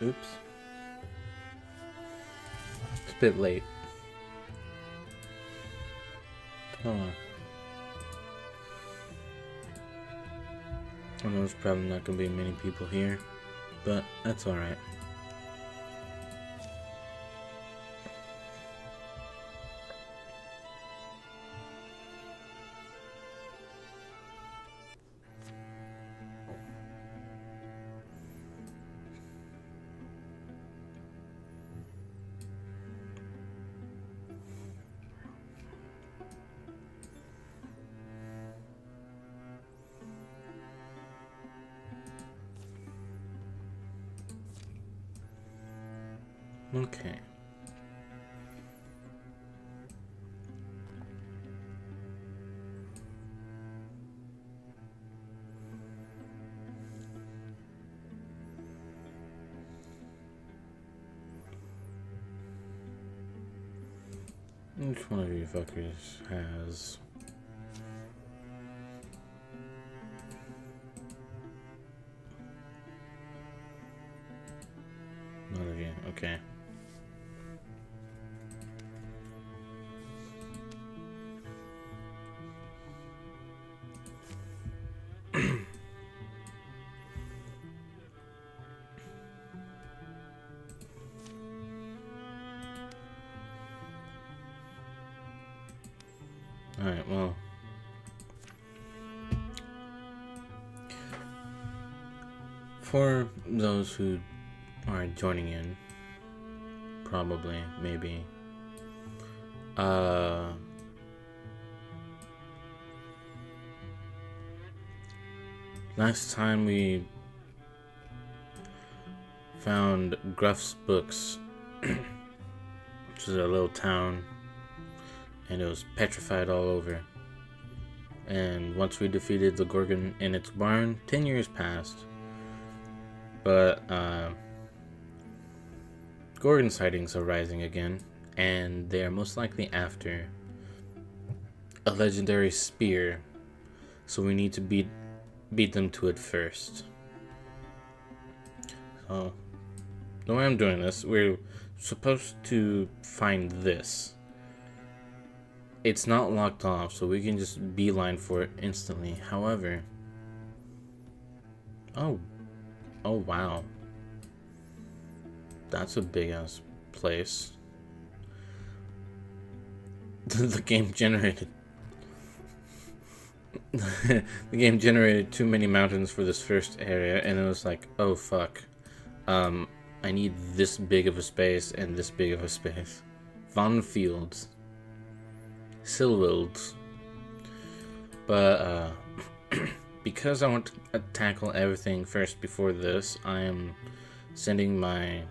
Oops. It's a bit late. Hold on. I know there's probably not going to be many people here, but that's alright. Okay. Which one of you fuckers has... None of you, okay. Alright, well. For those who are joining in, probably, maybe, last time we found Gruff's books, which is a little town, and it was petrified all over. And once we defeated the Gorgon in its barn, 10 years passed. But Gorgon sightings are rising again, and they are most likely after a legendary spear, so we need to beat them to it first. So the way I'm doing this, we're supposed to find this. It's not locked off, so we can just beeline for it instantly. However, oh wow, that's a big ass place. The game generated the game generated too many mountains for this first area, and it was like, oh fuck, I need this big of a space and this big of a space. Von Fields, Silwilds, but because I want to tackle everything first before this, I am sending my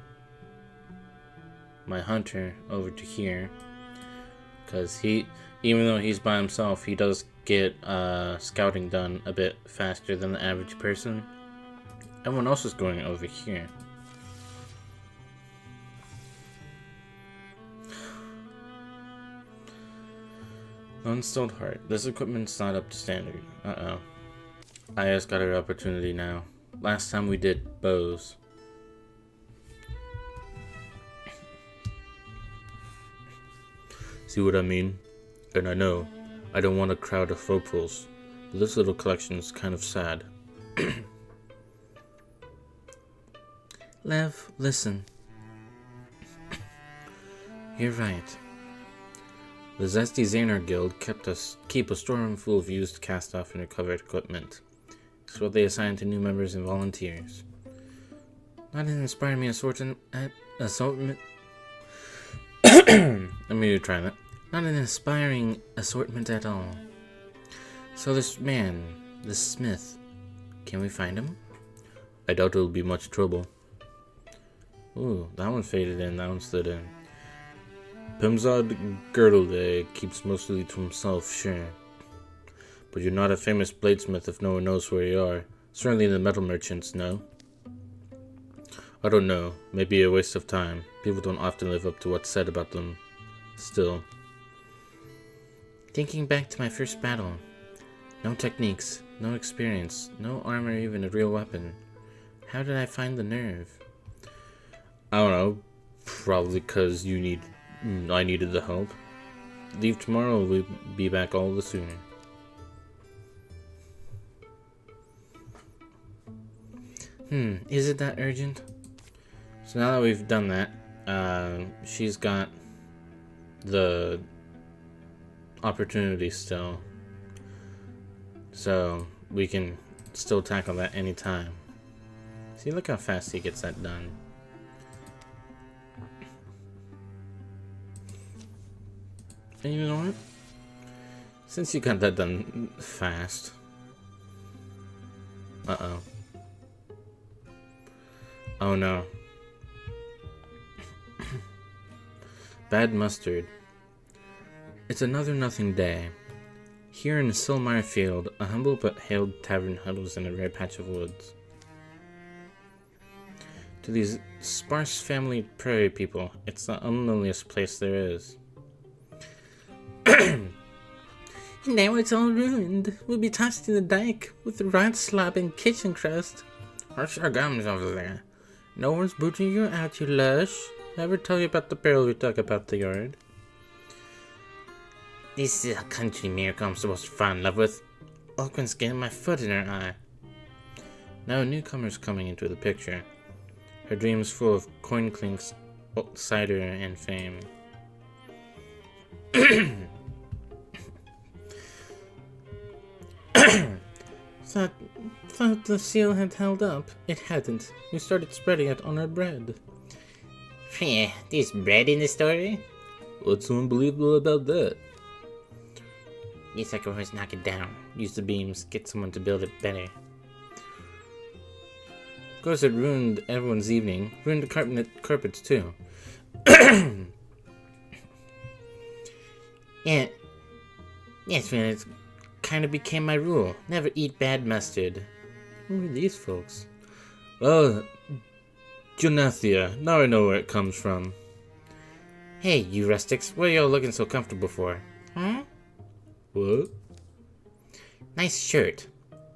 hunter over to here, because even though he's by himself, he does get scouting done a bit faster than the average person. Everyone else is going over here. Unstilled heart. This equipment's not up to standard. Uh-oh. I just got her opportunity now. Last time we did bows. See what I mean? And I know, I don't want a crowd of hopefuls, but this little collection is kind of sad. Lev, listen. You're right. The Zesty Zaner Guild keep a storeroom full of used, cast-off, and recovered equipment. It's what they assign to new members and volunteers. Not an inspiring assortment. Let me try that. Not an inspiring assortment at all. So this man, this smith, can we find him? I doubt it'll be much trouble. Ooh, that one faded in, that one slid in. Pimzod Girdleday keeps mostly to himself, sure. But you're not a famous bladesmith if no one knows where you are. Certainly the metal merchants know. I don't know, maybe a waste of time. People don't often live up to what's said about them. Still. Thinking back to my first battle. No techniques, no experience, no armor, even a real weapon. How did I find the nerve? I don't know. Probably because I needed the help. Leave tomorrow, we'll be back all the sooner. Is it that urgent? So now that we've done that, she's got the opportunity still. So we can still tackle that anytime. See, look how fast he gets that done. And you know what? Since you got that done fast. Uh-oh. Oh no. Bad mustard. It's another nothing day. Here in Silmire Field, a humble but hailed tavern huddles in a rare patch of woods. To these sparse family prairie people, it's the unloneliest place there is. Now it's all ruined. We'll be tossed in the dike with the rat slop and kitchen crust. Hush your gums over there. No one's booting you out, you lush. Ever tell you about the barrel we dug about the yard? This is a country miracle I'm supposed to fall in love with. Alquin's getting my foot in her eye. Now a newcomer's coming into the picture. Her dreams full of coin clinks, cider, and fame. Thought the seal had held up. It hadn't. We started spreading it on our bread. There's bread in the story? What's so unbelievable about that? Yes, I can always knock it down. Use the beams, get someone to build it better. Of course, it ruined everyone's evening. Ruined the carpets too. Yeah. Yes, man, it kind of became my rule. Never eat bad mustard. Who are these folks? Oh, Jonathia. Now I know where it comes from. Hey, you rustics. What are y'all looking so comfortable for? Huh? What? Nice shirt.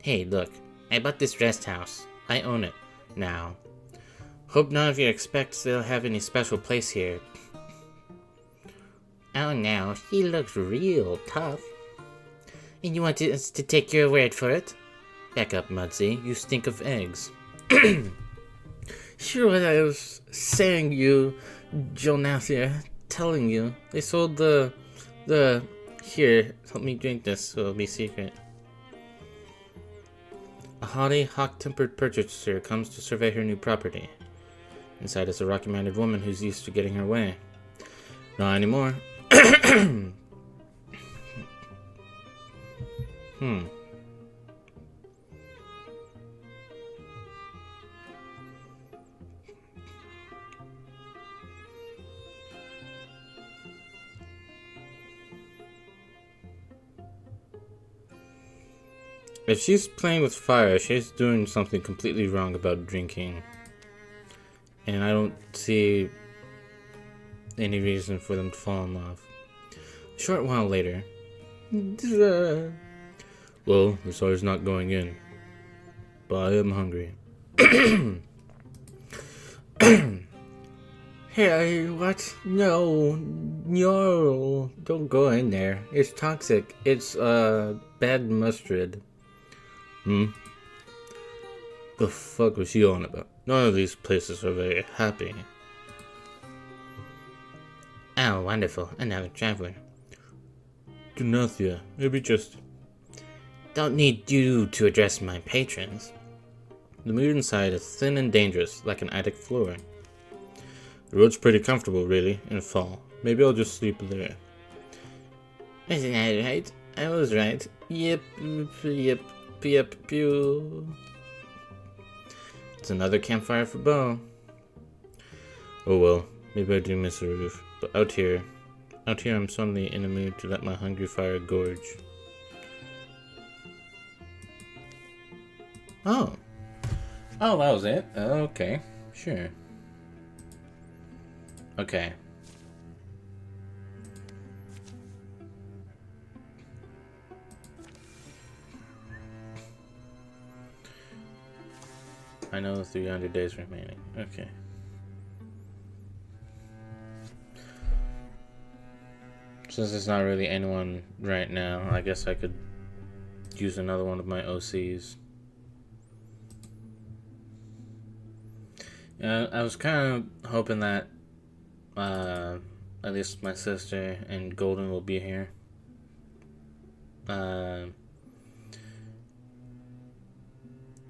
Hey, look. I bought this rest house. I own it. Now. Hope none of you expects they'll have any special place here. Oh no, he looks real tough. And you want us to take your word for it? Back up, Mudsy. You stink of eggs. Sure what I was saying you, Jonathia, telling you. They sold the... Here, help me drink this so it'll be secret. A haughty, hawk-tempered purchaser comes to survey her new property. Inside is a rocky-minded woman who's used to getting her way. Not anymore. If she's playing with fire, she's doing something completely wrong about drinking. And I don't see any reason for them to fall in love. A short while later. Well, the fire's not going in. But I am hungry. Hey, what? No. Don't go in there. It's toxic. It's, bad mustard. The fuck was she on about? None of these places are very happy. Oh, wonderful. Another traveler. Jonathia, maybe just... Don't need you to address my patrons. The mood inside is thin and dangerous, like an attic floor. The road's pretty comfortable, really, in fall. Maybe I'll just sleep there. Isn't that right? I was right. Yep, pew. It's another campfire for Bo. Oh well, maybe I do miss a roof. But out here I'm suddenly in a mood to let my hungry fire gorge. Oh, that was it? Okay, sure. Okay. I know 300 days remaining. Okay. Since there's not really anyone right now, I guess I could use another one of my OCs. I was kind of hoping that at least my sister and Golden will be here. Dara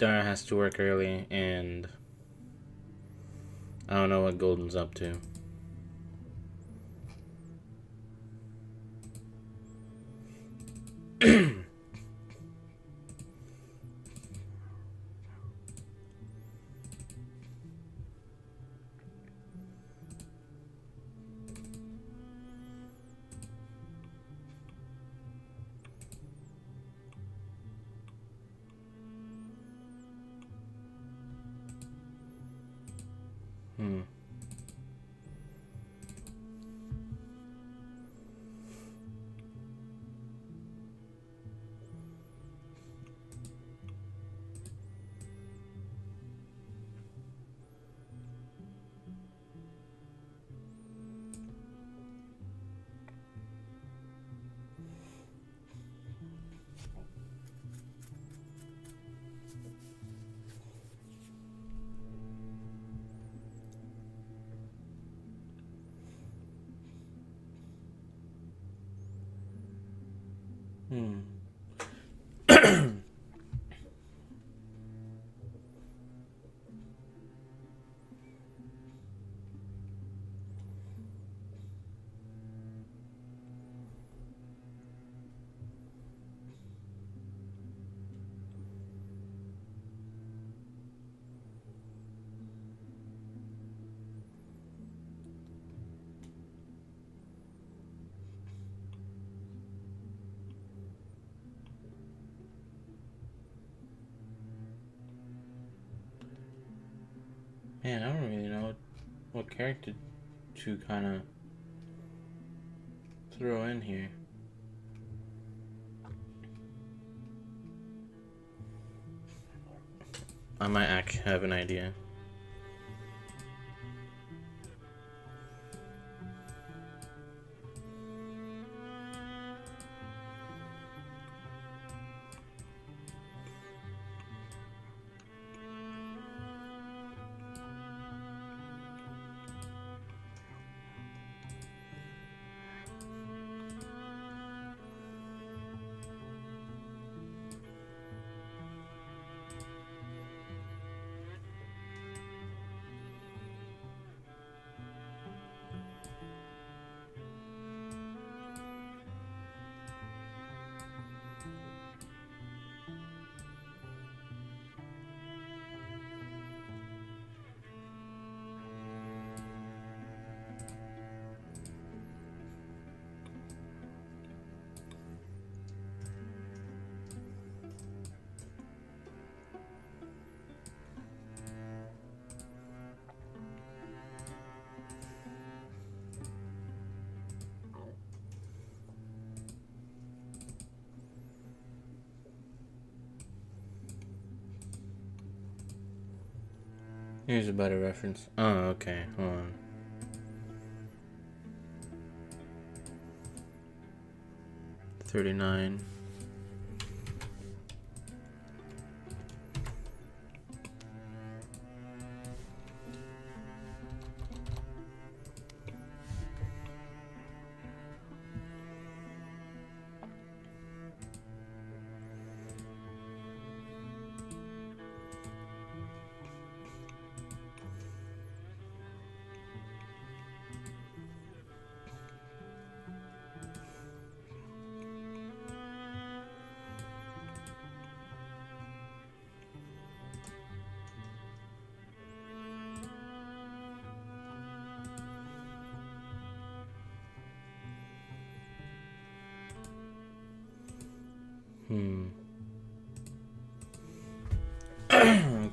has to work early, and I don't know what Golden's up to. Man, I don't really know what character to kind of throw in here. I might actually have an idea. Here's a better reference. Oh, okay. Hold on. $39.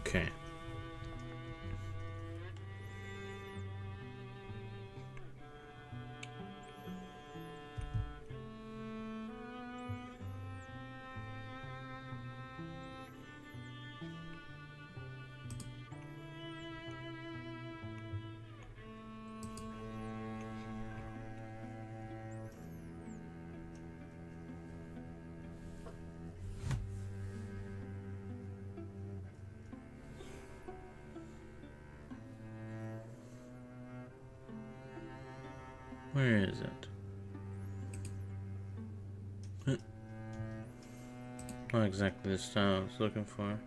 Okay. Where is it? Not exactly the style I was looking for.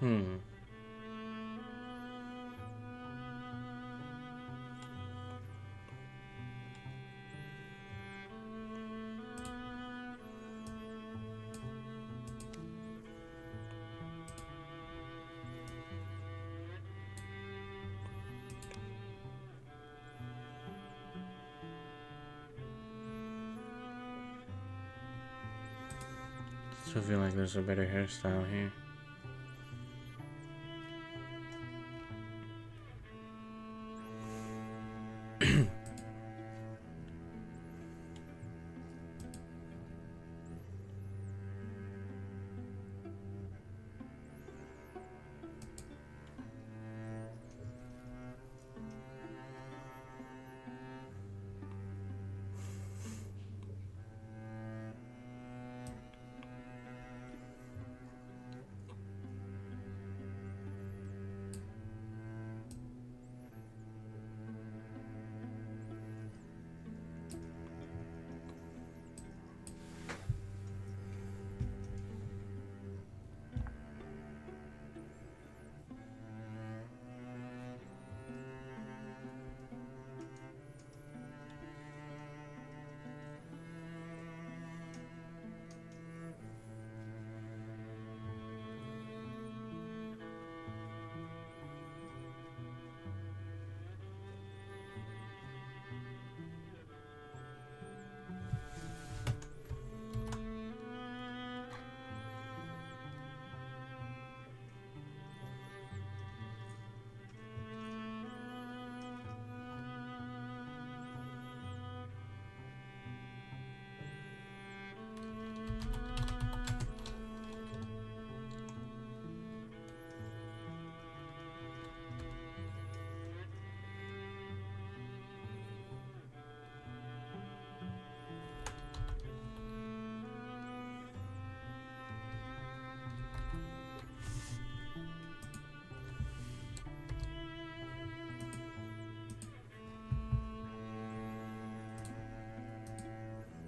Hmm. Still feel like there's a better hairstyle here.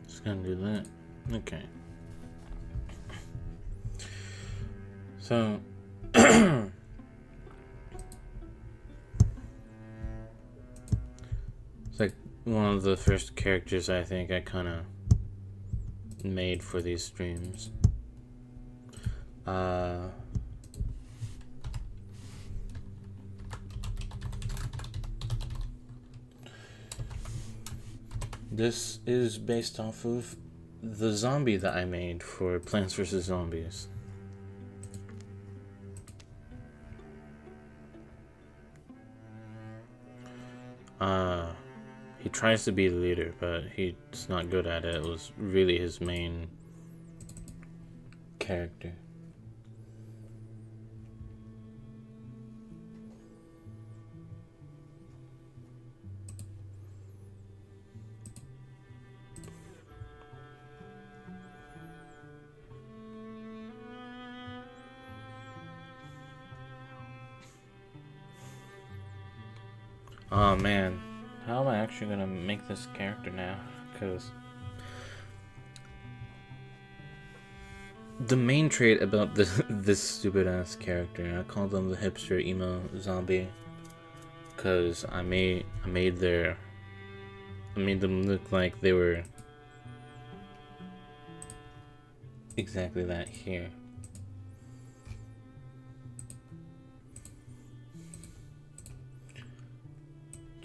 Just gonna do that. Okay. So it's like one of the first characters I think I kind of made for these streams. This is based off of the zombie that I made for Plants vs. Zombies. He tries to be the leader, but he's not good at it. It was really his main character. Oh man, how am I actually gonna make this character now? Because the main trait about this stupid ass character, I call them the hipster emo zombie, because I made them look like they were exactly that here.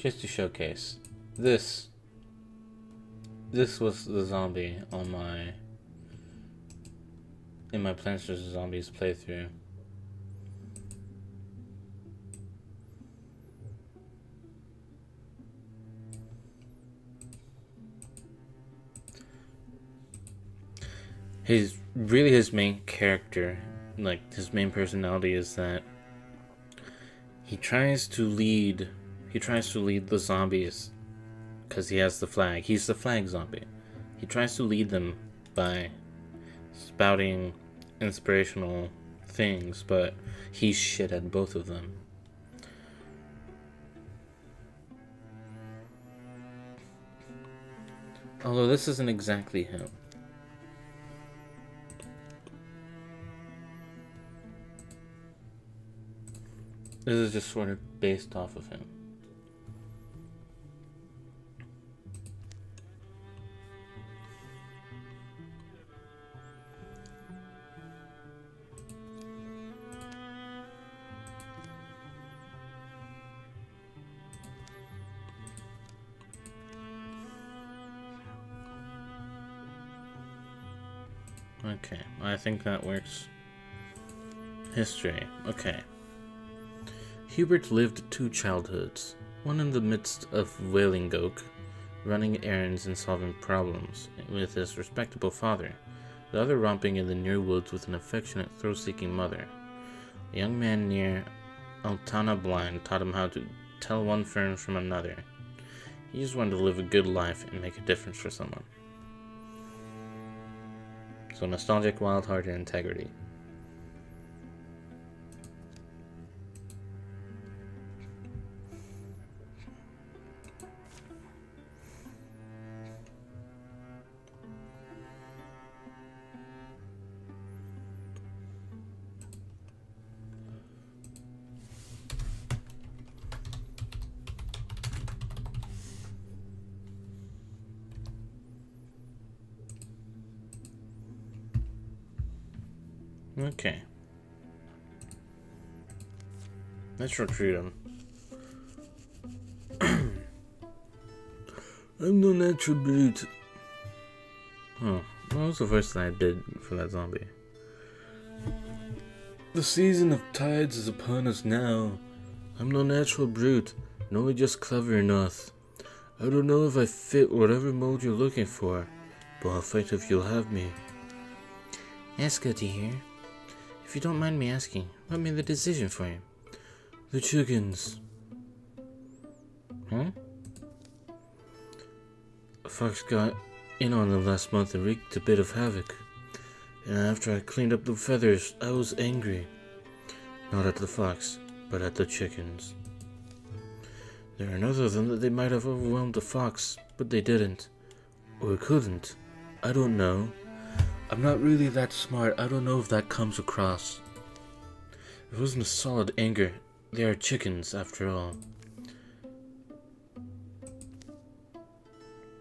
just to showcase, this was the zombie on in my Plants vs. Zombies playthrough. His main character, like his main personality, is that he tries to lead the zombies because he has the flag. He's the flag zombie. He tries to lead them by spouting inspirational things, but he's shit at both of them. Although this isn't exactly him. This is just sort of based off of him. Okay, I think that works. History. Okay. Hubert lived 2 childhoods, one in the midst of whaling goak, running errands and solving problems with his respectable father, the other romping in the near woods with an affectionate, thrill-seeking mother. A young man near Altana Blind taught him how to tell one fern from another. He just wanted to live a good life and make a difference for someone. So nostalgic, wild heart, and integrity. Okay. Let's recruit him. I'm no natural brute. Oh, that was the first thing I did for that zombie. The season of tides is upon us now. I'm no natural brute, nor just clever enough. I don't know if I fit whatever mold you're looking for, but I'll fight if you'll have me. That's good to hear. If you don't mind me asking, what made the decision for you? The chickens. Huh? A fox got in on them last month and wreaked a bit of havoc. And after I cleaned up the feathers, I was angry. Not at the fox, but at the chickens. There are enough of them that they might have overwhelmed the fox, but they didn't. Or couldn't. I don't know. I'm not really that smart. I don't know if that comes across. It wasn't a solid anger. They are chickens, after all.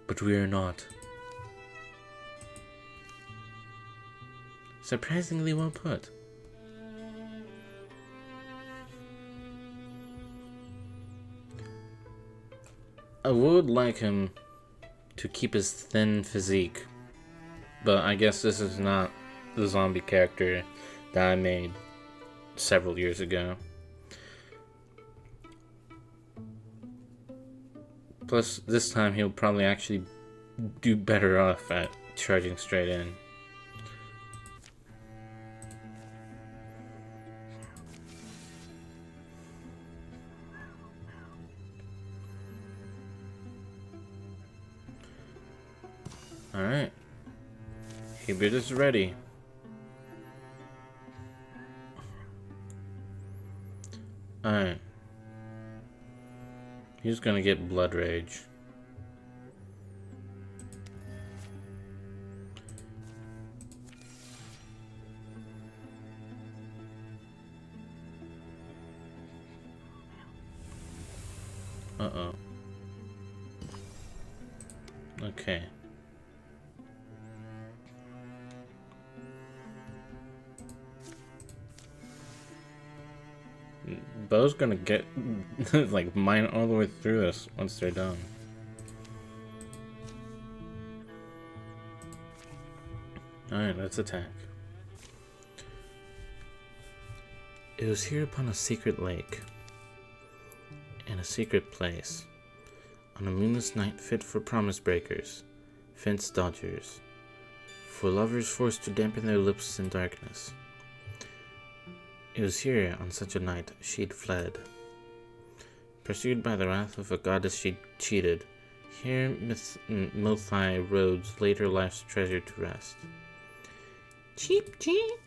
But we are not. Surprisingly well put. I would like him to keep his thin physique. But I guess this is not the zombie character that I made several years ago. Plus, this time he'll probably actually do better off at charging straight in. Alright. Hubert is ready. Alright. He's gonna get blood rage. Uh-oh. Okay. Bo's gonna get like mine all the way through this once they're done. Alright, let's attack. It was here upon a secret lake, in a secret place, on a moonless night fit for promise breakers, fence dodgers, for lovers forced to dampen their lips in darkness. It was here on such a night she'd fled. Pursued by the wrath of a goddess she'd cheated, here Milthai roads laid her life's treasure to rest. Cheep, cheep.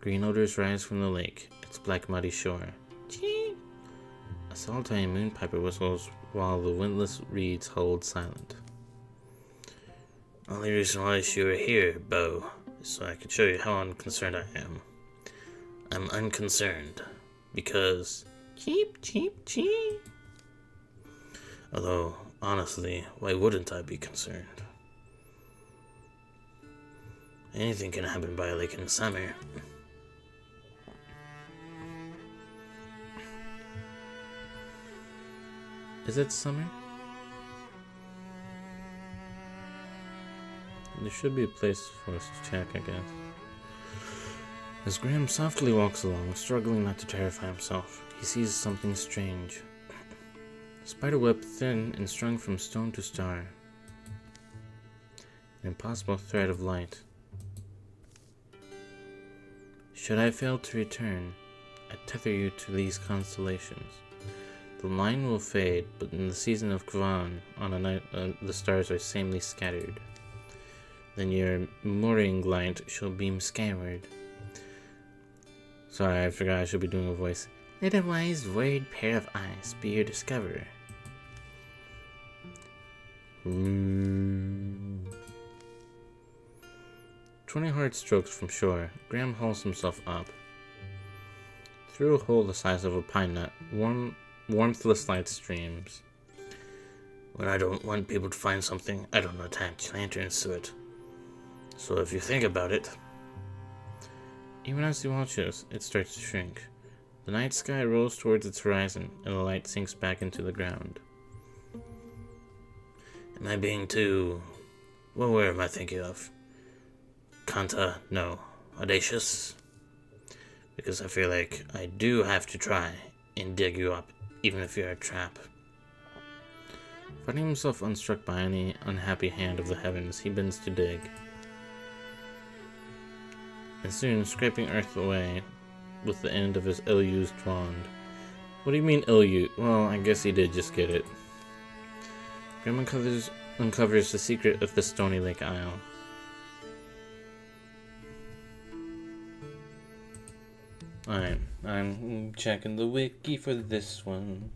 Green odors rise from the lake, its black muddy shore. Cheep. A solitary moonpiper whistles while the windless reeds hold silent. Only reason why you are here, Bo, is so I can show you how unconcerned I am. I'm unconcerned, because cheep, cheep, cheep. Although, honestly, why wouldn't I be concerned? Anything can happen by a lake in summer. Is it summer? There should be a place for us to check, I guess. As Graham softly walks along, struggling not to terrify himself, he sees something strange. Spiderweb thin and strung from stone to star. An impossible thread of light. Should I fail to return, I tether you to these constellations. The line will fade, but in the season of Kvan, on a night the stars are samely scattered. Then your mooring light shall beam skyward. Sorry, I forgot I should be doing a voice. Let a wise word pair of eyes be your discoverer. 20 hard strokes from shore, Graham hauls himself up. Through a hole the size of a pine nut, warmthless light streams. When I don't want people to find something, I don't attach lanterns to it. So if you think about it... Even as he watches, it starts to shrink. The night sky rolls towards its horizon, and the light sinks back into the ground. Am I being too... What word am I thinking of? Kanta, no. Audacious? Because I feel like I do have to try and dig you up, even if you're a trap. Finding himself unstruck by any unhappy hand of the heavens, he bends to dig. And soon, scraping earth away with the end of his ill-used wand. What do you mean ill-used? Well, I guess he did just get it. Graham uncovers the secret of the Stony Lake Isle. Alright, I'm checking the wiki for this one.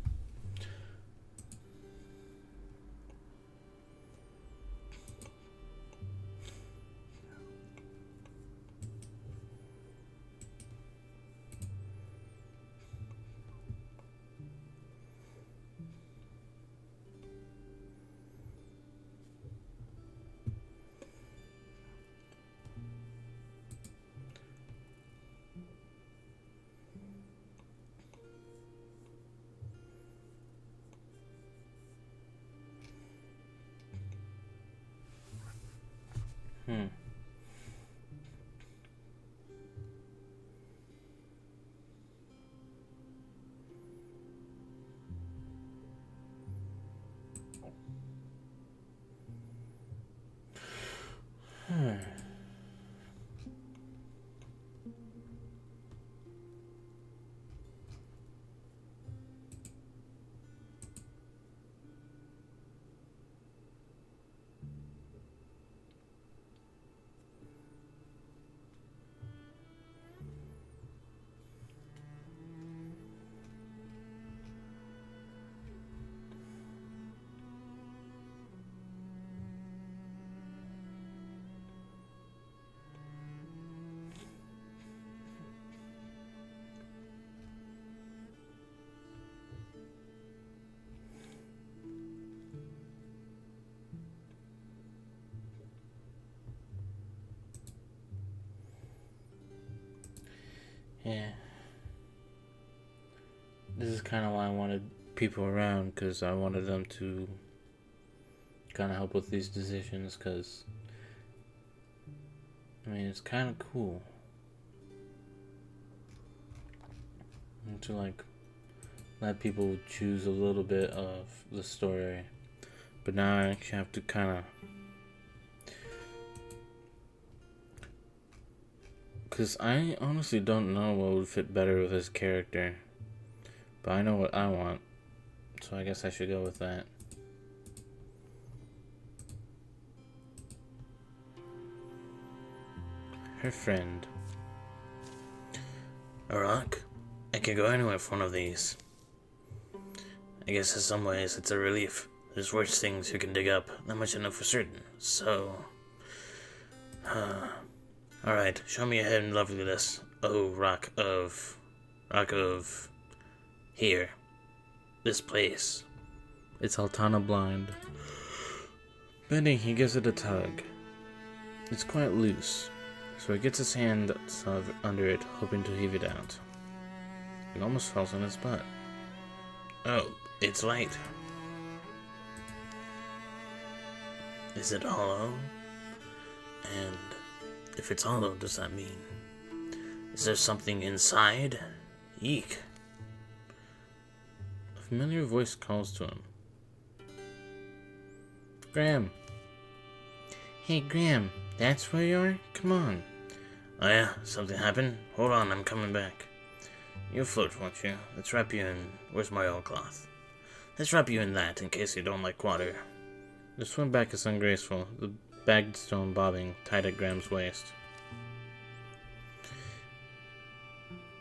Yeah. this is kind of why I wanted people around, because I wanted them to kind of help with these decisions, because I mean, it's kind of cool to like let people choose a little bit of the story, but now I actually have to kind of, because I honestly don't know what would fit better with this character, but I know what I want, so I guess I should go with that. Her friend. A rock? I can go anywhere with one of these. I guess in some ways it's a relief. There's worse things you can dig up, not much I know for certain, so... Alright, show me your head in loveliness. Oh, rock of... Here. This place. It's Altana blind. Bending, he gives it a tug. It's quite loose, so he gets his hand under it, hoping to heave it out. It almost falls on his butt. Oh, it's light. Is it hollow? And if it's hollow, does that mean... is there something inside? Eek. A familiar voice calls to him. Graham. Hey, Graham, that's where you are? Come on. Oh yeah, something happened? Hold on, I'm coming back. You'll float, won't you? Let's wrap you in... where's my oilcloth? Let's wrap you in that, in case you don't like water. The swim back is ungraceful, the bagged stone bobbing, tight at Graham's waist.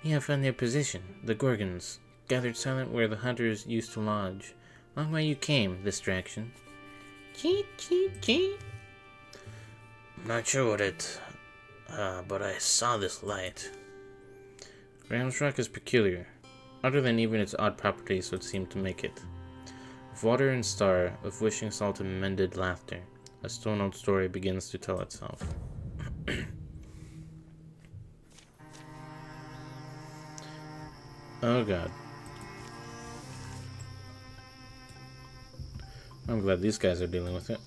We have found their position, the Gorgons, gathered silent where the hunters used to lodge. Long way you came, distraction. Cheat, cheat, cheat. I'm not sure what it... but I saw this light. Graham's rock is peculiar, other than even its odd properties would seem to make it. Of water and star, of wishing salt and mended laughter, a stone-old story begins to tell itself. Oh god. I'm glad these guys are dealing with it.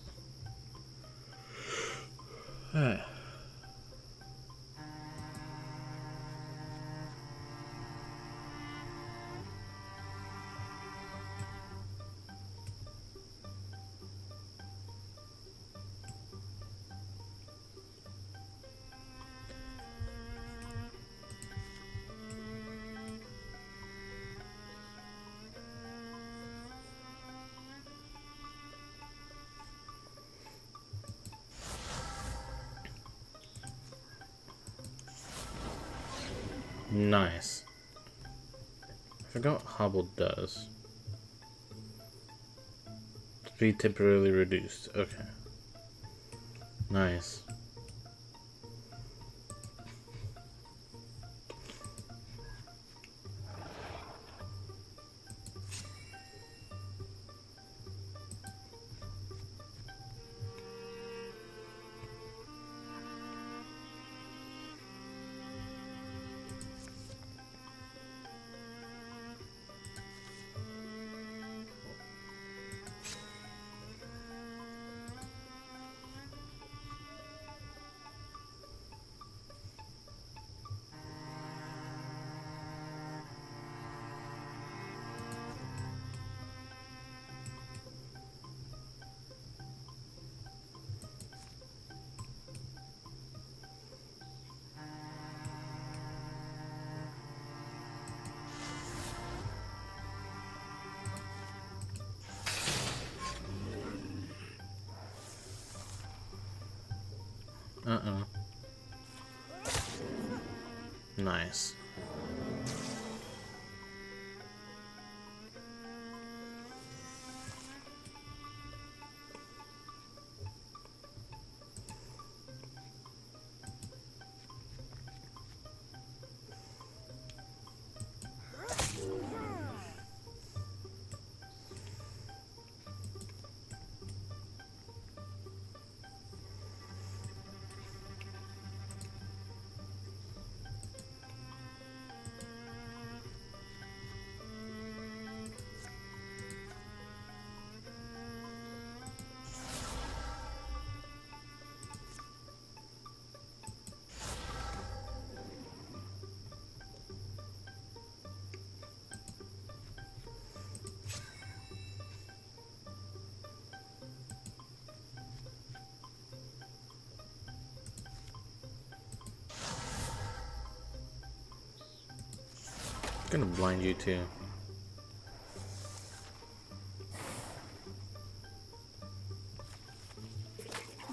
Nice. I forgot what Hobbled does. Speed temporarily reduced. Okay. Nice. Uh-oh. Nice. gonna blind you too.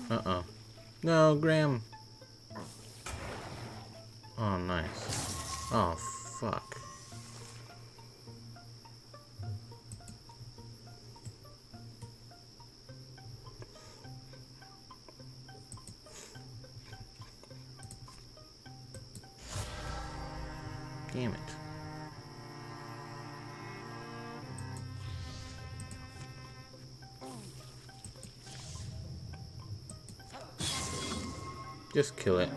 Uh-oh. No, Graham! Oh, nice. Oh, fuck. Damn it. Just kill it.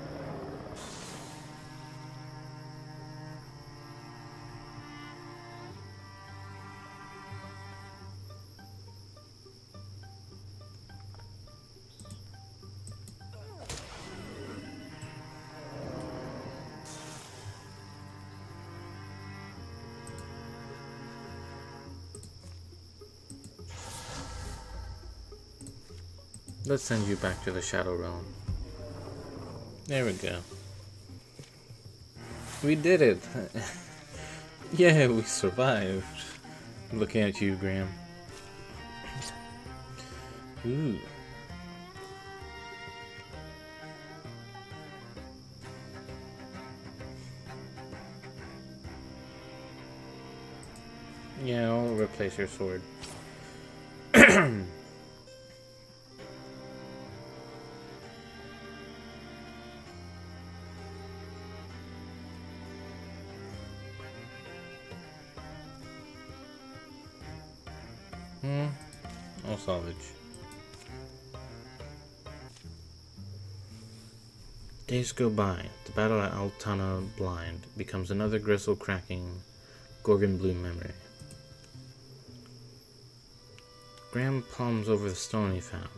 Let's send you back to the Shadow Realm. There we go. We did it! Yeah, we survived. Looking at you, Graham. Ooh. Yeah, I'll replace your sword. I'll salvage. Days go by. The battle at Altana Blind becomes another gristle-cracking, Gorgon-blue memory. Graham palms over the stone he found,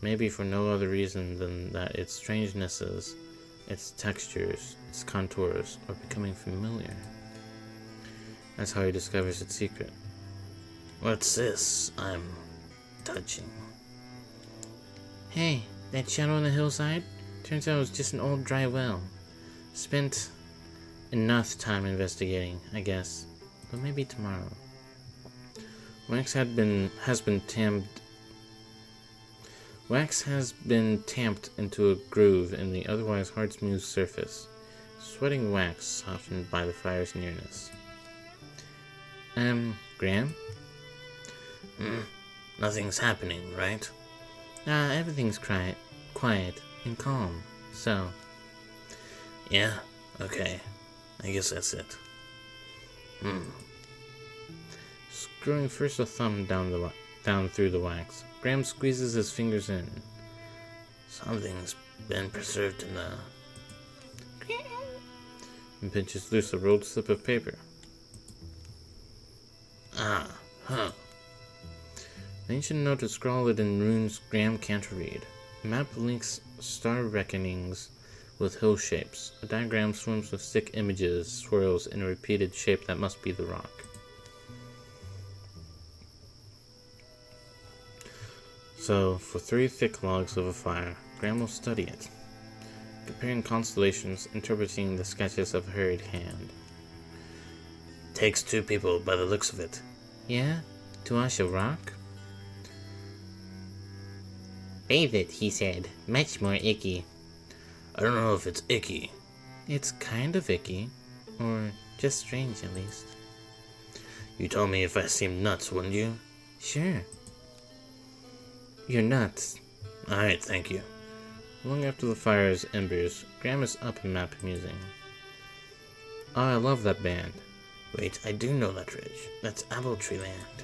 maybe for no other reason than that its strangenesses, its textures, its contours are becoming familiar. That's how he discovers its secret. What's this I'm touching? Hey, that shadow on the hillside? Turns out it was just an old dry well. Spent enough time investigating, I guess. But maybe tomorrow. Wax has been tamped into a groove in the otherwise hard smooth surface. Sweating wax softened by the fire's nearness. Graham? Nothing's happening, right? Everything's quiet and calm, so... Yeah, okay. I guess that's it. Screwing first a thumb down through the wax, Graham squeezes his fingers in. Something's been preserved in the... and pinches loose a rolled slip of paper. An ancient note is scrawled in runes Graham can't read. A map links star reckonings with hill shapes. A diagram swims with thick images, swirls in a repeated shape that must be the rock. So, for 3 thick logs of a fire, Graham will study it, comparing constellations, interpreting the sketches of a hurried hand. Takes 2 people by the looks of it. Yeah? To wash a rock? Bathe it, he said. Much more icky. I don't know if it's icky. It's kind of icky. Or just strange, at least. You tell me if I seem nuts, wouldn't you? Sure. You're nuts. Alright, thank you. Long after the fire's embers, Graham is up and map musing. Oh, I love that band. Wait, I do know that ridge. That's Apple Tree Land.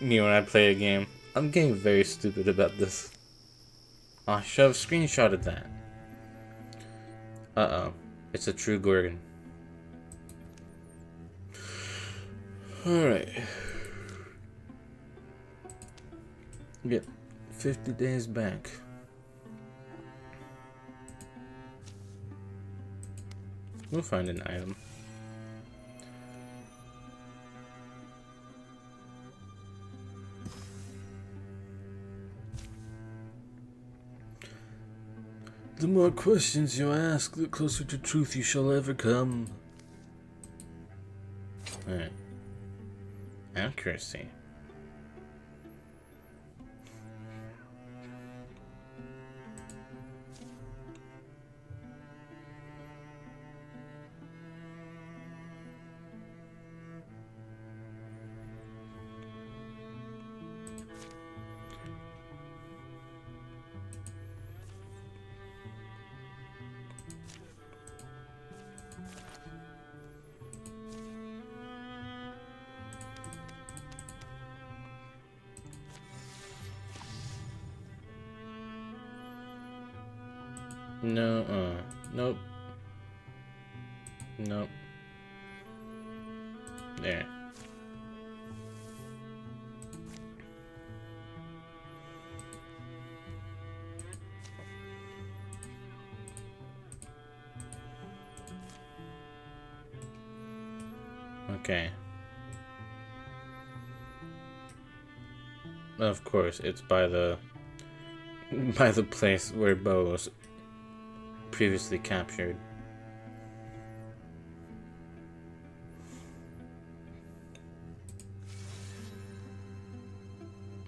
Me when I play a game, I'm getting very stupid about this. I should have screenshotted that. Uh-oh. It's a true Gorgon. Alright. Get 50 days back. We'll find an item. The more questions you ask, the closer to truth you shall ever come. Alright. Accuracy. No, nope. Nope. There. Okay. Of course, it's by the place where Bo was previously captured.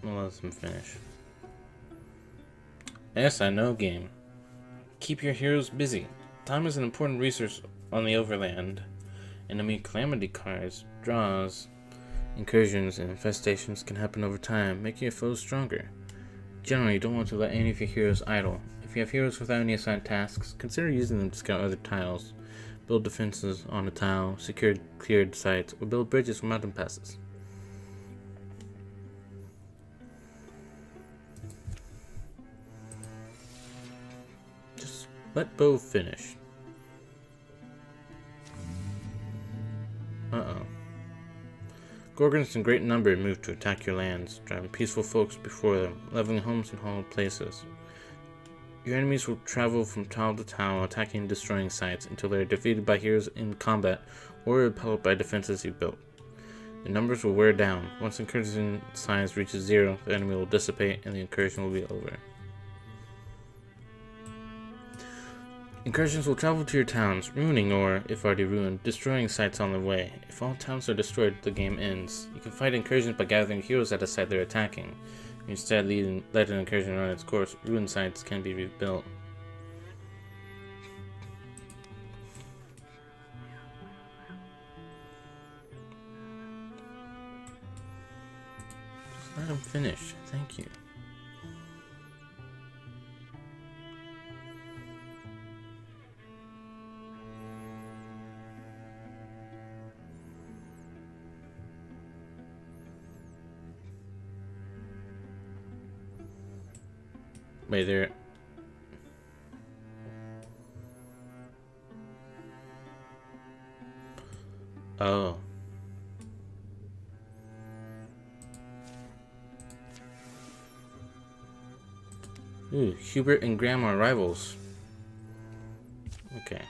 We'll let them finish. Yes, I know, game. Keep your heroes busy. Time is an important resource on the overland. Enemy calamity cards, draws, incursions, and infestations can happen over time, making your foes stronger. Generally, you don't want to let any of your heroes idle. If you have heroes without any assigned tasks, consider using them to scout other tiles, build defenses on a tile, secure cleared sites, or build bridges for mountain passes. Just let Bo finish. Uh-oh. Gorgons in great number move to attack your lands, driving peaceful folks before them, leveling homes and hallowed places. Your enemies will travel from tile to tile, attacking and destroying sites until they are defeated by heroes in combat or repelled by defenses you built. The numbers will wear down. Once incursion size reaches 0, the enemy will dissipate and the incursion will be over. Incursions will travel to your towns, ruining or, if already ruined, destroying sites on their way. If all towns are destroyed, the game ends. You can fight incursions by gathering heroes at a site they're attacking. Instead, let an incursion run its course. Ruined sites can be rebuilt. Just let him finish. Thank you. Wait, there. Oh. Ooh, Hubert and Graham are rivals. Okay.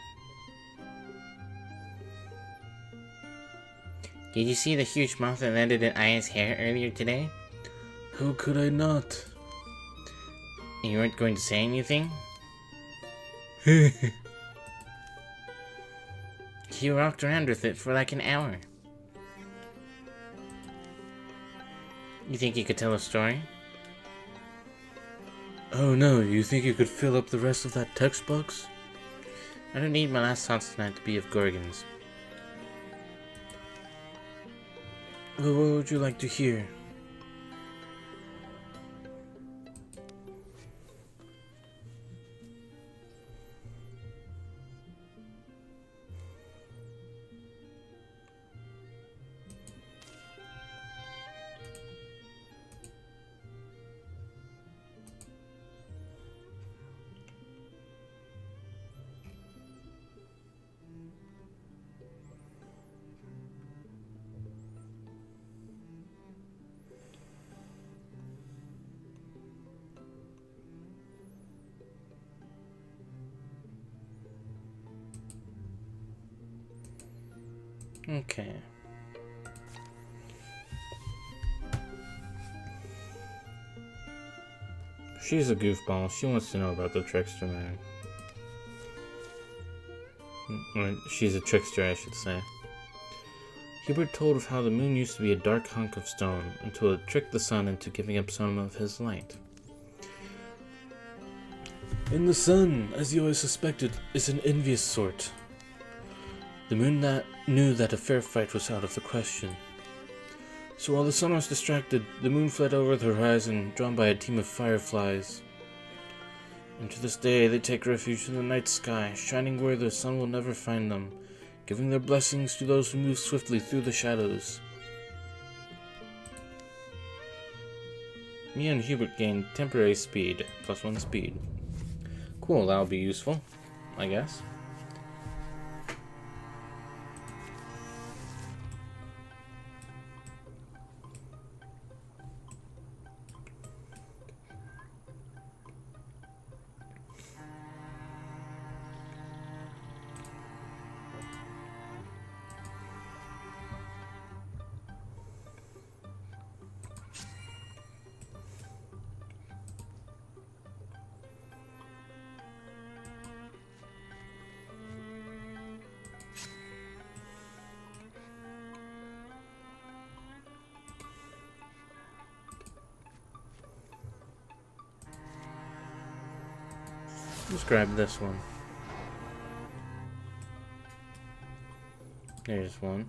Did you see the huge moth that landed in Aya's hair earlier today? How could I not? And you weren't going to say anything? He walked around with it for like an hour. You think you could tell a story? Oh no, you think you could fill up the rest of that text box? I don't need my last thoughts tonight to be of Gorgons. Well, what would you like to hear? Okay. She's a goofball. She wants to know about the trickster man. Or she's a trickster, I should say. Hubert told of how the moon used to be a dark hunk of stone until it tricked the sun into giving up some of his light. And the sun, as you always suspected, is an envious sort. The moon knew that a fair fight was out of the question. So while the sun was distracted, the moon fled over the horizon, drawn by a team of fireflies. And to this day, they take refuge in the night sky, shining where the sun will never find them, giving their blessings to those who move swiftly through the shadows. Mia and Hubert gained temporary speed, +1 speed. Cool, that'll be useful, I guess. Let's grab this one. There's one.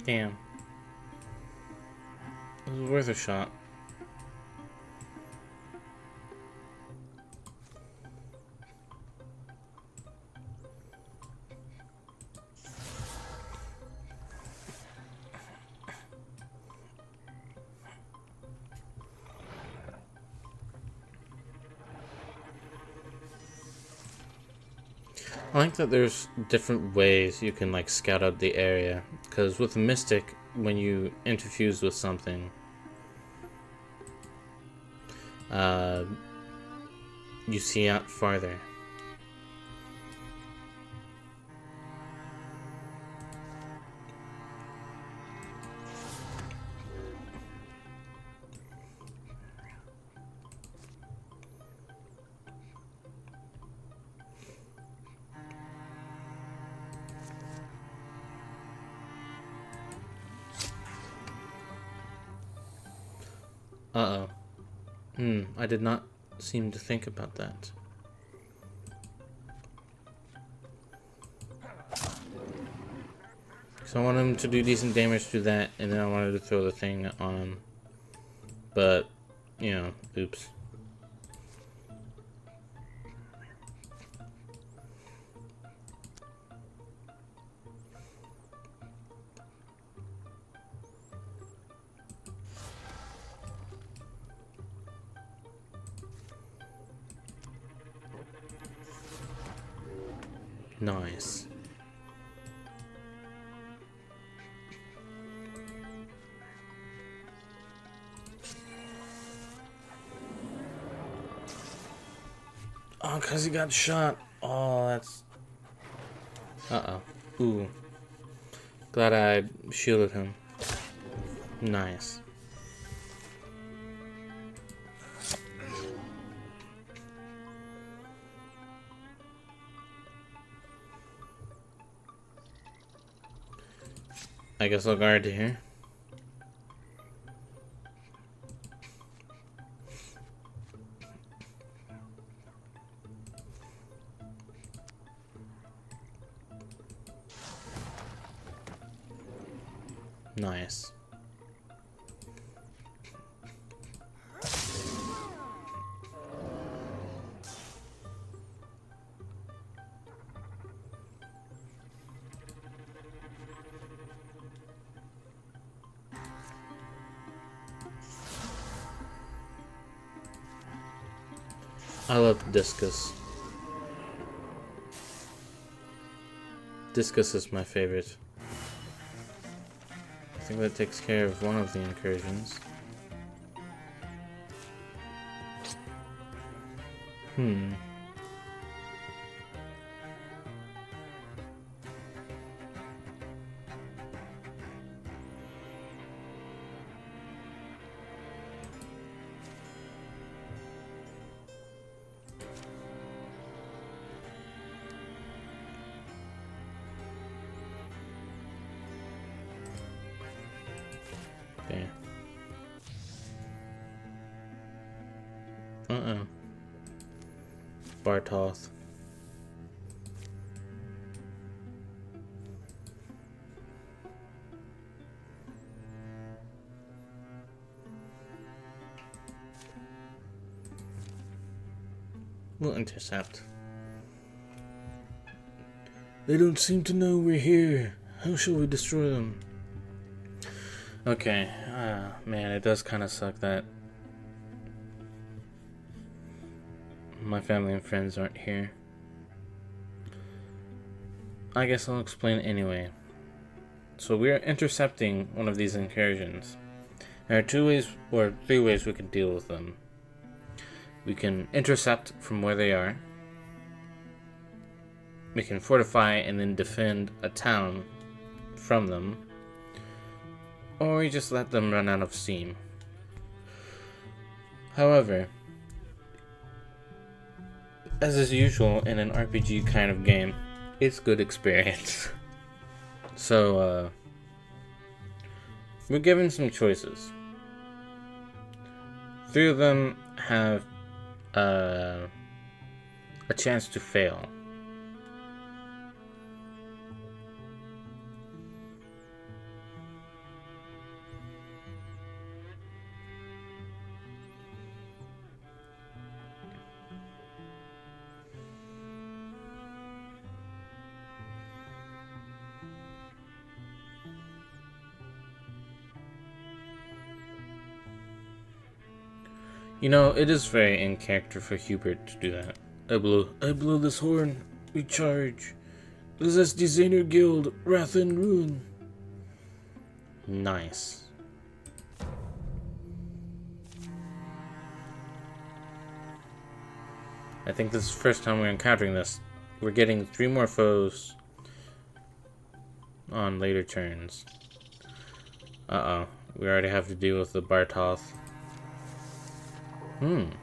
Damn. It was worth a shot. I like that there's different ways you can like scout out the area, because with a mystic, when you interfuse with something, you see out farther. Uh-oh. I did not seem to think about that. So I wanted him to do decent damage to that, and then I wanted to throw the thing on him. But, you know, oops. Nice. Oh, because he got shot. Oh, that's... Uh-oh. Ooh. Glad I shielded him. Nice. I guess I'll guard to here. Nice. I love discus. Discus is my favorite. I think that takes care of one of the incursions. Okay. Bartoth. We'll intercept. They don't seem to know we're here. How shall we destroy them? Okay, man, it does kind of suck that my family and friends aren't here. I guess I'll explain anyway. So we're intercepting one of these incursions. There are 2 ways, or 3 ways we can deal with them. We can intercept from where they are. We can fortify and then defend a town from them. Or we just let them run out of steam. However, as is usual in an RPG kind of game, it's good experience. So, we're given some choices. 3 of them have a chance to fail. You know, it is very in character for Hubert to do that. I blow this horn. We charge. Possess Designer Guild, Wrath and Ruin. Nice. I think this is the first time we're encountering this. We're getting 3 more foes on later turns. Uh-oh. We already have to deal with the Bartoth. Can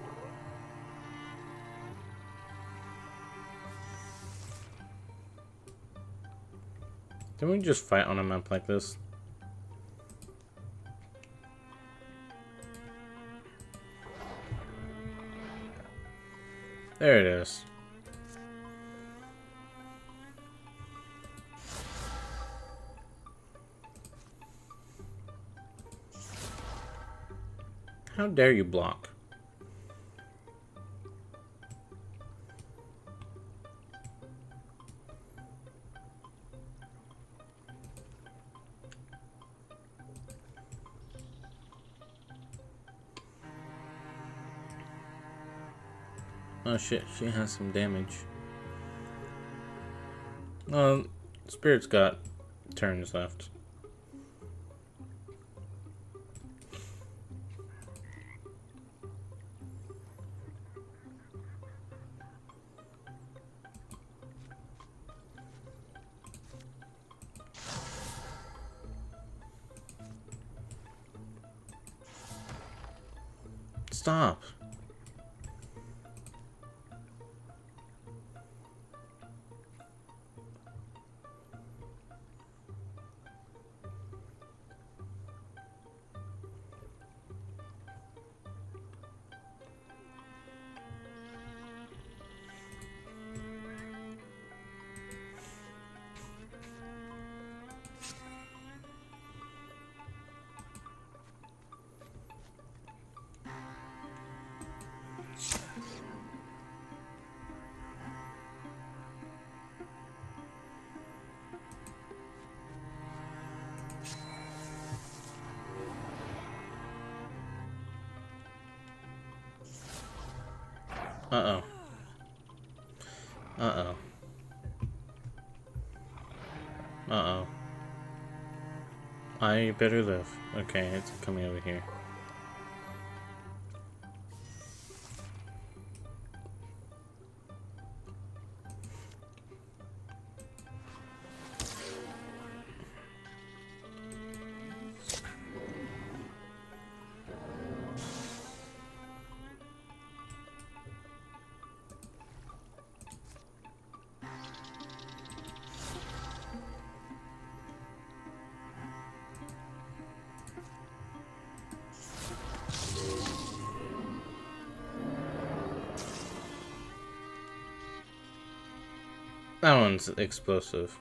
we just fight on a map like this? There it is. How dare you block? Oh shit, she has some damage. Spirit's got turns left. Stop. Uh-oh. Uh-oh. Uh-oh. I better live. Okay, it's coming over here. That one's explosive.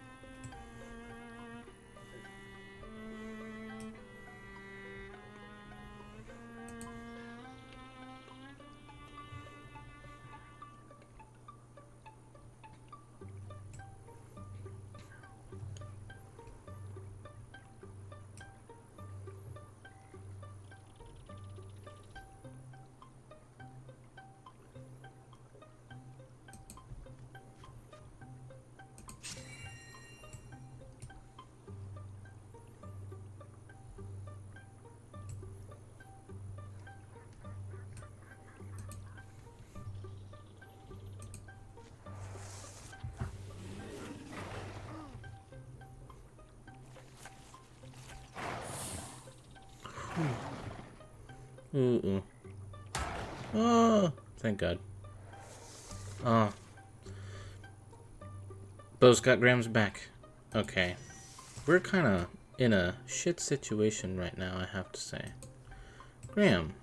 Ooh. Oh, thank God. Oh. Bo's got Graham's back. Okay. We're kind of in a shit situation right now, I have to say. Graham.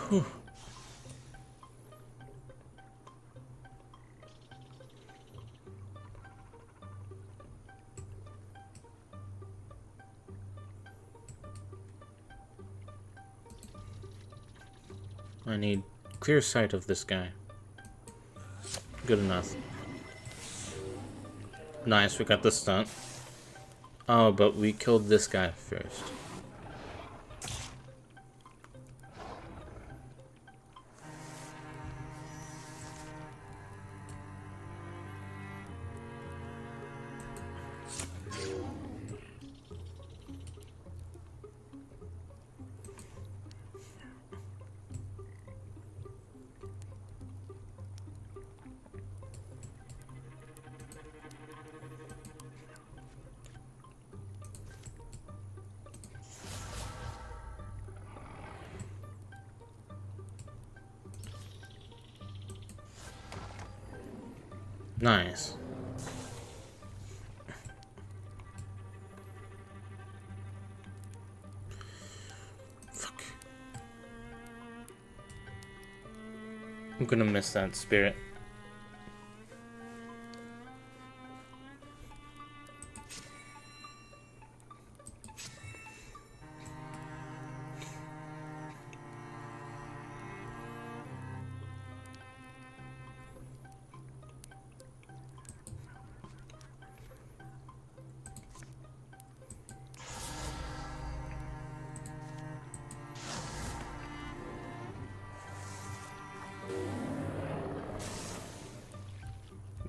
Whew. I need clear sight of this guy. Good enough. Nice, we got the stunt. Oh, but we killed this guy first. Nice. Fuck. I'm gonna miss that spirit.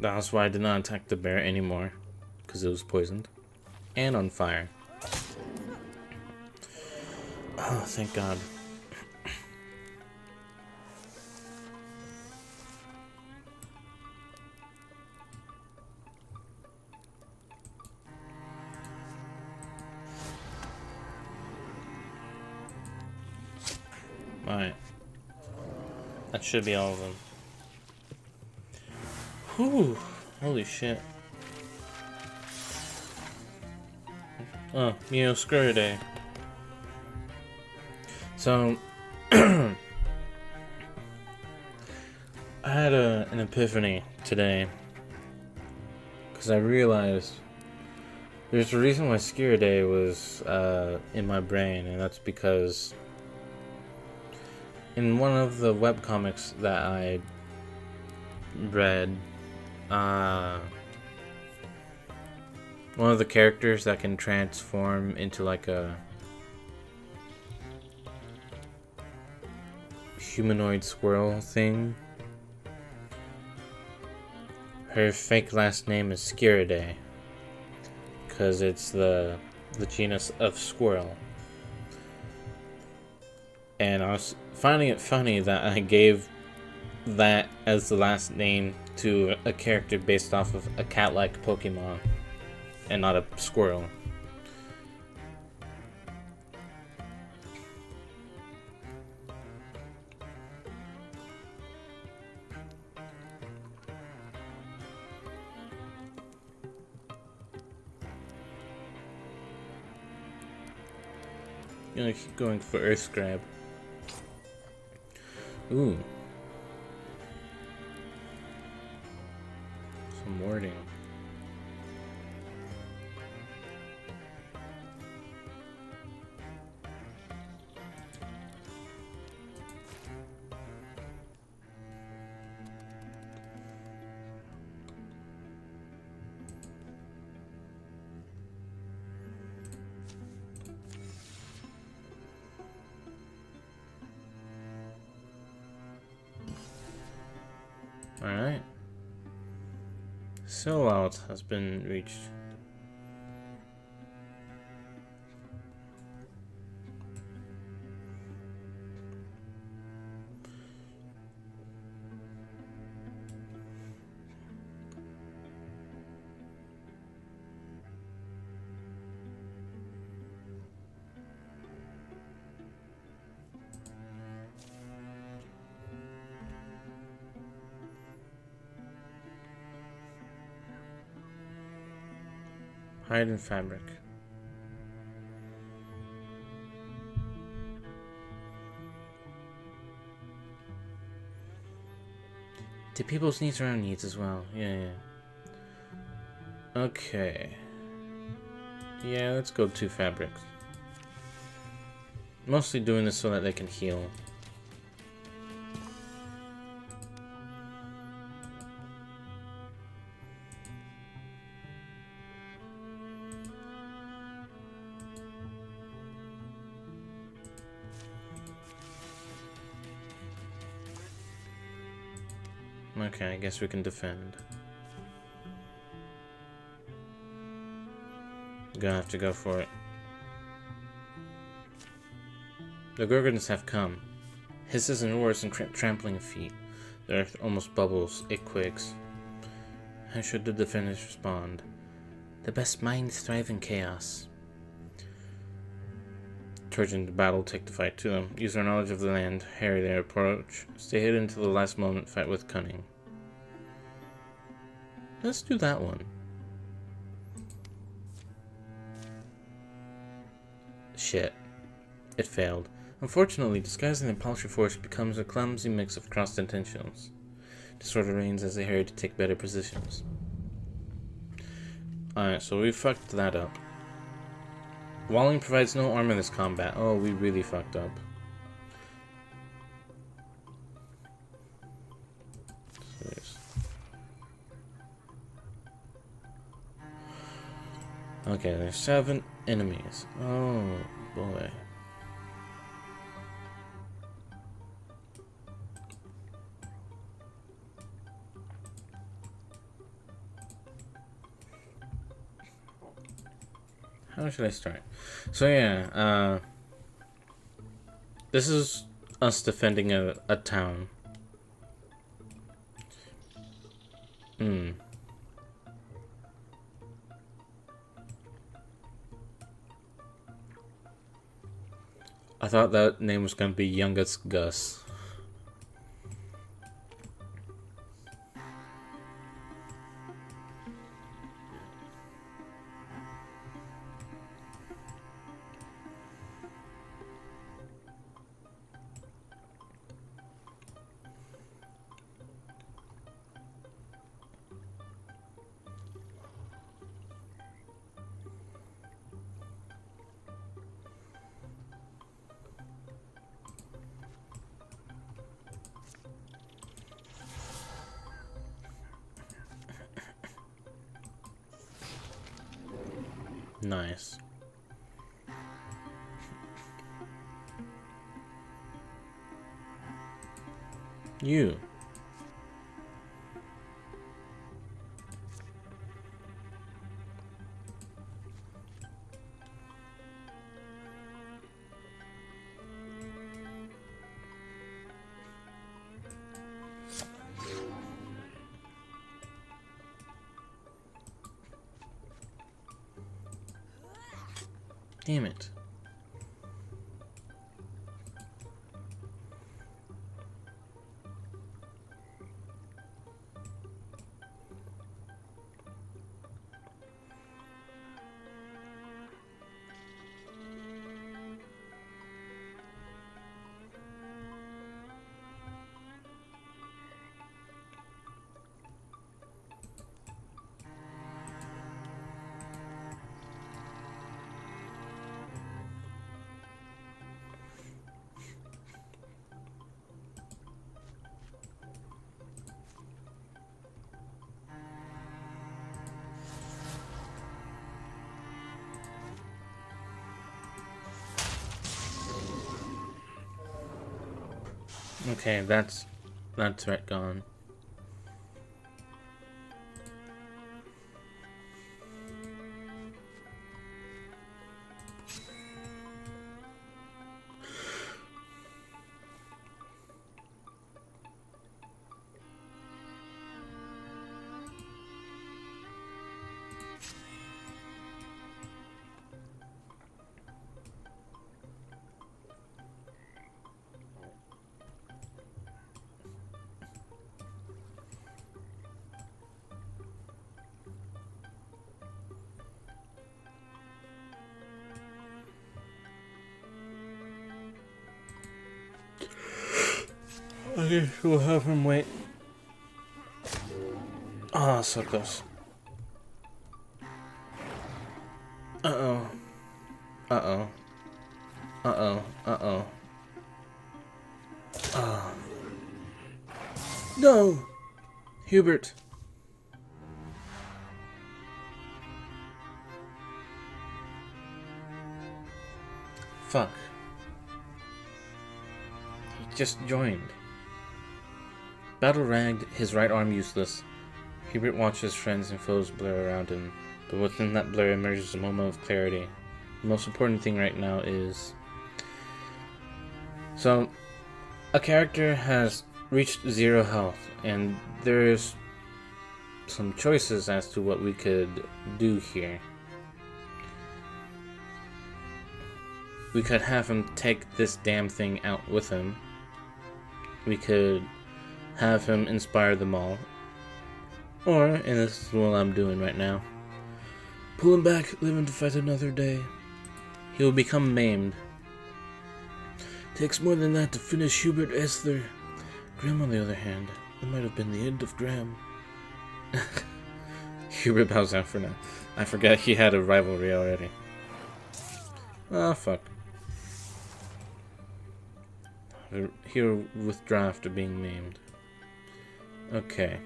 That's why I did not attack the bear anymore, because it was poisoned and on fire. Oh, thank God. Alright. That should be all of them. Whew. Holy shit. Oh, Screw-a-day. So, I had an epiphany today. Because I realized there's a reason why Screw-a-day was in my brain, and that's because in one of the webcomics that I read, one of the characters that can transform into like a humanoid squirrel thing, her fake last name is Screw-a-day because it's the genus of squirrel. And I was finding it funny that I gave that as the last name to a character based off of a cat-like Pokemon and not a squirrel. I'm gonna keep going for Earth Scrab. Ooh. Some wording. Alright. Sellout has been reached. Hide in fabric. Do people's needs are our needs as well? Yeah. Okay. Yeah, let's go 2 fabrics. Mostly doing this so that they can heal. Okay, I guess we can defend. Gonna have to go for it. The Gorgons have come. Hisses and roars and trampling feet. The earth almost bubbles. It quakes. How should the defenders respond? The best minds thrive in chaos. Charge into battle, take the fight to them. Use our knowledge of the land, harry their approach. Stay hidden until the last moment, fight with cunning. Let's do that one. Shit. It failed. Unfortunately, disguising the paltry force becomes a clumsy mix of crossed intentions. Disorder reigns as they hurry to take better positions. Alright, so we fucked that up. Walling provides no armor in this combat. Oh, we really fucked up. Okay, there's 7 enemies. Oh, boy. How should I start? So yeah, this is us defending a town. I thought that name was gonna be Youngest Gus. Nice. You. Damn it. Okay, that's right gone. Okay, we'll have him wait. Ah, so close. Uh-oh. Uh-oh. Uh-oh. Uh-oh. Ah. No! Hubert. Fuck. He just joined. Battle ragged, his right arm useless. Hubert watches friends and foes blur around him, but within that blur emerges a moment of clarity. The most important thing right now is... So, a character has reached 0 health, and there's some choices as to what we could do here. We could have him take this damn thing out with him. We could have him inspire them all. Or, and this is what I'm doing right now, pull him back, live to fight another day. He will become maimed. Takes more than that to finish Hubert Esther. Graham, on the other hand, it might have been the end of Graham. Hubert bows out for now. I forgot he had a rivalry already. Ah, fuck. Hero withdraw after being maimed. Okay.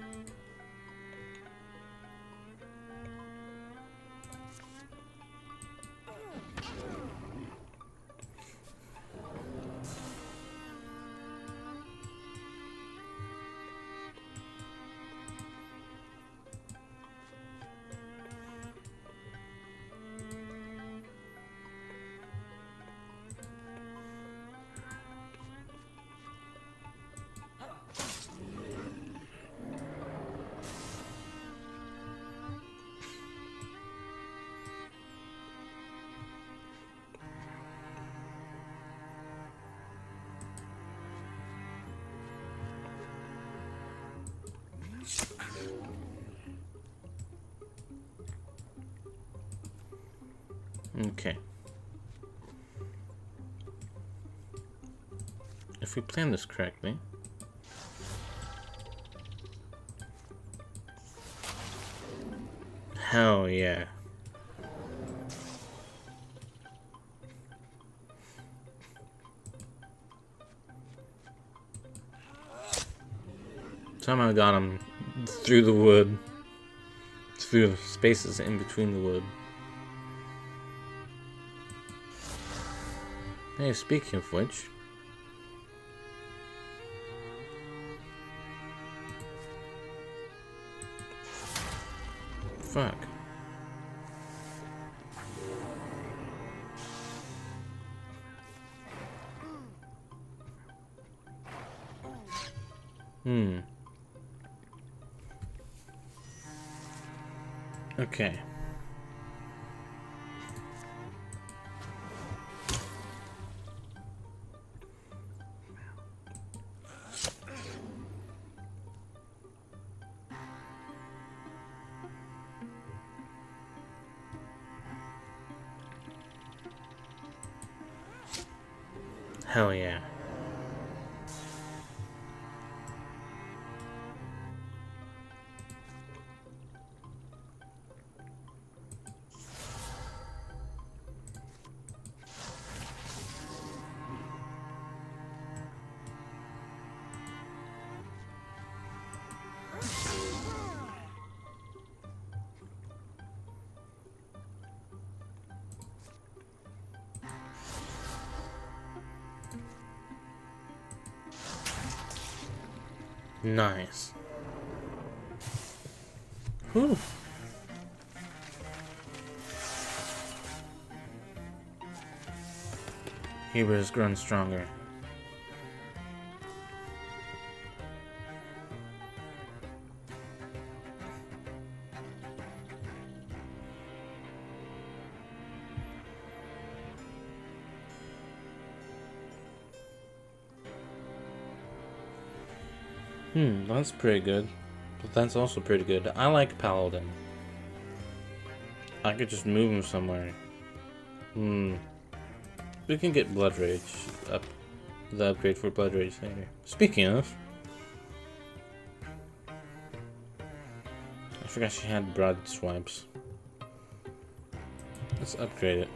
Okay. If we plan this correctly, hell yeah. Somehow I got him through the wood, through the spaces in between the wood. Hey, speaking of which... Fuck. Okay. Hell yeah. Nice. Whew. Hubert has grown stronger. That's pretty good. But that's also pretty good. I like Paladin. I could just move him somewhere. We can get Blood Rage up. The upgrade for Blood Rage later. Speaking of, I forgot she had broad swipes. Let's upgrade it.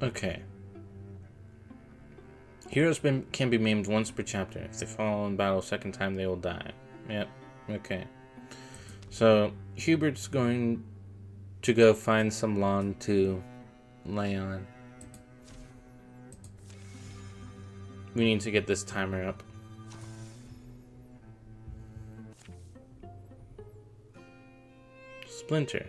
Okay. Heroes can be maimed once per chapter. If they fall in battle a second time, they will die. Yep. Okay. So, Hubert's going to go find some lawn to lay on. We need to get this timer up. Splinter.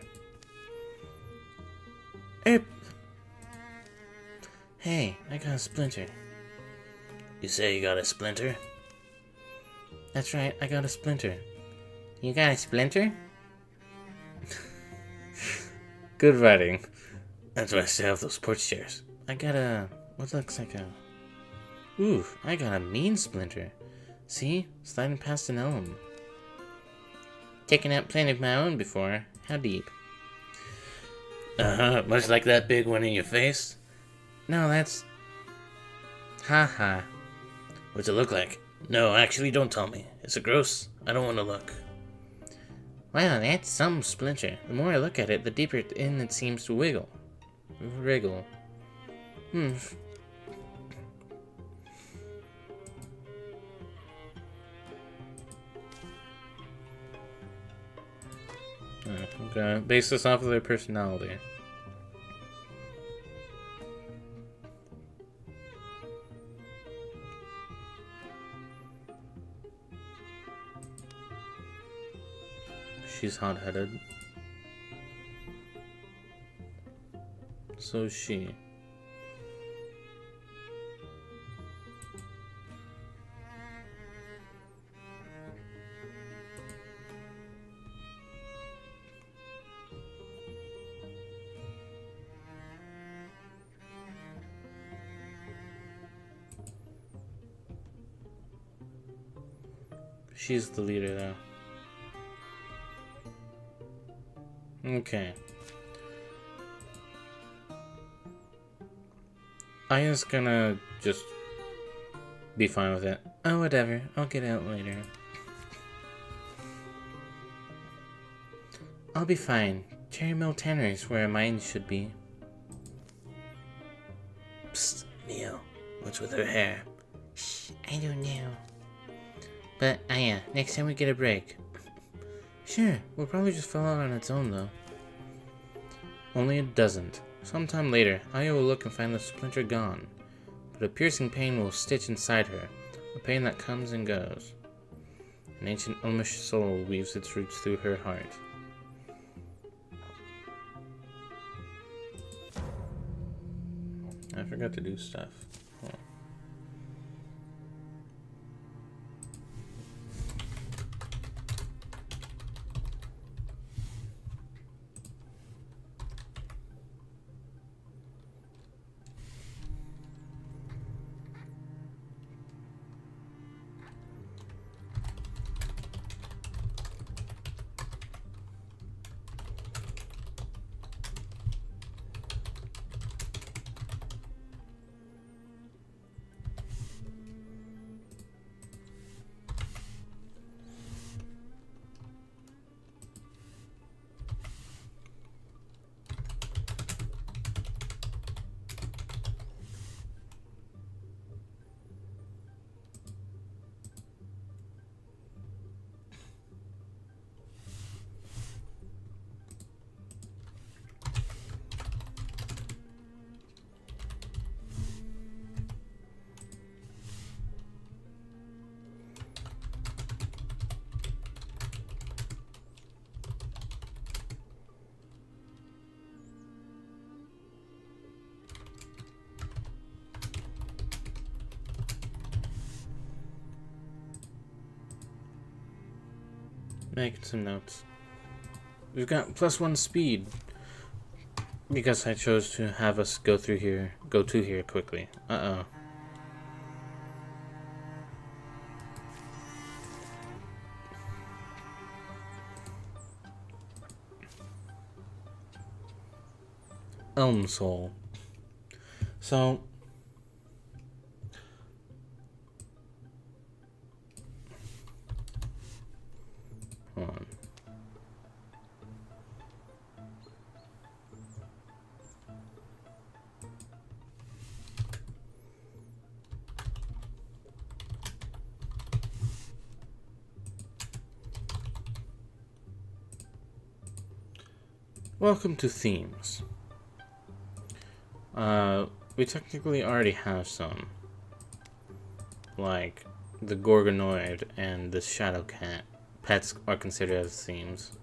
Hey, I got a splinter. You say you got a splinter? That's right, I got a splinter. You got a splinter? Good writing. That's why I still have those porch chairs. I got a... what looks like a... Ooh, I got a mean splinter. See? Sliding past an elm. Taken out plenty of my own before. How deep? Much like that big one in your face? No, that's... Ha. What's it look like? No, actually, don't tell me. Is it gross? I don't want to look. Wow, that's some splinter. The more I look at it, the deeper in it seems to wiggle. Wriggle. Okay, base this off of their personality. She's hot-headed. So is she. She's the leader, though. Okay. Aya's gonna just be fine with it. Oh, whatever. I'll get out later. I'll be fine. Cherry Mill Tannery is where mine should be. Psst, Neil. What's with her hair? Shh, I don't know. But, Aya, next time we get a break, Sure, we'll probably just fall out on its own, though. Only it doesn't. Sometime later, Aya will look and find the splinter gone, but a piercing pain will stitch inside her, a pain that comes and goes. An ancient Ulmish soul weaves its roots through her heart. I forgot to do stuff. Hold on. Making some notes. We've got +1 speed because I chose to have us go to here quickly. Uh-oh. Elm Soul. So hold on. Welcome to themes. We technically already have some. Like the Gorgonoid and the Shadow Cat. Pets are considered as themes.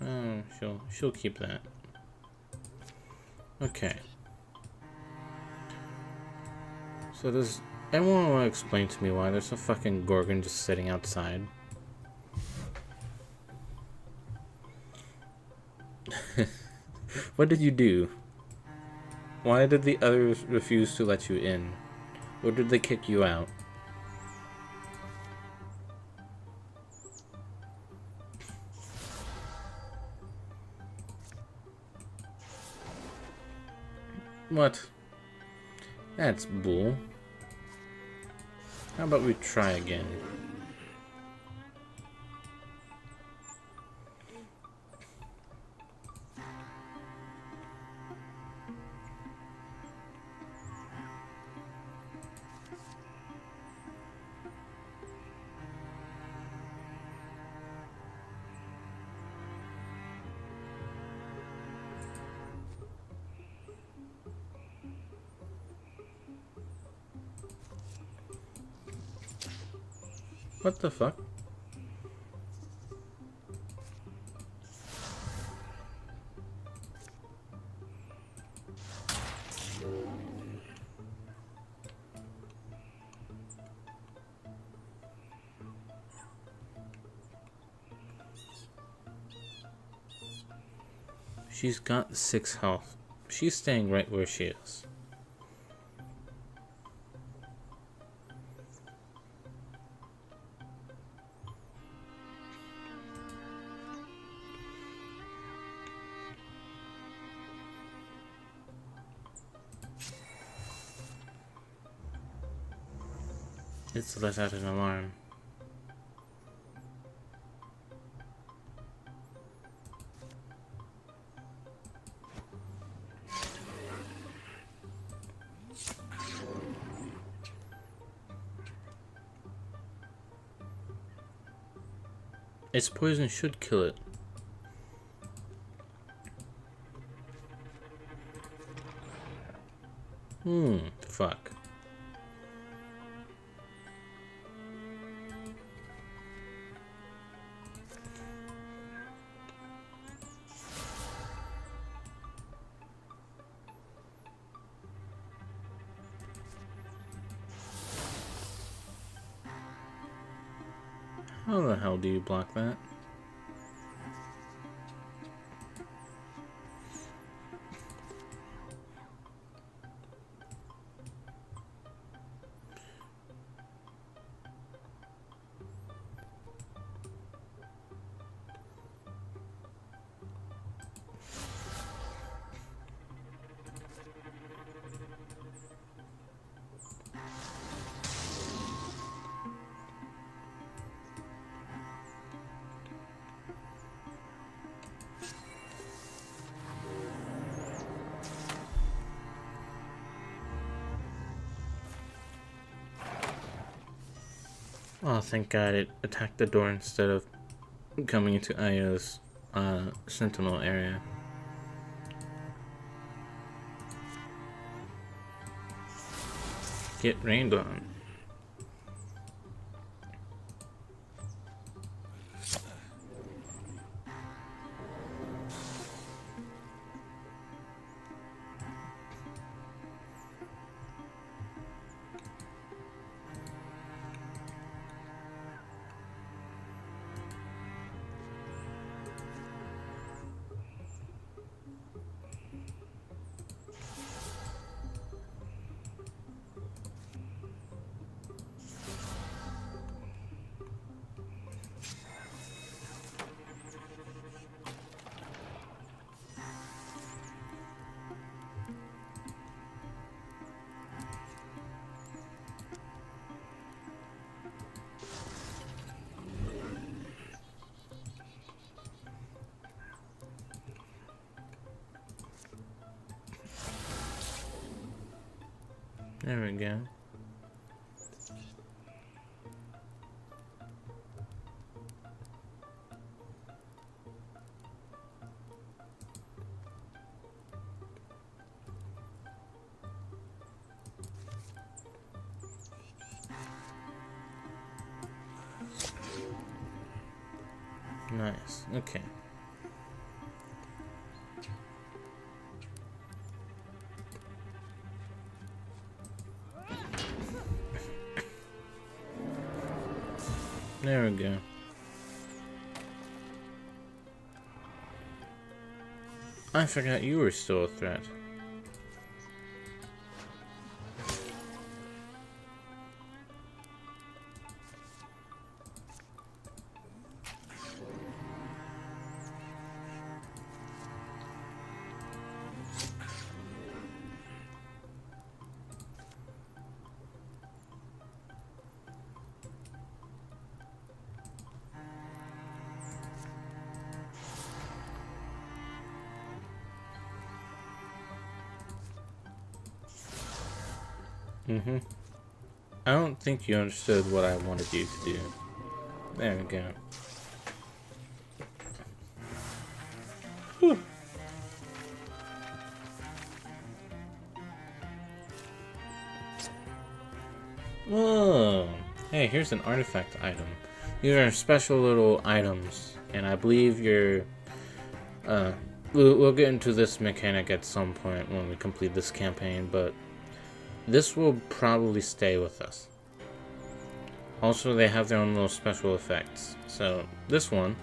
Oh, she'll keep that. Okay. So does anyone want to explain to me why there's a fucking Gorgon just sitting outside? What did you do? Why did the others refuse to let you in? Or did they kick you out? What? That's bull. How about we try again? What the fuck? She's got 6 health. She's staying right where she is. It's let out an alarm. Its poison should kill it. Fuck. How the hell do you block that? Oh, thank God it attacked the door instead of coming into Ayo's sentinel area. Get rained on. There we go. Nice. Okay. There we go. I forgot you were still a threat. I don't think you understood what I wanted you to do. There we go. Whew. Whoa! Hey, here's an artifact item. These are special little items, and I believe you're... we'll get into this mechanic at some point when we complete this campaign, but this will probably stay with us. Also, they have their own little special effects. So, this one,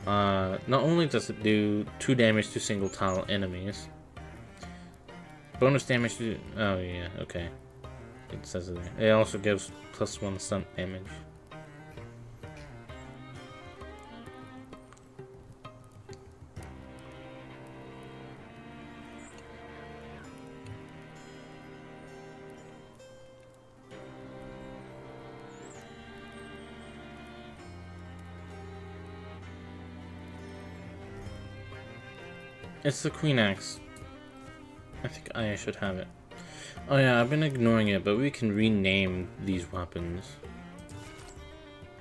not only does it do 2 damage to single tile enemies, bonus damage to... oh yeah, okay. It says it there. It also gives +1 stun damage. It's the Queen Axe. I think I should have it. Oh yeah, I've been ignoring it, but we can rename these weapons.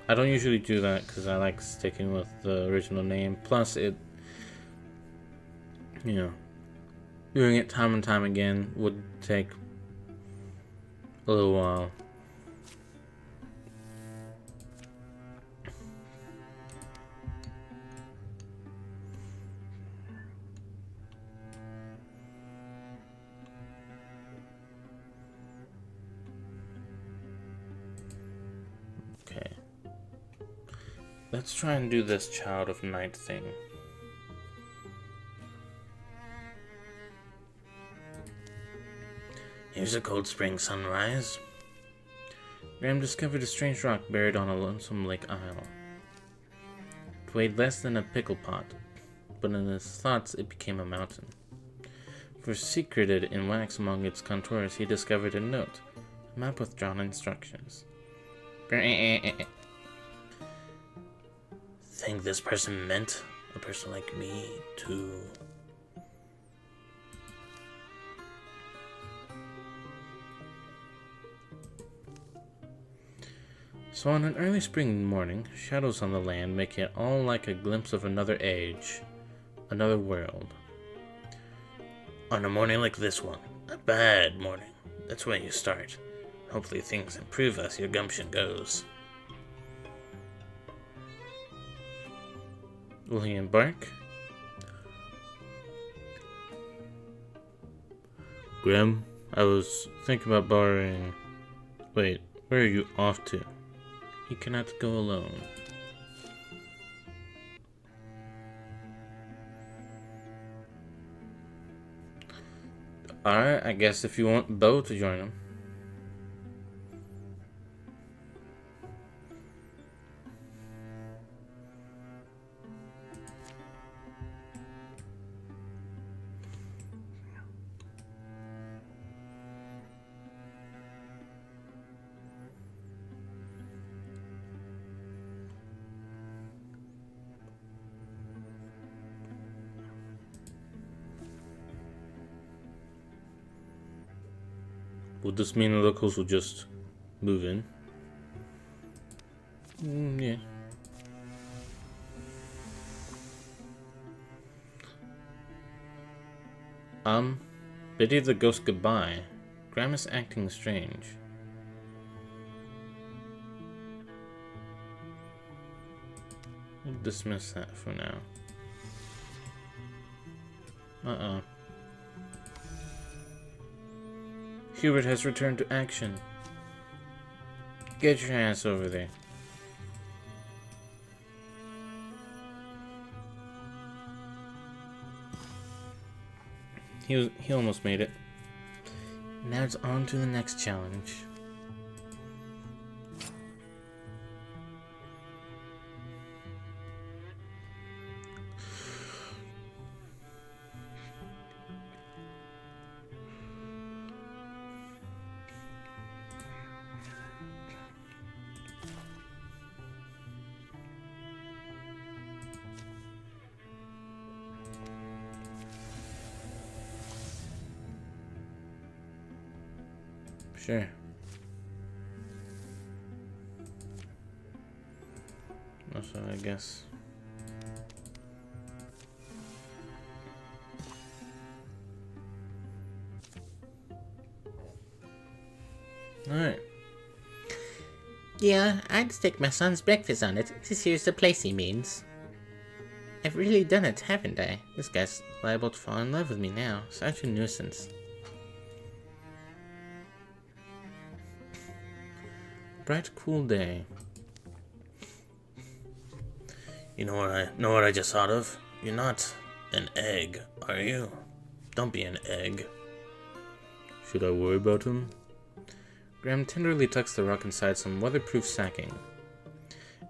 I don't usually do that because I like sticking with the original name. Plus, it, you know, doing it time and time again would take a little while. Okay. Let's try and do this Child of Night thing. Here's a cold spring sunrise. Graham discovered a strange rock buried on a lonesome lake isle. It weighed less than a pickle pot, but in his thoughts it became a mountain. For secreted in wax among its contours, he discovered a note, a map with drawn instructions. Think this person meant a person like me to... So on an early spring morning, shadows on the land make it all like a glimpse of another age, another world. On a morning like this one, a bad morning, that's where you start. Hopefully things improve as your gumption goes. Will he embark? Graham, I was thinking about borrowing... Wait, where are you off to? You cannot go alone. Alright, I guess if you want Bo to join him. Would this mean the locals will just move in? Yeah. Biddy the ghost goodbye. Graham is acting strange. We'll dismiss that for now. Hubert has returned to action. Get your ass over there. He almost made it. Now it's on to the next challenge. Sure. Also, I guess. Alright. Yeah, I'd stake my son's breakfast on it. This here's the place he means. I've really done it, haven't I? This guy's liable to fall in love with me now. Such a nuisance. Bright, cool day. You know what I just thought of? You're not an egg, are you? Don't be an egg. Should I worry about him? Graham tenderly tucks the rock inside some weatherproof sacking.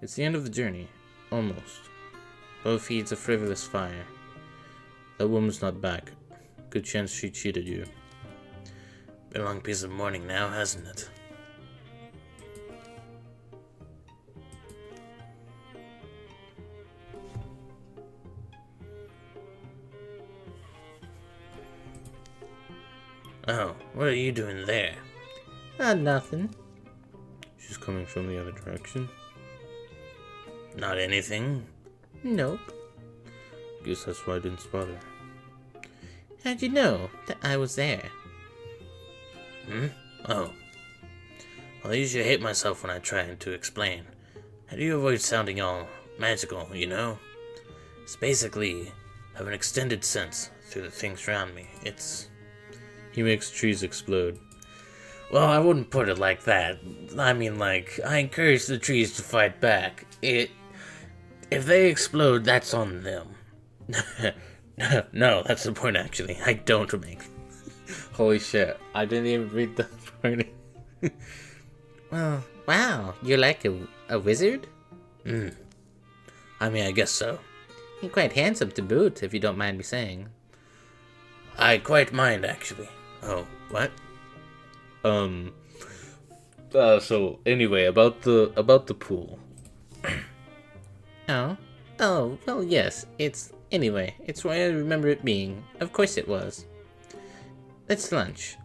It's the end of the journey. Almost. Bo feeds a frivolous fire. That woman's not back. Good chance she cheated you. Been a long piece of mourning now, hasn't it? Oh, what are you doing there? Nothing. She's coming from the other direction. Not anything? Nope. Guess that's why I didn't spot her. How'd you know that I was there? Oh. Well, I usually hate myself when I try to explain. How do you avoid sounding all magical, you know? It's basically have an extended sense through the things around me. It's... He makes trees explode. Well, I wouldn't put it like that. I mean, like, I encourage the trees to fight back. If they explode, that's on them. No, that's the point, actually. I don't make... Holy shit, I didn't even read the part. Well, wow, you're like a wizard? I mean, I guess so. You're quite handsome to boot, if you don't mind me saying. I quite mind, actually. Oh, what? So anyway, about the pool. Oh, well, yes, it's where I remember it being. Of course it was. Let's lunch.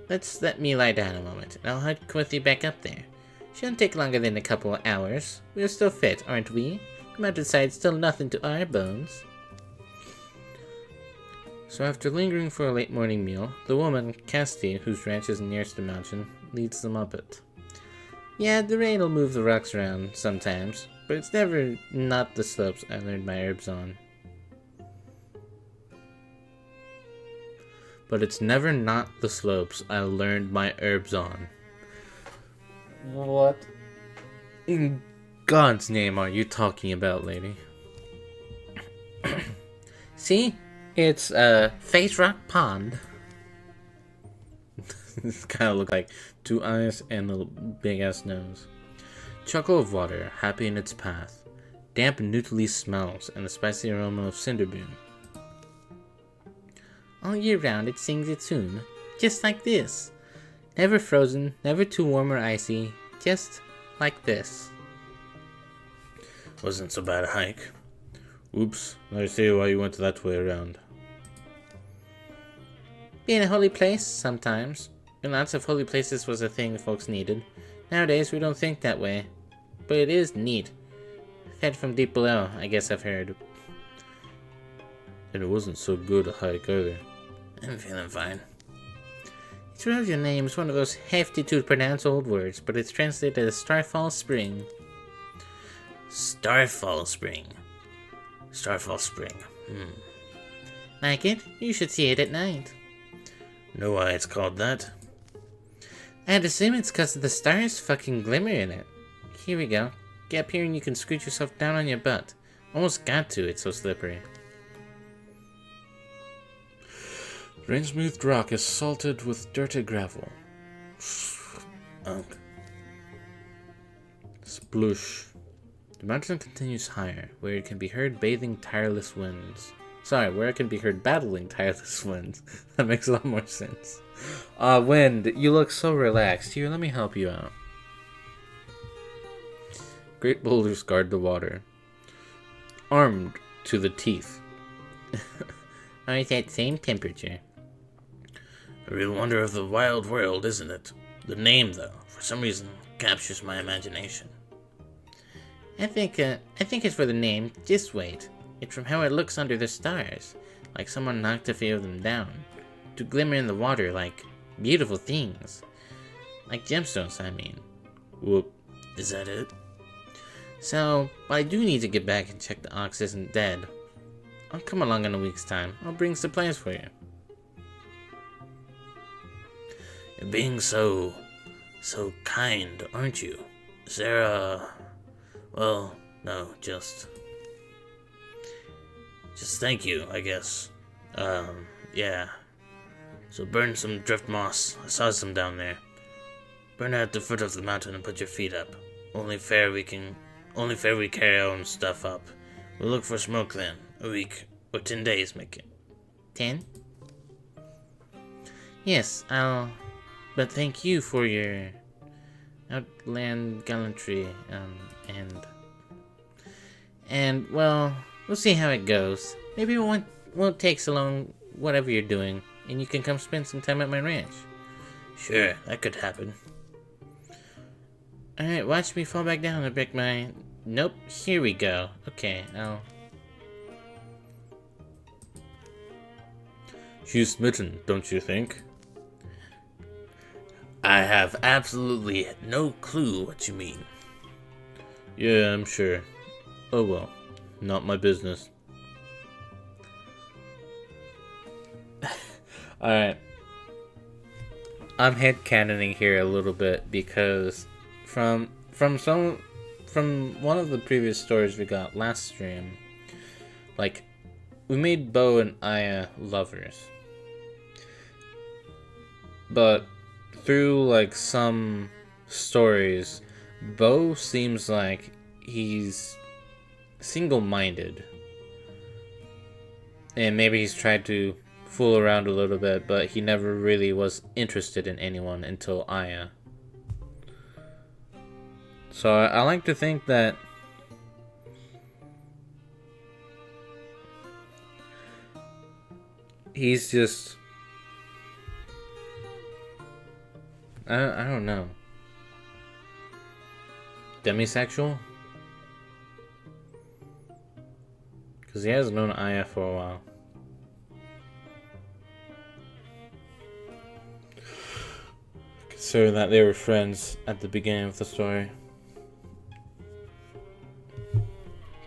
Let me lie down a moment, and I'll hike with you back up there. Shouldn't take longer than a couple of hours. We're still fit, aren't we? The mountainside's still nothing to our bones. So after lingering for a late morning meal, the woman, Casti, whose ranch is nearest the mountain, leads them up it. Yeah, the rain will move the rocks around sometimes, but it's never not the slopes I learned my herbs on. But it's never not the slopes I learned my herbs on. What in God's name are you talking about, lady? See? It's Face Rock Pond. This kind of look like 2 eyes and a big ass nose. Chuckle of water, happy in its path. Damp neutrally smells and the spicy aroma of cinderboon. All year round it sings its tune, just like this. Never frozen, never too warm or icy, just like this. Wasn't so bad a hike. Oops, I see why you went that way around. Being a holy place, sometimes. And lots of holy places was a thing folks needed. Nowadays we don't think that way. But it is neat. Fed from deep below, I guess I've heard. And it wasn't so good a hike either. I'm feeling fine. Your name is one of those hefty to pronounce old words, but it's translated as Starfall Spring. Starfall Spring. Starfall Spring. Like it? You should see it at night. Know why it's called that? I'd assume it's because of the stars fucking glimmer in it. Here we go. Get up here and you can scoot yourself down on your butt. Almost got to, it's so slippery. Rain-smoothed rock is salted with dirty gravel. Unk. Sploosh. The mountain continues higher, where it can be heard bathing tireless winds. Sorry, where it can be heard battling tireless winds. That makes a lot more sense. Wind, you look so relaxed. Here, let me help you out. Great boulders guard the water. Armed to the teeth. Always that same temperature. A real wonder of the wild world, isn't it? The name, though, for some reason, captures my imagination. I think it's for the name. Just wait. It's from how it looks under the stars, like someone knocked a few of them down, to glimmer in the water like beautiful things. Like gemstones, I mean. Whoop. Is that it? So, but I do need to get back and check the ox isn't dead. I'll come along in a week's time. I'll bring supplies for you. You're being so kind, aren't you? Is there a... Well, no, just thank you, I guess. Yeah. So burn some drift moss. I saw some down there. Burn it at the foot of the mountain and put your feet up. Only fair we carry our own stuff up. We'll look for smoke then. A week or 10 days, make it. 10? Yes, but thank you for your outland gallantry, and well, we'll see how it goes. Maybe it won't take so long, whatever you're doing, and you can come spend some time at my ranch. Sure, that could happen. Alright, watch me fall back down and break my Nope, here we go. Okay, now. She's smitten, don't you think? I have absolutely no clue what you mean. Yeah, I'm sure. Oh well, not my business. Alright. I'm headcanoning here a little bit because from one of the previous stories we got last stream, like, we made Bo and Aya lovers. But through, like, some stories, Bo seems like he's single-minded. And maybe he's tried to fool around a little bit, but he never really was interested in anyone until Aya. So I like to think that he's just... I don't know. Demisexual? Because he has known Aya for a while. Considering that they were friends at the beginning of the story.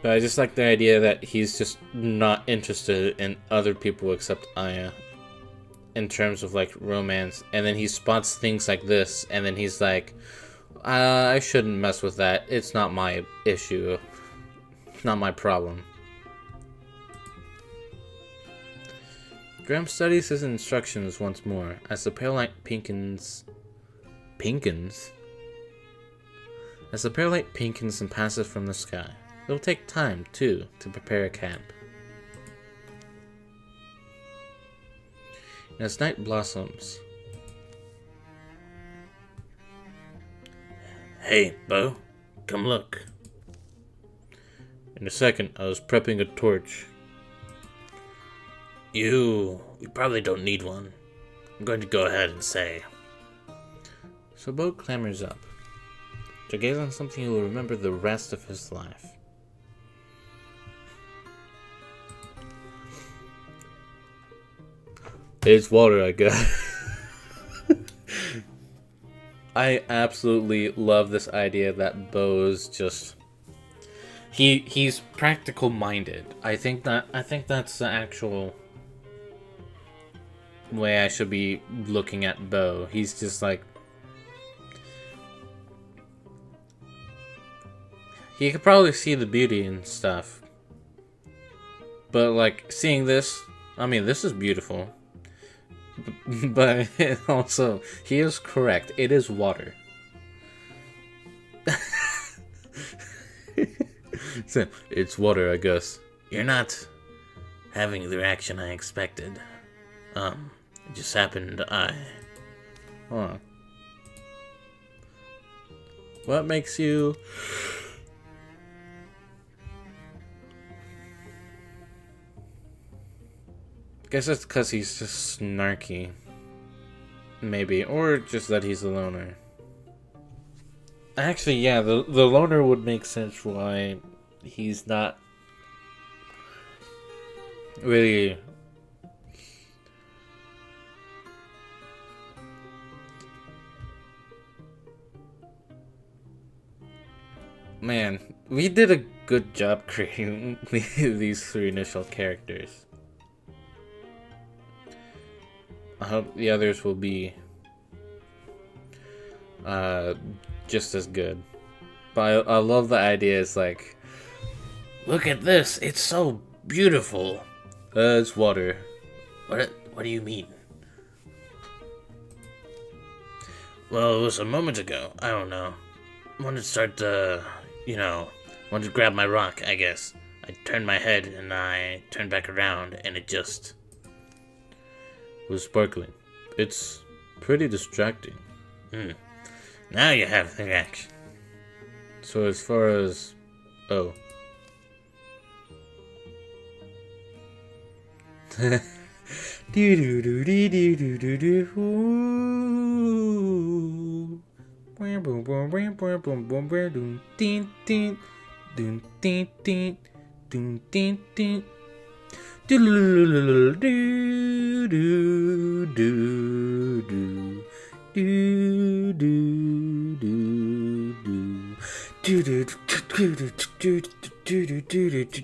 But I just like the idea that he's just not interested in other people except Aya. In terms of, like, romance. And then he spots things like this, and then he's like, I shouldn't mess with that. It's not my issue. It's not my problem. Graham studies his instructions once more as the pale light pinkens. As the pale light pinkens and passes from the sky. It will take time, too, to prepare a camp. And as night blossoms. Hey, Bo, come look. In a second, I was prepping a torch. You probably don't need one. I'm going to go ahead and say. So Bo clambers up, to gaze on something he will remember the rest of his life. It's water, I guess. I absolutely love this idea that Bo's just he's practical minded. I think that's the actual way I should be looking at Bo. He's just like, he could probably see the beauty and stuff. But, like, seeing this, I mean, this is beautiful. But also, he is correct. It is water. So, it's water, I guess. You're not having the reaction I expected. It just happened Huh. What makes you... Guess it's because he's just snarky. Maybe. Or just that he's a loner. Actually, yeah, the loner would make sense why he's not really... Man, we did a good job creating these three initial characters. I hope the others will be just as good. But I love the idea. It's like, look at this. It's so beautiful. It's water. What do you mean? Well, it was a moment ago. I don't know. I wanted to start wanted to grab my rock, I guess. I turned my head and I turned back around and it just was sparkling. It's pretty distracting. Now you have the reaction. So as far as... Oh. Dun, dun, dun, dun, dun, dun. Do, do, do, do, do. Do, do, do, do. Do, do, do, do, do, do, do, do, do, do,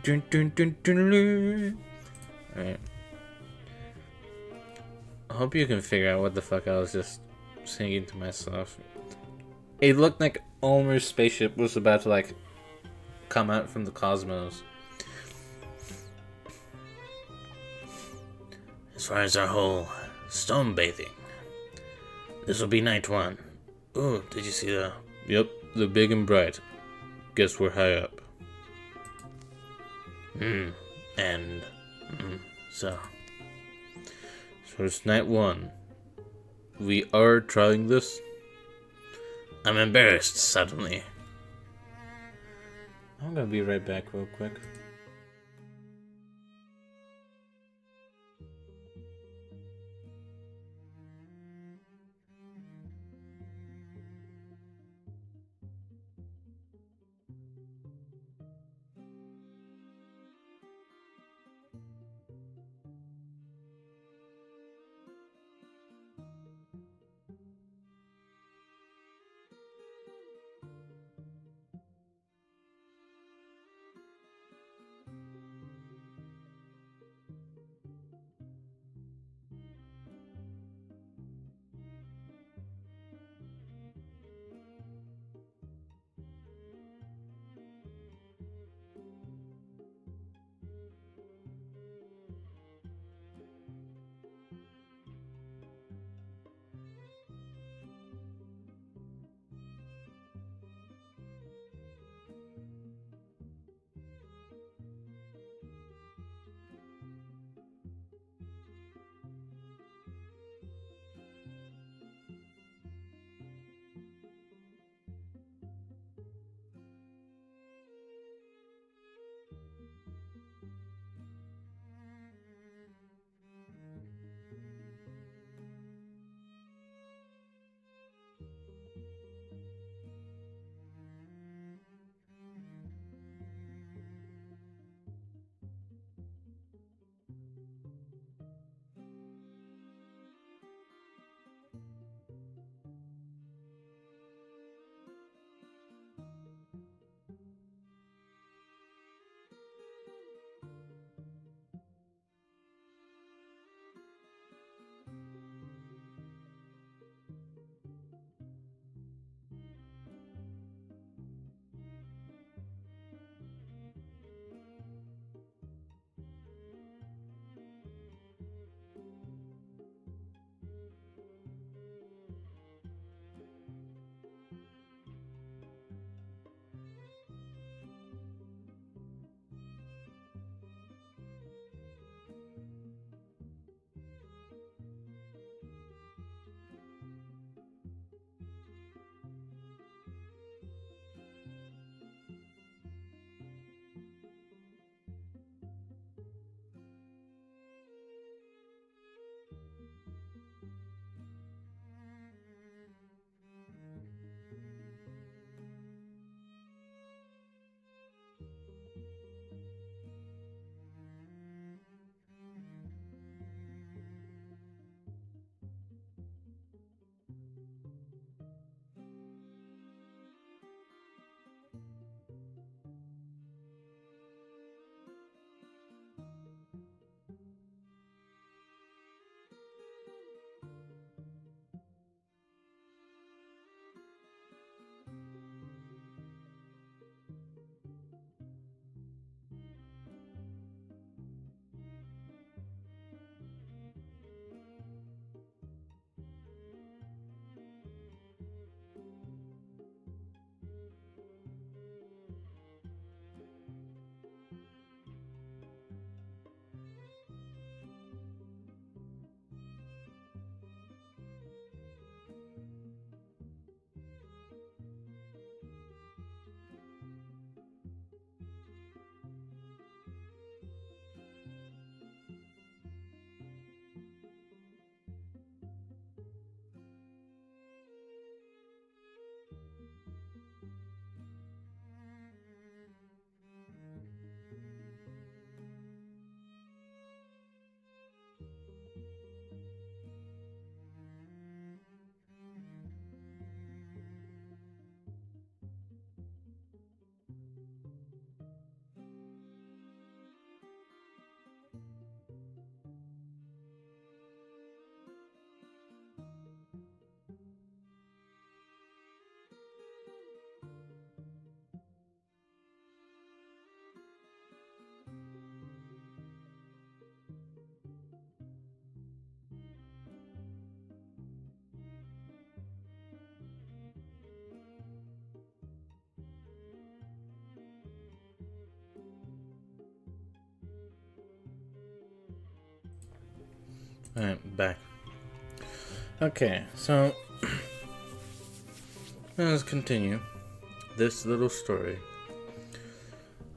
do, do, do, do. Alright. I hope you can figure out what the fuck I was just singing to myself. It looked like Ulmer's spaceship was about to like come out from the cosmos. As far as our whole stone bathing, this will be night 1. Ooh, did you see the... Yep, the big and bright. Guess we're high up. So, it's night 1. We are trying this. I'm embarrassed suddenly. I'm gonna be right back real quick. Alright, back. Okay, so let's continue this little story.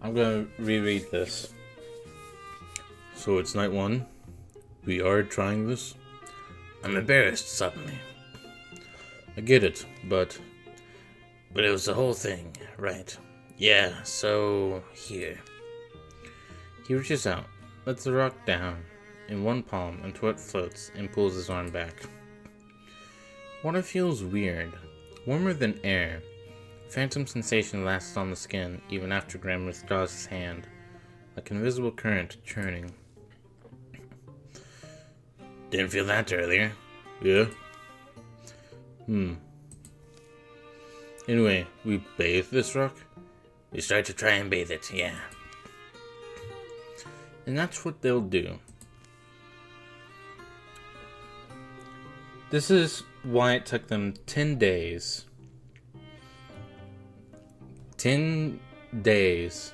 I'm gonna reread this. So it's night 1. We are trying this. I'm embarrassed suddenly. I get it, but it was the whole thing, right? Yeah, so here. he reaches out, lets the rock down in one palm until it floats, and pulls his arm back. Water feels weird, warmer than air. Phantom sensation lasts on the skin even after Graham withdraws his hand, like an invisible current churning. Didn't feel that earlier. Yeah? Anyway, we bathe this rock? We start to try and bathe it, yeah. And that's what they'll do. This is why it took them 10 days. 10 days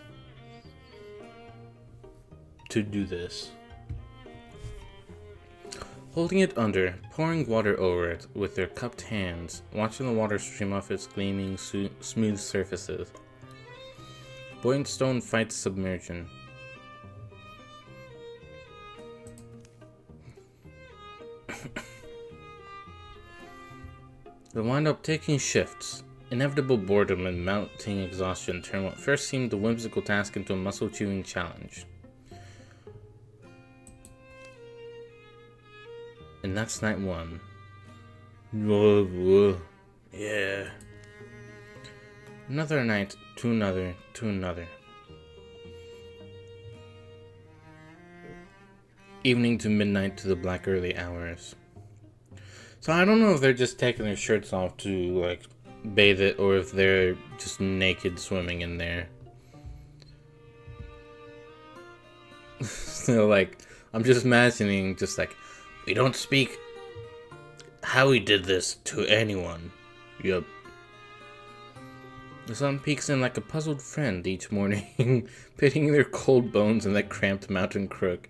to do this. Holding it under, pouring water over it with their cupped hands, watching the water stream off its gleaming, smooth surfaces. Buoyant stone fights submersion. They wind up taking shifts. Inevitable boredom and mounting exhaustion turn what first seemed a whimsical task into a muscle-chewing challenge. And that's night 1. Yeah. Another night, to another, to another. Evening to midnight to the black early hours. So I don't know if they're just taking their shirts off to, like, bathe it, or if they're just naked swimming in there. So, like, I'm just imagining, just like, We don't speak how we did this to anyone. yup. The sun peeks in like a puzzled friend each morning, pitting their cold bones in that cramped mountain crook.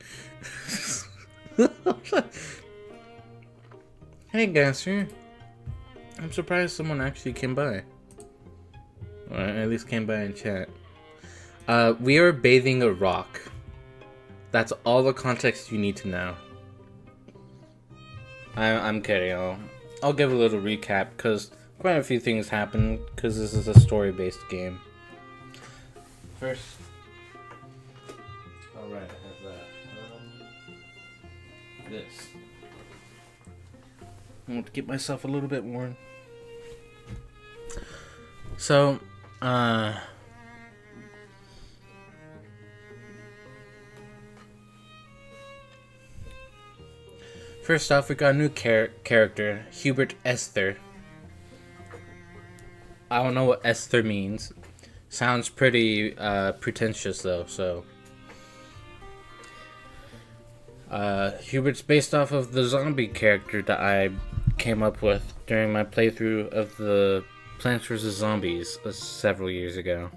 Hey, Gasser. I'm surprised someone actually came by. Or at least came by in chat. We are bathing a rock. That's all the context you need to know. I'm kidding. I'll give a little recap, because quite a few things happen, because this is a story-based game. First... Alright, I have that. This. I want to get myself a little bit warm. So, first off, we got a new character, Hubert Esther. I don't know what Esther means. Sounds pretty pretentious though, so. Hubert's based off of the zombie character that I came up with during my playthrough of the Plants vs. Zombies several years ago.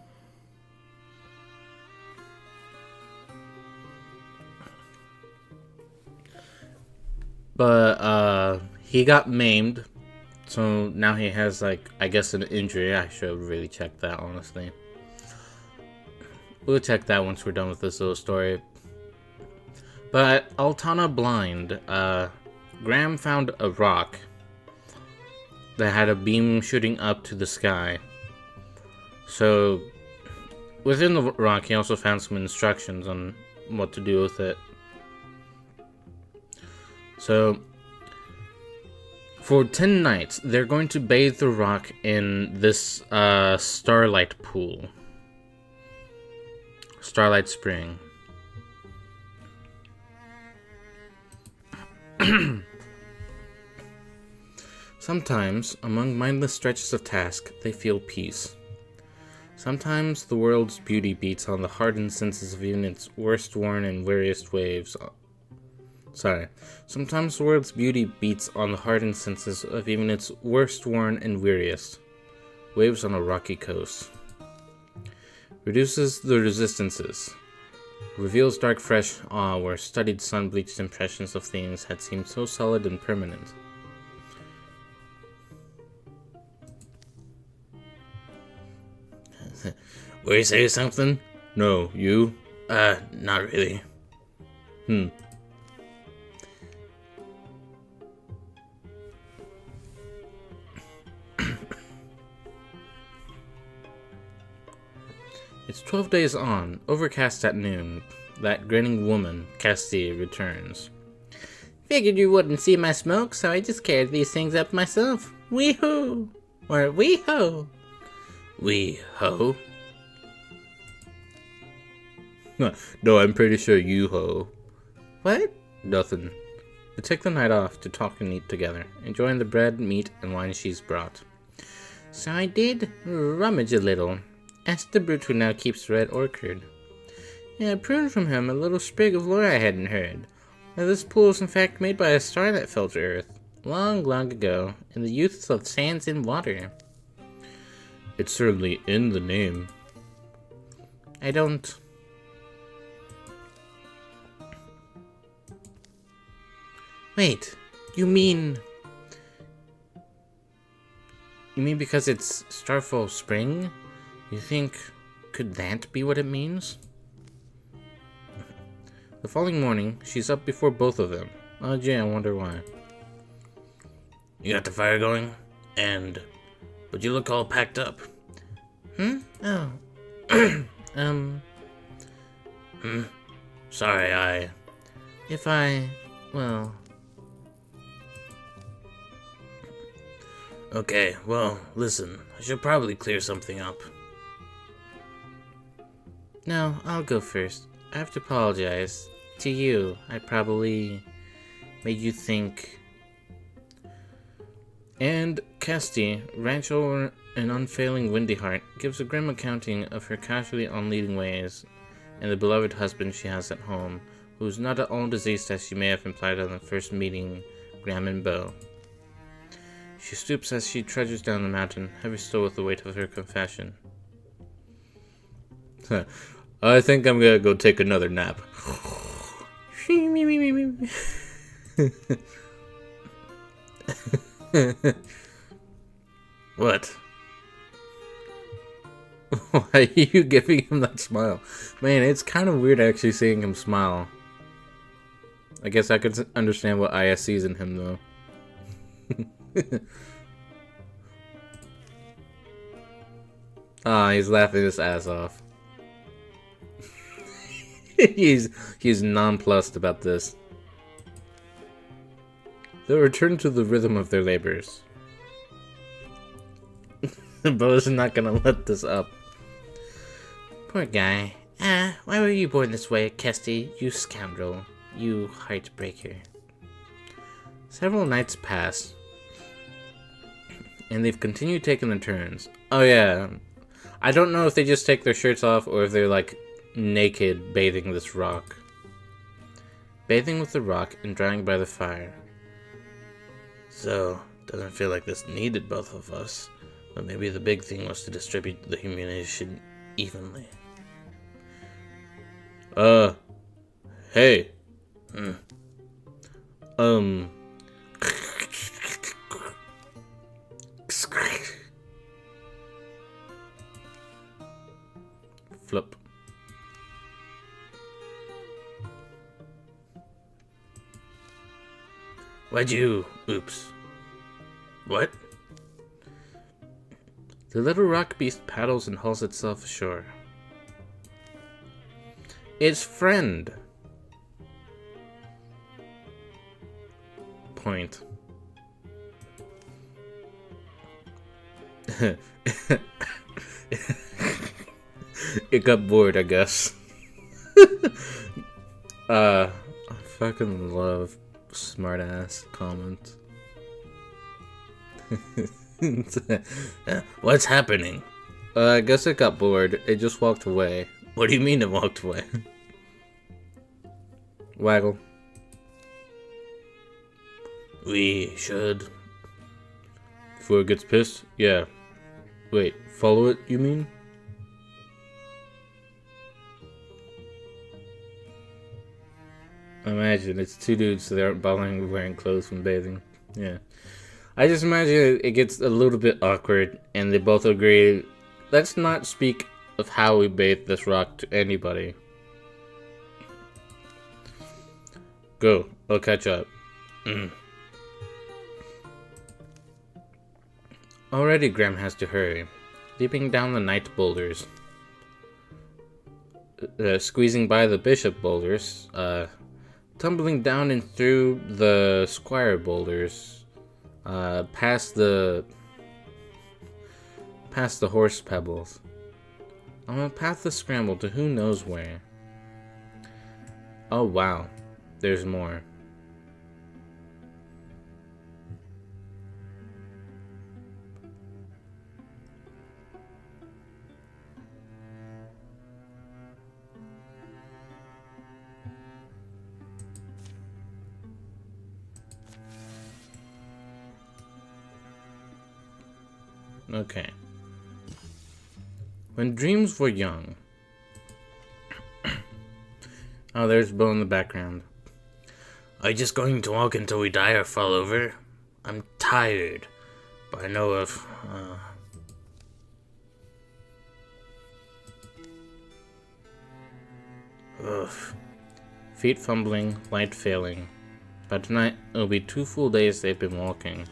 But, he got maimed, so now he has, like, I guess an injury. I should really check that, honestly. We'll check that once we're done with this little story. But Altana Blind, Graham found a rock that had a beam shooting up to the sky. So, within the rock, he also found some instructions on what to do with it. So, for 10 nights, they're going to bathe the rock in this starlight pool. Starlight Spring. Sometimes, among mindless stretches of task, they feel peace. Sometimes the world's beauty beats on the hardened senses of even its worst worn and weariest waves. Sometimes the world's beauty beats on the hardened senses of even its worst worn and weariest waves on a rocky coast. Reduces the resistances. Reveals dark, fresh awe where studied sun-bleached impressions of things had seemed so solid and permanent. Were you saying something? No, you? Not really. It's 12 days on, overcast at noon. That grinning woman, Casti, returns. Figured you wouldn't see my smoke, so I just carried these things up myself. Wee-hoo! Or wee-ho! We-ho? No, I'm pretty sure you ho. What? Nothing. They take the night off to talk and eat together, enjoying the bread, meat, and wine she's brought. So I did rummage a little. Asked the brute who now keeps Red Orchard. And I pruned from him a little sprig of lore I hadn't heard. Now this pool is in fact made by a star that fell to Earth, long, long ago, in the youths of sands and water. It's certainly in the name. I don't... Wait, you mean because it's Starfall Spring? You think, could that be what it means? The following morning, she's up before both of them. Oh gee, I wonder why. You got the fire going? But you look all packed up. Oh. Sorry, Well... Okay, well, listen, I should probably clear something up. No, I'll go first. I have to apologize. To you, I probably made you think. And Casti, rancher and unfailing Windy Heart, gives a grim accounting of her casually unleading ways and the beloved husband she has at home, who is not at all diseased as she may have implied on the first meeting, Graham and Beau. She stoops as she trudges down the mountain, heavy still with the weight of her confession. I think I'm gonna go take another nap. What? Why are you giving him that smile? Man, it's kind of weird actually seeing him smile. I guess I could understand what Aya sees in him though. Ah, he's laughing his ass off. he's nonplussed about this. They'll return to the rhythm of their labors. Bo's not gonna let this up. Poor guy. Why were you born this way, Casti? You scoundrel. You heartbreaker. Several nights pass, and they've continued taking their turns. Oh yeah, I don't know if they just take their shirts off or if they're like naked bathing this rock. Bathing with the rock and drying by the fire. So, doesn't feel like this needed both of us, but maybe the big thing was to distribute the humiliation evenly. Hey. Flip. Why'd you... Oops. What? The little rock beast paddles and hauls itself ashore. Its friend. Point. It got bored, I guess. I fucking love smart-ass comments. What's happening? I guess it got bored. It just walked away. What do you mean it walked away? Waggle. We should... Before it gets pissed? Yeah. Wait, follow it, you mean? Imagine, it's two dudes, so they aren't bothering wearing clothes when bathing. Yeah. I just imagine it gets a little bit awkward, and they both agree, let's not speak of how we bathe this rock to anybody. Go, I'll catch up. Already Graham has to hurry, leaping down the night boulders. Squeezing by the bishop boulders, tumbling down and through the squire boulders, past the horse pebbles, on a path to scramble to who knows where. Oh wow, there's more. Okay. When dreams were young. Oh, there's Bo in the background. Are you just going to walk until we die or fall over? I'm tired, but I know if, Ugh. Feet fumbling, light failing. By tonight, it'll be 2 full days they've been walking.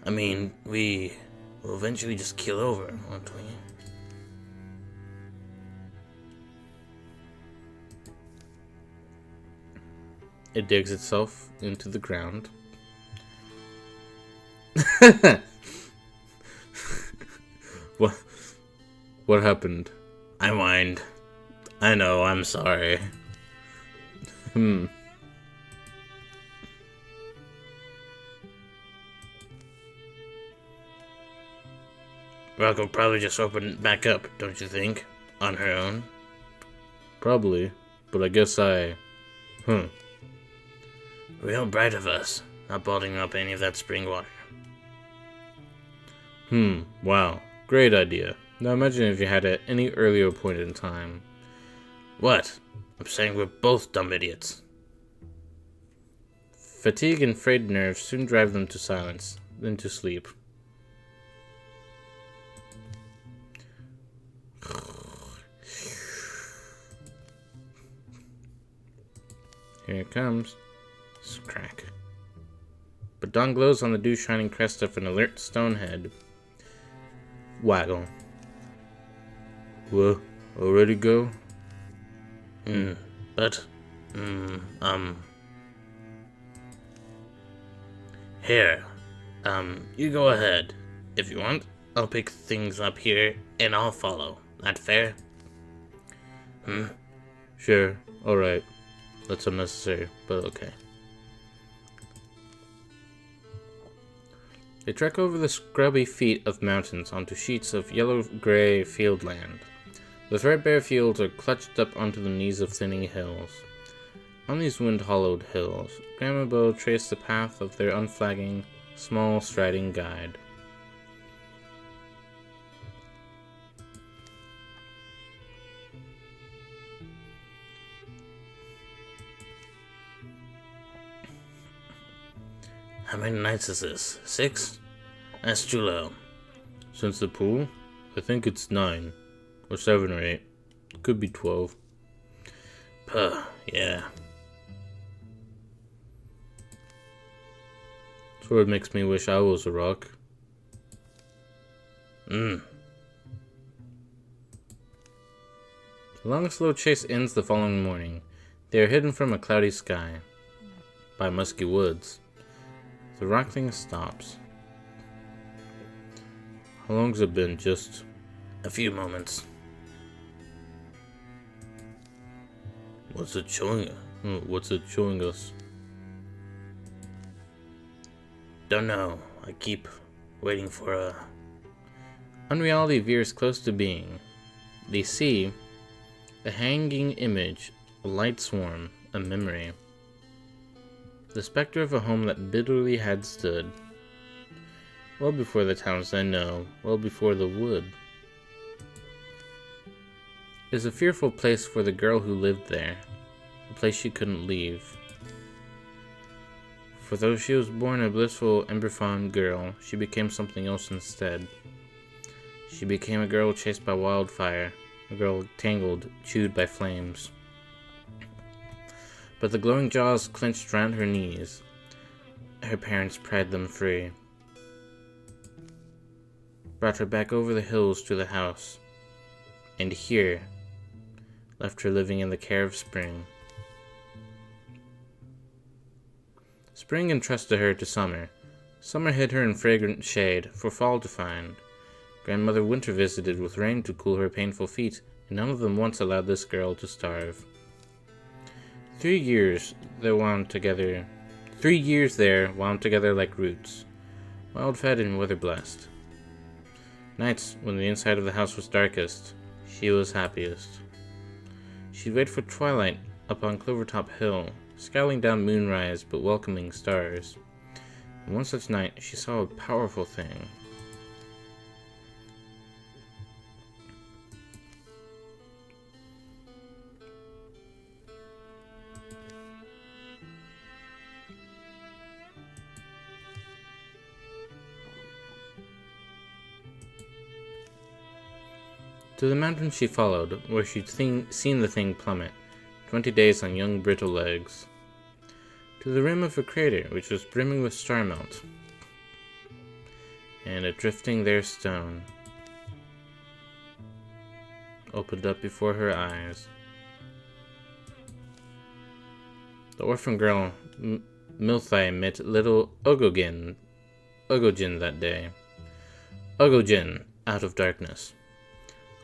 I mean, we will eventually just keel over, won't we? It digs itself into the ground. What happened? I whined. I know, I'm sorry. Rock will probably just open it back up, don't you think? On her own? Probably, but I guess Real bright of us, not bottling up any of that spring water. Wow. Great idea. Now imagine if you had it at any earlier point in time. What? I'm saying we're both dumb idiots. Fatigue and frayed nerves soon drive them to silence, then to sleep. Here it comes. Crack. But dawn glows on the dew-shining crest of an alert stone head. Waggle. Well, already go? Here. You go ahead. If you want, I'll pick things up here, and I'll follow. That fair? Sure, alright. That's unnecessary, but okay. They trek over the scrubby feet of mountains onto sheets of yellow-gray field land. The threadbare fields are clutched up onto the knees of thinning hills. On these wind-hollowed hills, Graham and Bo trace the path of their unflagging, small, striding guide. How many nights is this? 6? That's too low. Since the pool? I think it's 9. Or 7 or 8. Could be 12. Puh, yeah. Sort of makes me wish I was a rock. Mm. The long, slow chase ends the following morning. They are hidden from a cloudy sky. By musky woods. The rock thing stops. How long's it been? Just a few moments. What's it showing? What's it showing us? Don't know. I keep waiting for a... Unreality veers close to being. They see a hanging image, a light swarm, a memory. The specter of a home that bitterly had stood. Well before the towns I know, well before the wood. It is a fearful place for the girl who lived there. A place she couldn't leave. For though she was born a blissful Emberfawn girl, she became something else instead. She became a girl chased by wildfire, a girl tangled, chewed by flames. But the glowing jaws clenched round her knees. Her parents pried them free. Brought her back over the hills to the house. And here, left her living in the care of Spring. Spring entrusted her to Summer. Summer hid her in fragrant shade, for fall to find. Grandmother Winter visited with rain to cool her painful feet, and none of them once allowed this girl to starve. 3 years there wound together like roots, wild-fed and weather-blessed. Nights, when the inside of the house was darkest, she was happiest. She'd wait for twilight up on Clovertop Hill, scowling down moonrise but welcoming stars. And one such night, she saw a powerful thing. To the mountain she followed, where she'd seen the thing plummet, 20 days on young brittle legs. To the rim of a crater which was brimming with star melt, and a drifting there stone opened up before her eyes. The orphan girl, Milthai, met little Ugogin that day. Ugogin, out of darkness.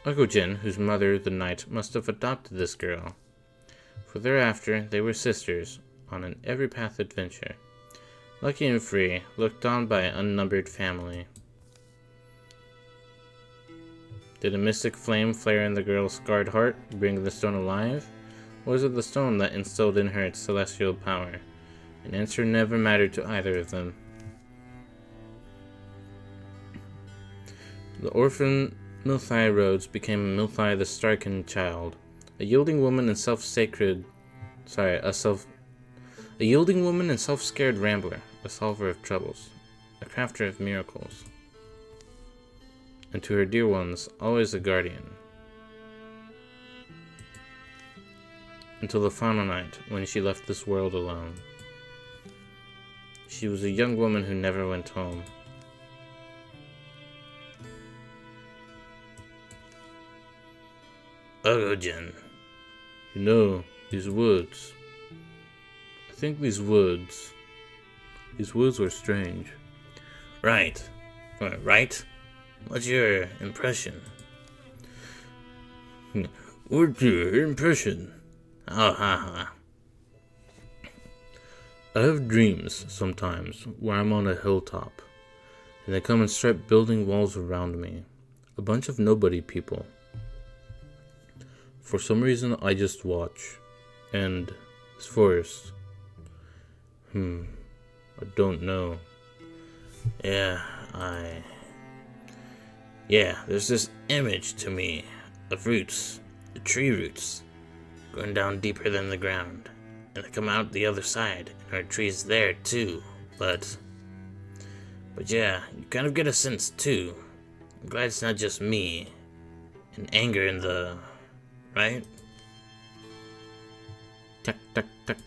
Ugogin, whose mother, the night, must have adopted this girl, for thereafter they were sisters on an every path adventure, lucky and free, looked on by an unnumbered family. Did a mystic flame flare in the girl's scarred heart, bring the stone alive, or was it the stone that instilled in her its celestial power? An answer never mattered to either of them. The orphan Milthai Rhodes became Milthai the Starkin child, a yielding woman and self-scared rambler, a solver of troubles, a crafter of miracles, and to her dear ones, always a guardian. Until the final night, when she left this world alone. She was a young woman who never went home. Ugogin. You know, these woods. I think these woods were strange. Right. Right? What's your impression? What's your impression? Oh, ha. I have dreams sometimes where I'm on a hilltop, and they come and start building walls around me. A bunch of nobody people. For some reason, I just watch. And this forest. I don't know. Yeah, there's this image to me of roots, the tree roots, going down deeper than the ground, and they come out the other side, and there are trees there too, but yeah, you kind of get a sense too. I'm glad it's not just me, and anger in the... right? Tuck, tuck, tuck.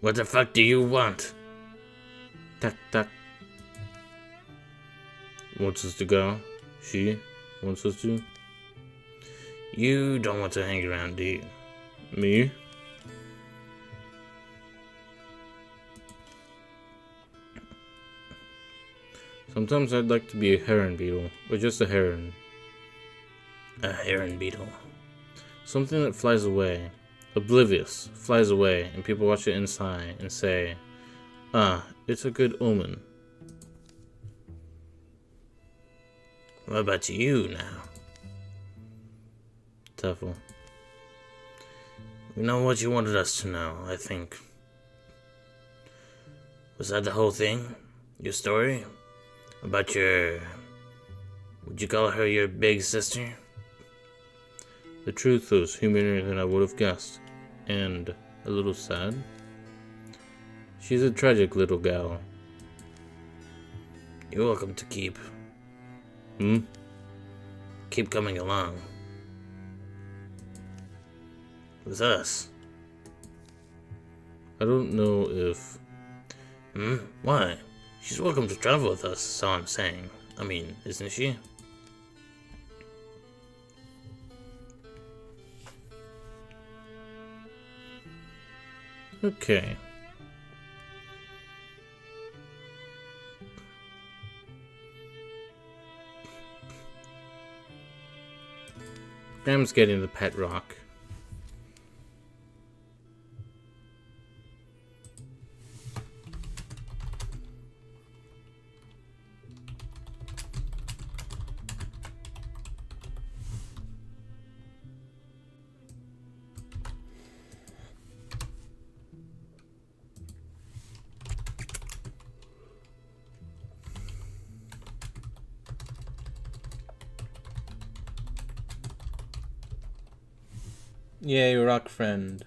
What the fuck do you want? Tuck, tuck. Wants us to go? She wants us to? You don't want to hang around, do you? Me? Sometimes I'd like to be a heron beetle, or just a heron. A heron beetle. Something that flies away. Oblivious, flies away, and people watch it inside and say, it's a good omen. What about you now? Tuffle. We know what you wanted us to know, I think. Was that the whole thing? Your story? About your... would you call her your big sister? The truth was humaner than I would have guessed, and a little sad. She's a tragic little gal. You're welcome to keep. Keep coming along. With us. I don't know if... Why? She's welcome to travel with us, is all I'm saying. I mean, isn't she? Okay. Graham's getting the pet rock. Yay, rock friend.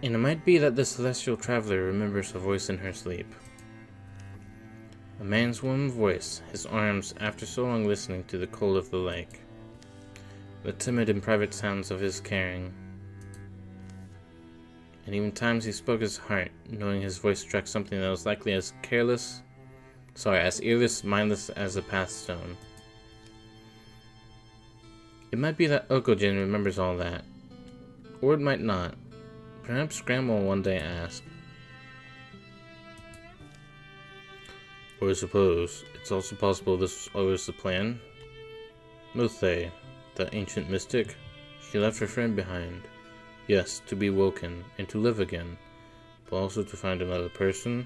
And it might be that the celestial traveler remembers a voice in her sleep. A man's warm voice, his arms after so long listening to the cold of the lake. The timid and private sounds of his caring. And even times he spoke his heart, knowing his voice struck something that was likely as as earless, mindless as a pathstone. It might be that Okojin remembers all that. Or it might not. Perhaps Grandma will one day ask. Or I suppose it's also possible this was always the plan. Mothe, the ancient mystic, she left her friend behind. Yes, to be woken and to live again, but also to find another person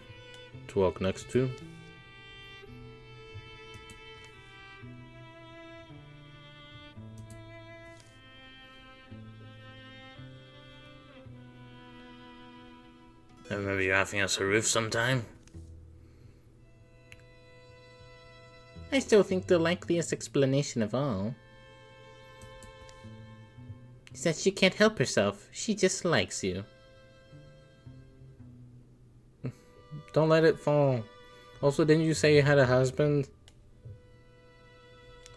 to walk next to. And maybe you're offering us a roof sometime? I still think the likeliest explanation of all is that she can't help herself. She just likes you. Don't let it fall. Also, didn't you say you had a husband?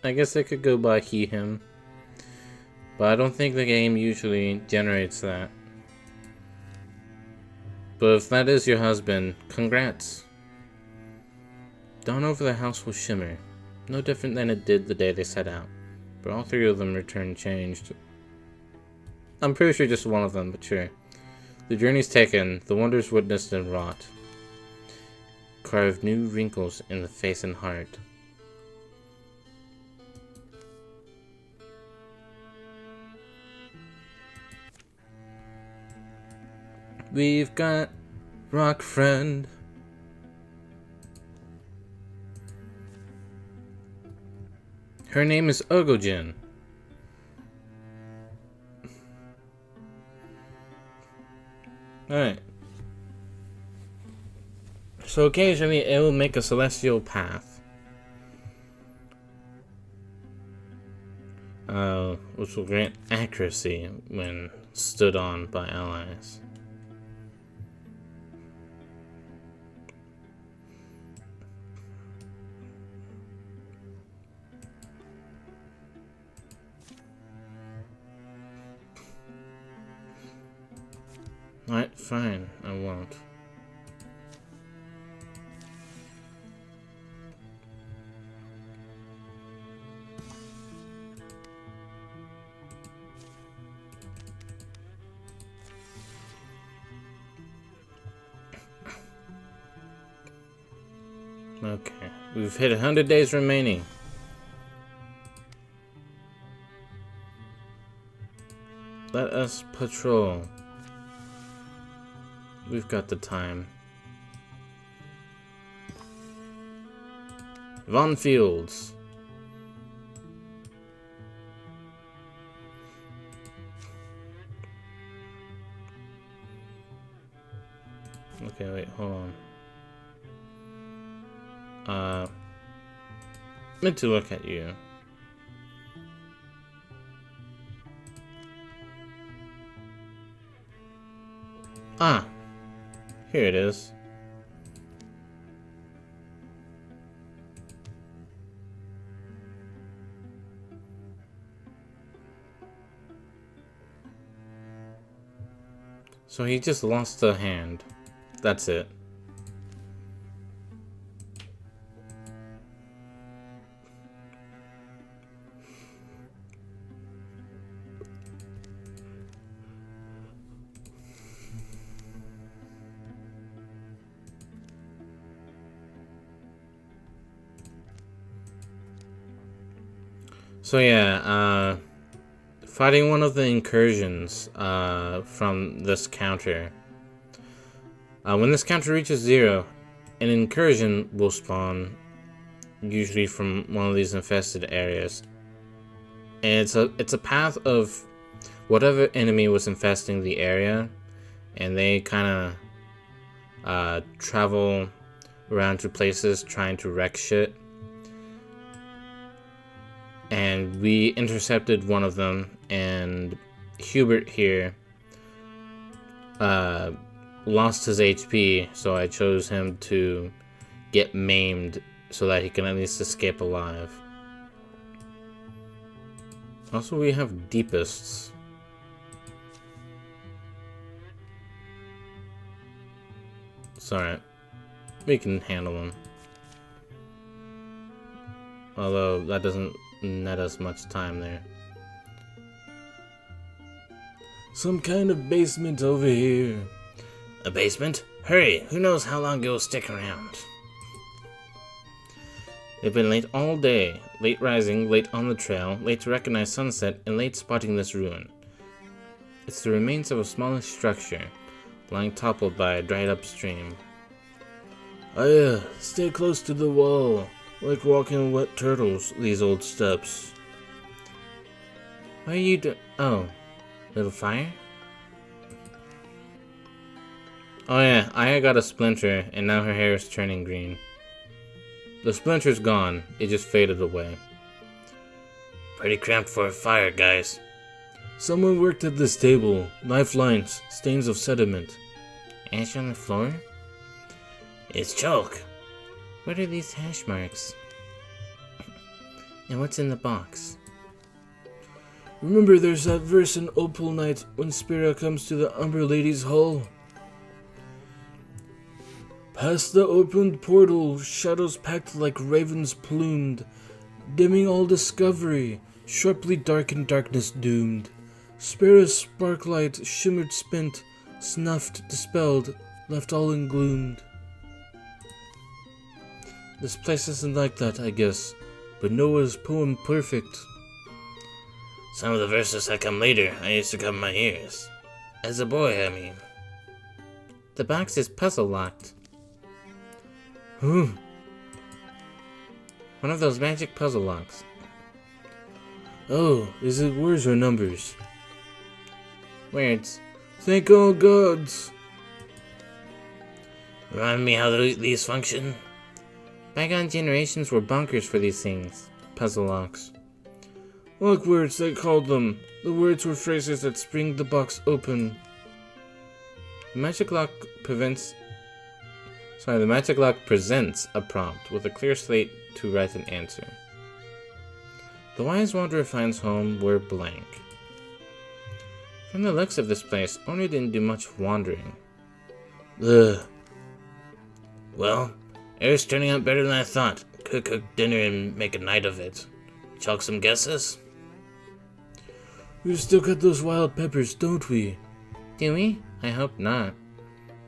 I guess it could go by he, him. But I don't think the game usually generates that. But if that is your husband, congrats. Dawn over the house will shimmer, no different than it did the day they set out, but all three of them returned changed. I'm pretty sure just one of them, but sure. The journey's taken, the wonders witnessed and wrought, carved new wrinkles in the face and heart. We've got rock friend. Her name is Ogojin. Alright. So occasionally it will make a celestial path. Which will grant accuracy when stood on by allies. Alright, fine, I won't. Okay, we've hit 100 days remaining. Let us patrol. We've got the time. Von Fields. Okay, wait, hold on. Meant to look at you. Ah, here it is. So he just lost a hand. That's it. So yeah, fighting one of the incursions from this counter. When this counter reaches 0, an incursion will spawn, usually from one of these infested areas. And it's a path of whatever enemy was infesting the area, and they kind of travel around to places trying to wreck shit. And we intercepted one of them, and Hubert here lost his HP, so I chose him to get maimed so that he can at least escape alive. Also, we have Deepists. It's alright. We can handle them. Although, that doesn't net us much time there. Some kind of basement over here. A basement? Hurry! Who knows how long you'll stick around? They've been late all day. Late rising, late on the trail, late to recognize sunset, and late spotting this ruin. It's the remains of a smallish structure, lying toppled by a dried-up stream. Stay close to the wall. Like walking wet turtles, these old steps. Why are you oh, little fire? Oh yeah, Aya got a splinter, and now her hair is turning green. The splinter's gone, it just faded away. Pretty cramped for a fire, guys. Someone worked at this table. Knife lines, stains of sediment. Ash on the floor? It's chalk. What are these hash marks? And what's in the box? Remember there's that verse in Opal Night when Spira comes to the Umber Lady's Hall? Past the opened portal, shadows packed like ravens plumed, dimming all discovery, sharply darkened darkness doomed. Spira's sparklight shimmered spent, snuffed, dispelled, left all engloomed. This place isn't like that, I guess, but Noah's poem perfect. Some of the verses that come later, I used to cover my ears. As a boy, I mean. The box is puzzle locked. One of those magic puzzle locks. Oh, is it words or numbers? Words. Thank all gods. Remind me how these function? Bygone generations were bonkers for these things. Puzzle locks. Lock words, they called them. The words were phrases that spring the box open. The magic lock presents a prompt with a clear slate to write an answer. The wise wanderer finds home where blank. From the looks of this place, owner didn't do much wandering. Ugh. Well, air's turning out better than I thought. Could cook dinner and make a night of it. Chalk some guesses? We've still got those wild peppers, don't we? Do we? I hope not.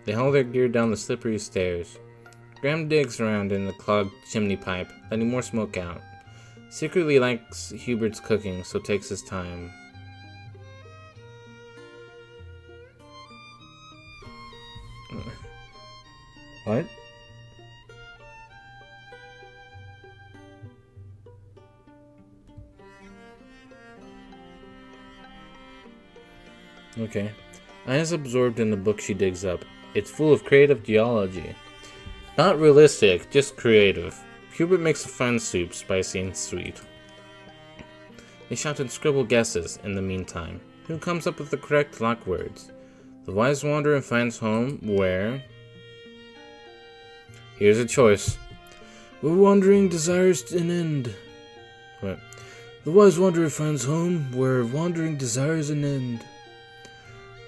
They haul their gear down the slippery stairs. Graham digs around in the clogged chimney pipe, letting more smoke out. Secretly likes Hubert's cooking, so takes his time. What? Okay. Aya's absorbed in the book she digs up. It's full of creative geology. Not realistic, just creative. Hubert makes a fun soup, spicy and sweet. They shout and scribble guesses in the meantime. Who comes up with the correct lock words? The wise wanderer finds home where... Here's a choice. Where wandering desires an end. What? The wise wanderer finds home where wandering desires an end.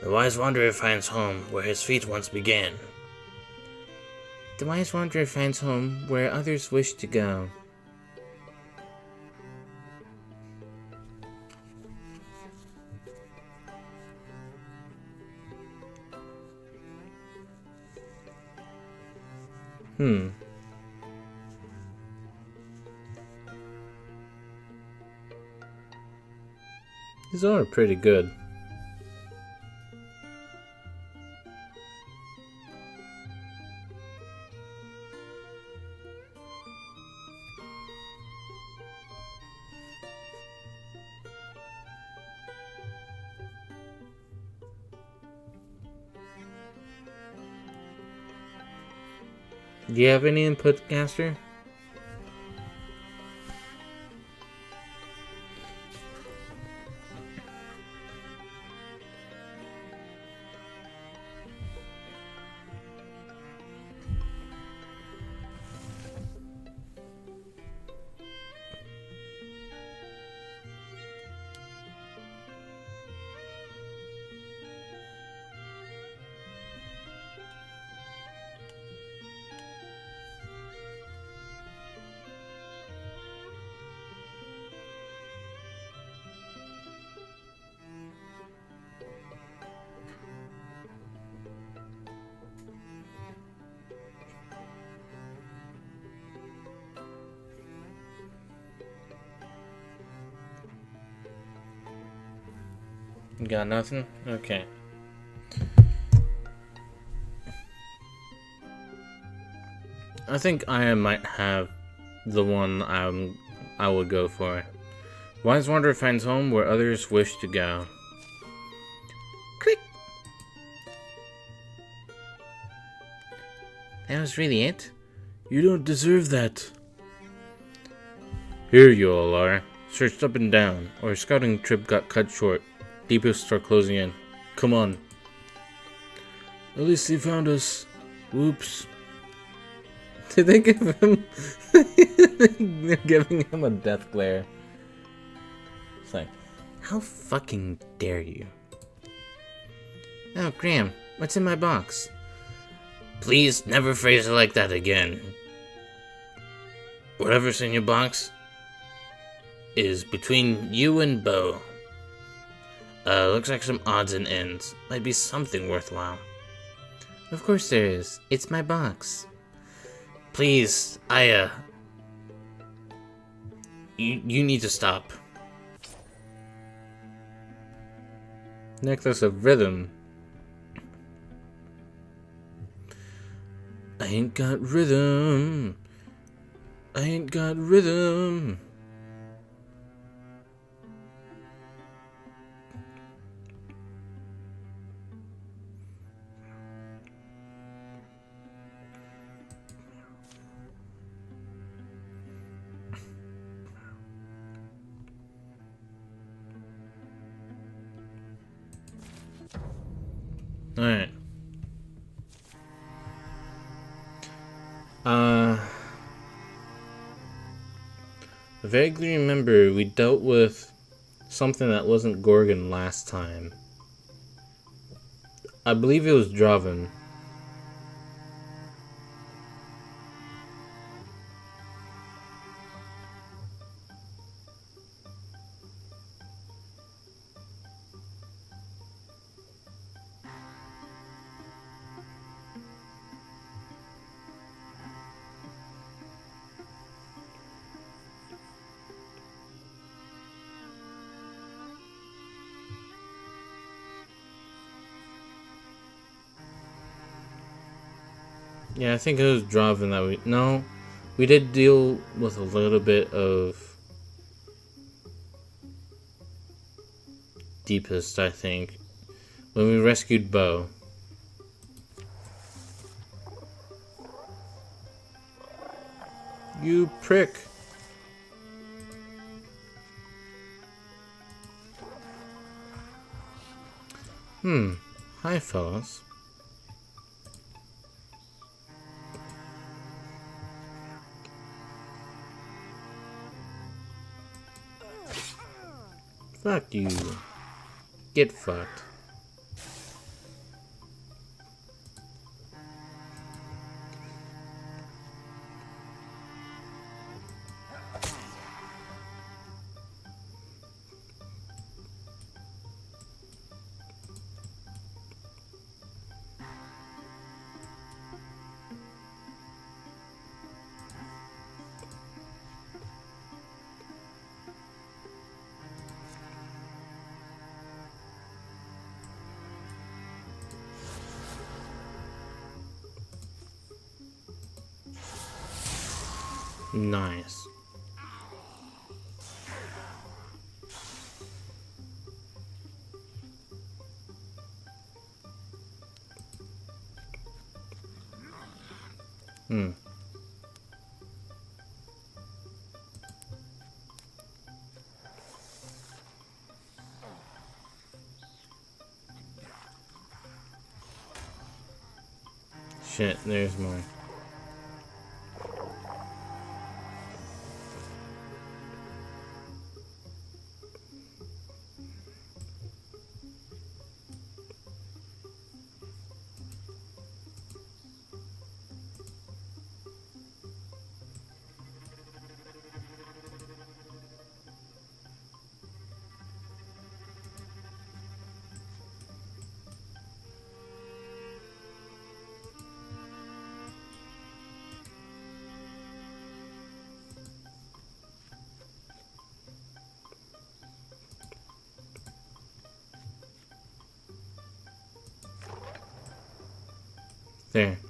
The wise wanderer finds home where his feet once began. The wise wanderer finds home where others wish to go. These are pretty good. Do you have any input, Caster? You got nothing? Okay. I think I might have the one I would go for. Wise wanderer finds home where others wish to go. Click! That was really it? You don't deserve that. Here you all are. Searched up and down. Our scouting trip got cut short. Depots start closing in. Come on. At least he found us. Whoops. Did they give him... They're giving him a death glare. It's like, how fucking dare you? Oh, Graham, what's in my box? Please never phrase it like that again. Whatever's in your box is between you and Bo. Looks like some odds and ends. Might be something worthwhile. Of course there is. It's my box. Please, You need to stop. Necklace of rhythm. I ain't got rhythm. I ain't got rhythm. Alright. I vaguely remember we dealt with something that wasn't Gorgon last time. I believe it was Draven. Yeah, I think it was Draven that we... No, we did deal with a little bit of Deepest, I think, when we rescued Bo. You prick. Hi, fellas. Fuck you. Get fucked. Nice. Shit, there's more.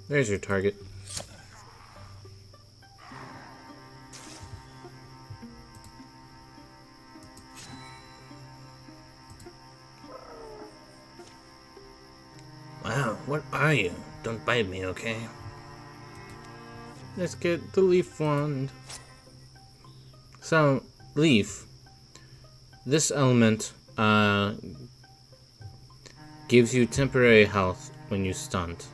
There's your target. Wow, what are you? Don't bite me, okay? Let's get the leaf wand. So, leaf. This element gives you temporary health when you stunt.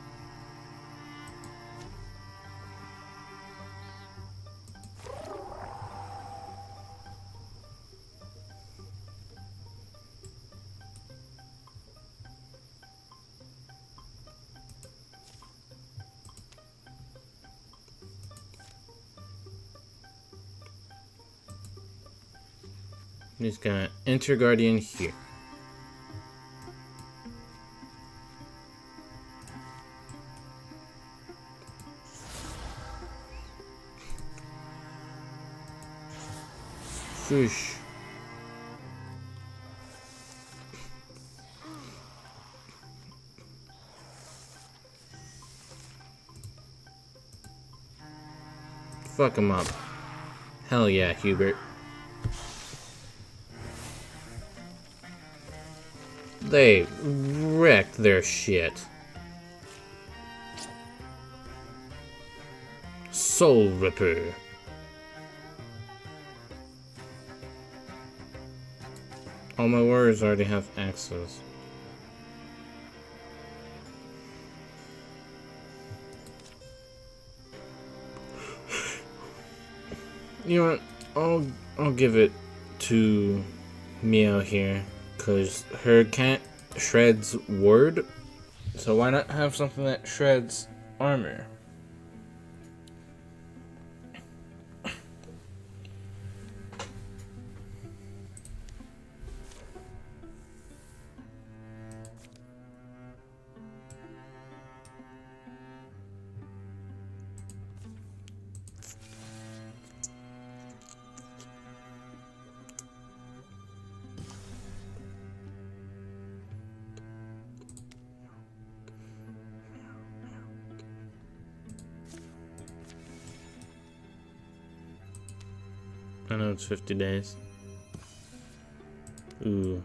I'm just gonna enter Guardian here. Fish. Fuck him up. Hell yeah, Hubert. They wrecked their shit. Soul Ripper. All my warriors already have axes. You know what? I'll give it to Meow here, cause her cat shreds ward, so why not have something that shreds armor? I know it's 50 days. Ooh.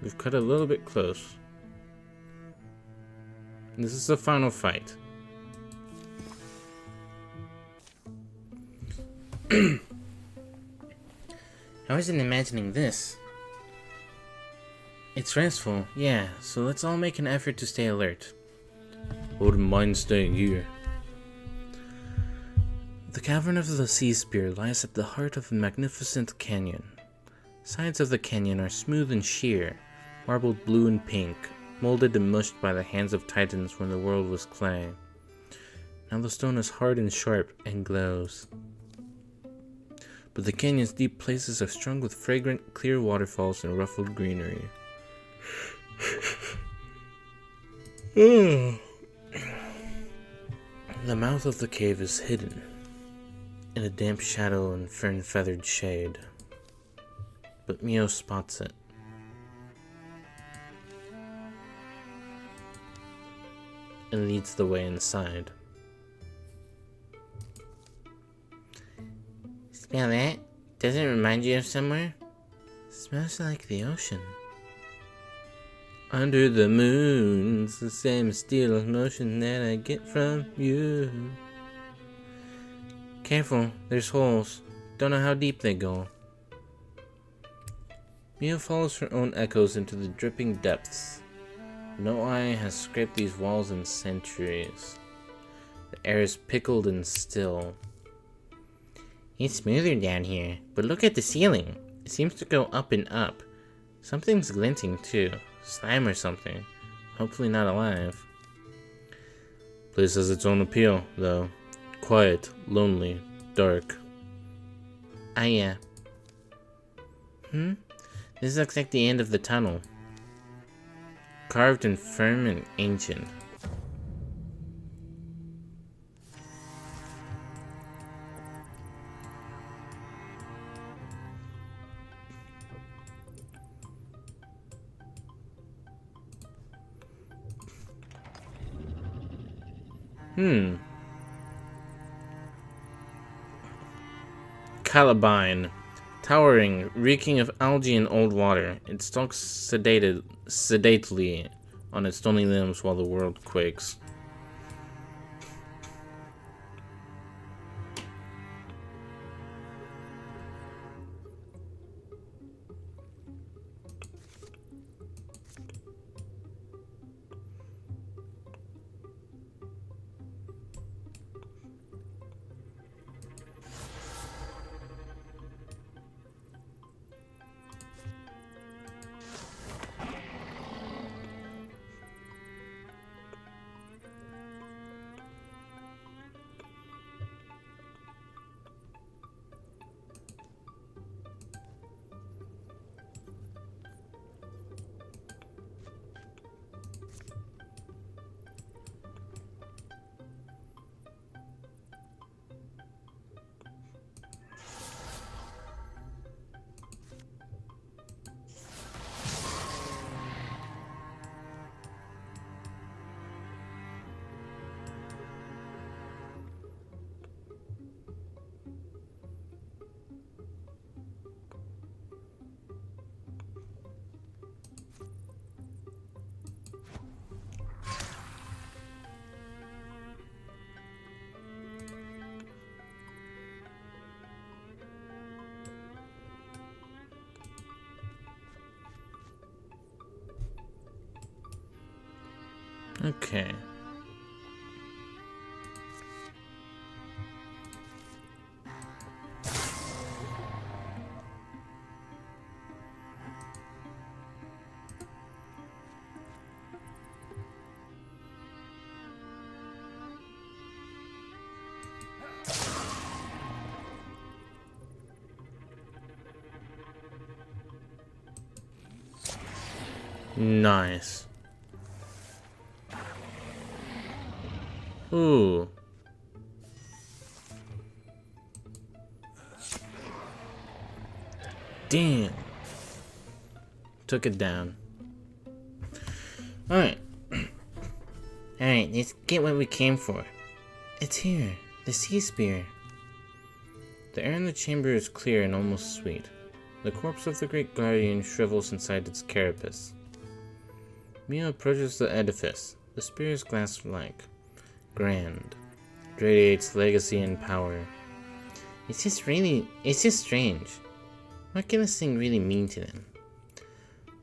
We've cut a little bit close. This is the final fight. I wasn't imagining this. It's restful, yeah, so let's all make an effort to stay alert. I wouldn't mind staying here. The cavern of the sea spear lies at the heart of a magnificent canyon. Sides of the canyon are smooth and sheer, marbled blue and pink, molded and mushed by the hands of titans when the world was clay. Now the stone is hard and sharp and glows. But the canyon's deep places are strung with fragrant, clear waterfalls and ruffled greenery. The mouth of the cave is hidden in a damp shadow and fern-feathered shade, but Mio spots it. And leads the way inside. Smell that? Doesn't it remind you of somewhere? Smells like the ocean. Under the moon, it's the same steel notion that I get from you. Careful, there's holes. Don't know how deep they go. Mia follows her own echoes into the dripping depths. No eye has scraped these walls in centuries. The air is pickled and still. It's smoother down here, but look at the ceiling. It seems to go up and up. Something's glinting too. Slime or something. Hopefully not alive. Place has its own appeal, though. Quiet, lonely, dark. Ah, yeah. This looks like the end of the tunnel. Carved and firm and ancient. Calabyne. Towering, reeking of algae and old water, it stalks sedately on its stony limbs while the world quakes. Okay. Nice. Ooh. Damn. Took it down. Alright. Alright, let's get what we came for. It's here. The sea spear. The air in the chamber is clear and almost sweet. The corpse of the great guardian shrivels inside its carapace. Mia approaches the edifice. The spear is glass-like, grand. It radiates legacy and power. It's just strange. What can this thing really mean to them?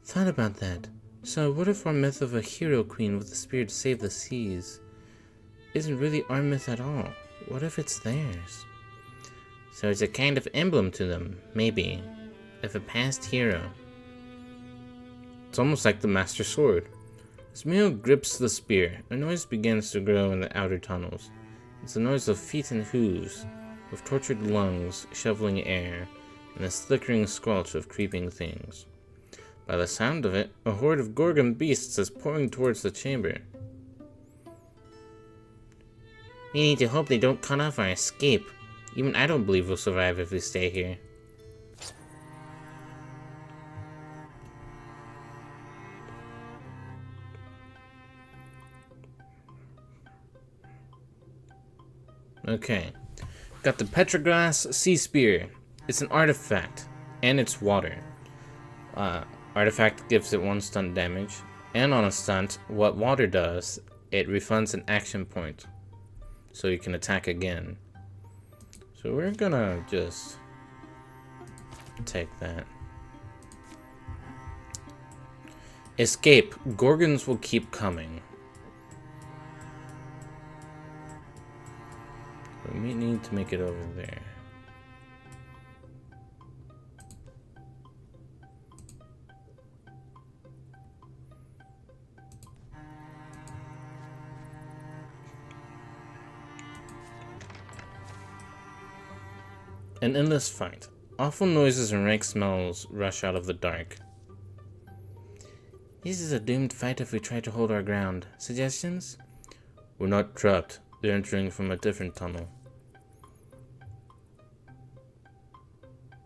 Thought about that. So what if our myth of a hero queen with a spear to save the seas isn't really our myth at all? What if it's theirs? So it's a kind of emblem to them, maybe, of a past hero. It's almost like the Master Sword. As Mio grips the spear, a noise begins to grow in the outer tunnels. It's the noise of feet and hooves, with tortured lungs shoveling air, and the slickering squelch of creeping things. By the sound of it, a horde of Gorgon beasts is pouring towards the chamber. We need to hope they don't cut off our escape. Even I don't believe we'll survive if we stay here. Okay. Got the Petroglass Sea Spear. It's an artifact, and it's water. Artifact gives it 1 stunt damage, and on a stunt, what water does, it refunds an action point, so you can attack again. So we're gonna just take that. Escape. Gorgons will keep coming. We need to make it over there. An endless fight. Awful noises and rank smells rush out of the dark. This is a doomed fight if we try to hold our ground. Suggestions? We're not trapped. They're entering from a different tunnel.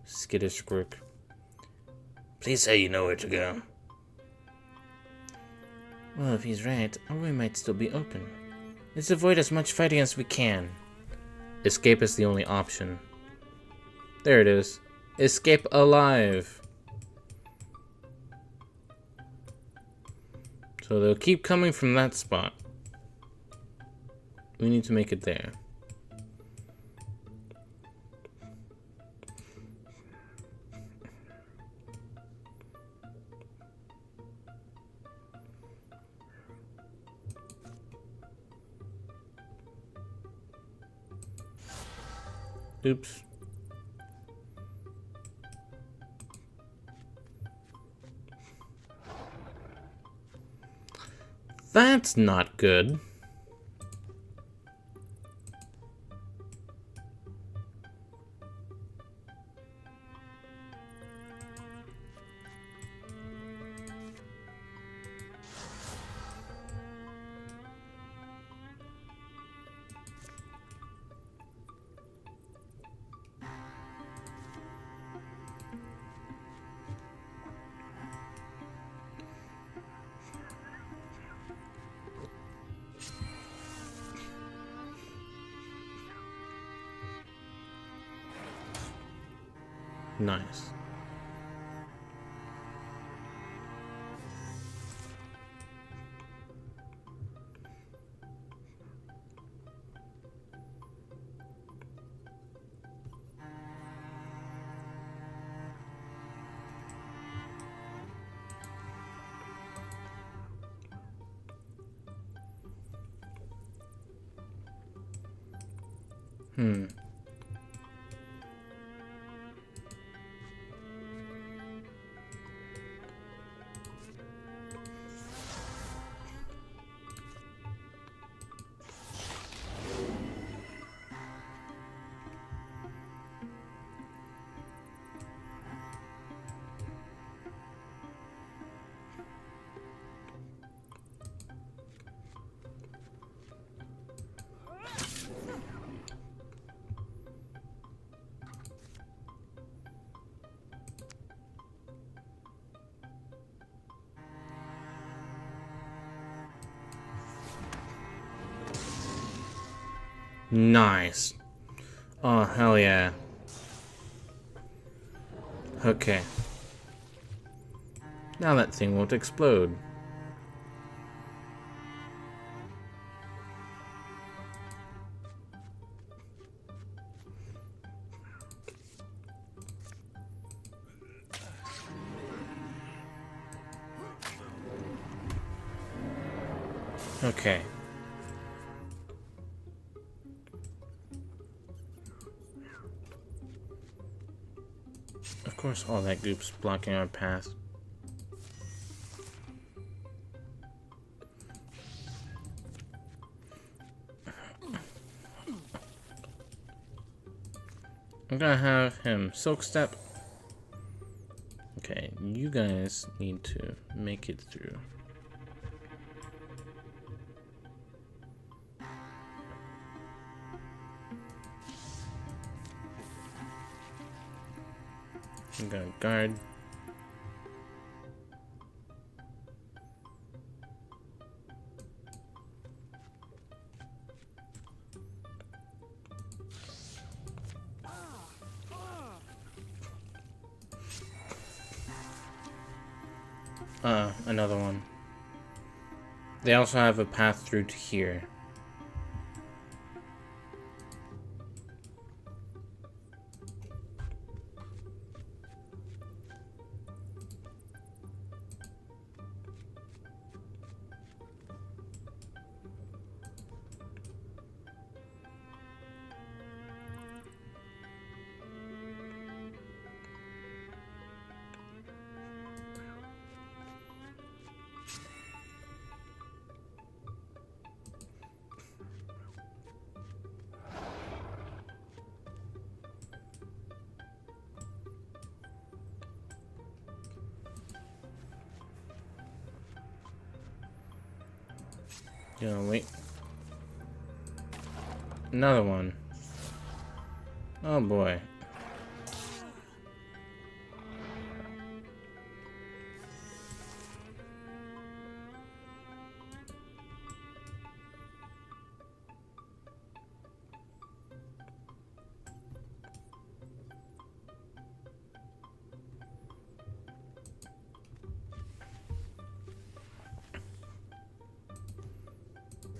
Skittish squirk. Please say you know where to go. Well, if he's right, our way might still be open. Let's avoid as much fighting as we can. Escape is the only option. There it is. Escape alive. So they'll keep coming from that spot. We need to make it there. Oops. That's not good. Nice. Nice. Oh, hell yeah. Okay. Now that thing won't explode. Okay. Of course, all that goop's blocking our path. I'm gonna have him Silk Step. Okay, you guys need to make it through. I'm gonna guard. Another one. They also have a path through to here. Yeah, wait. Another one. Oh boy.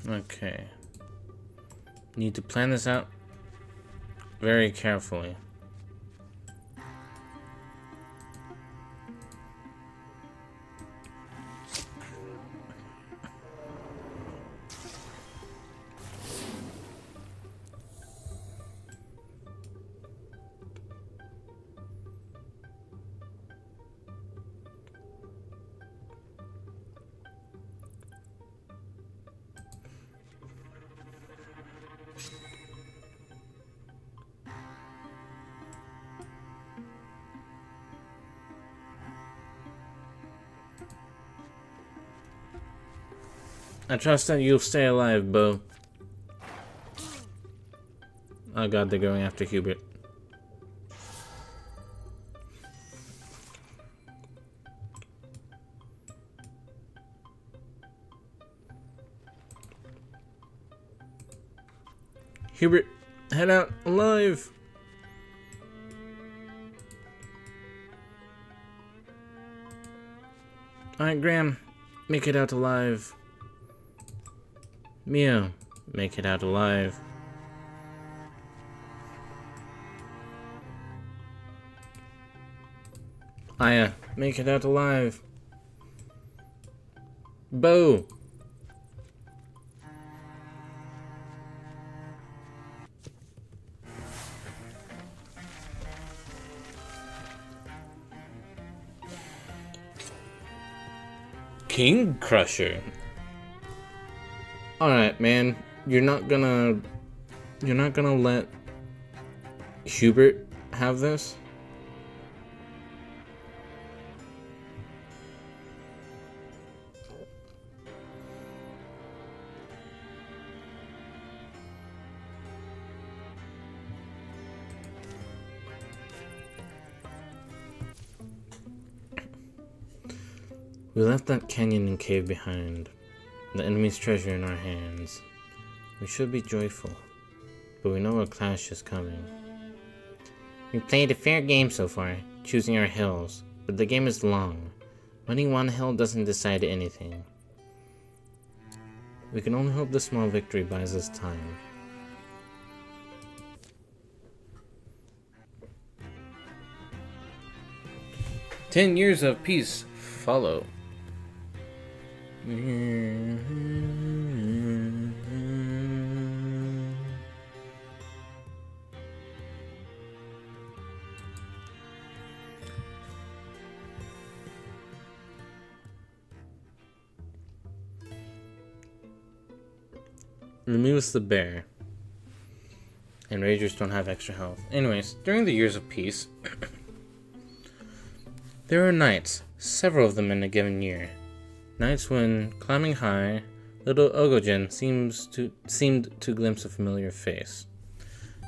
Okay. Need to plan this out very carefully. I trust that you'll stay alive, Bo. Oh god, they're going after Hubert. Hubert, head out alive! Alright, Graham, make it out alive. Mia, make it out alive. Aya, make it out alive. Bo! King Crusher. Alright, man. You're not gonna let Hubert have this? We left that canyon and cave behind. The enemy's treasure in our hands. We should be joyful, but we know a clash is coming. We played a fair game so far. choosing our hills, but the game is long. Winning one hill doesn't decide anything. We can only hope the small victory buys us time. "10 years of peace follow." Removes the bear. And Ragers don't have extra health. Anyways, during the years of peace, there are nights, several of them in a given year. Nights when, climbing high, little Ogogen seemed to glimpse a familiar face,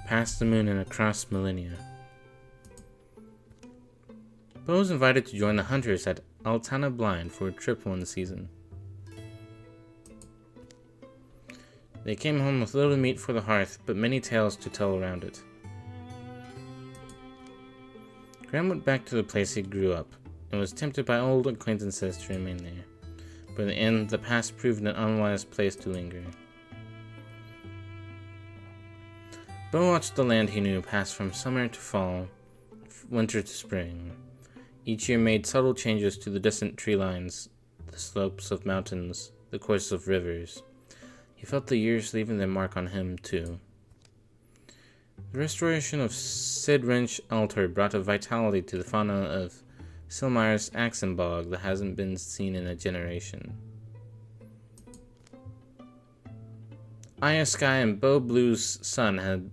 past the moon and across millennia. Bo was invited to join the hunters at Altana Blind for a trip one season. They came home with little meat for the hearth, but many tales to tell around it. Graham went back to the place he grew up, and was tempted by old acquaintances to remain there. But in the end, the past proved an unwise place to linger. Bo watched the land he knew pass from summer to fall, winter to spring. Each year made subtle changes to the distant tree lines, the slopes of mountains, the course of rivers. He felt the years leaving their mark on him, too. The restoration of Sid Wrench Altar brought a vitality to the fauna of Silmire's Axenbog that hasn't been seen in a generation. Aya Sky and Bo Blue's son had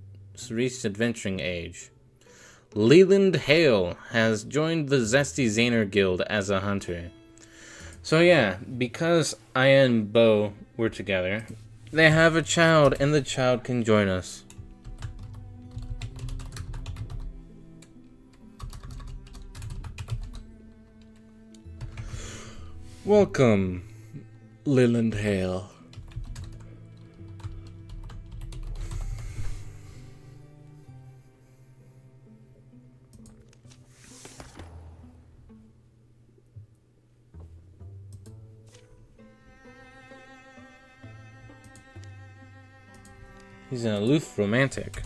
reached adventuring age. Leland Hale has joined the Zesty Zaner Guild as a hunter. So yeah, because Aya and Bo were together, they have a child, and the child can join us. Welcome, Leland Hale. He's an aloof romantic.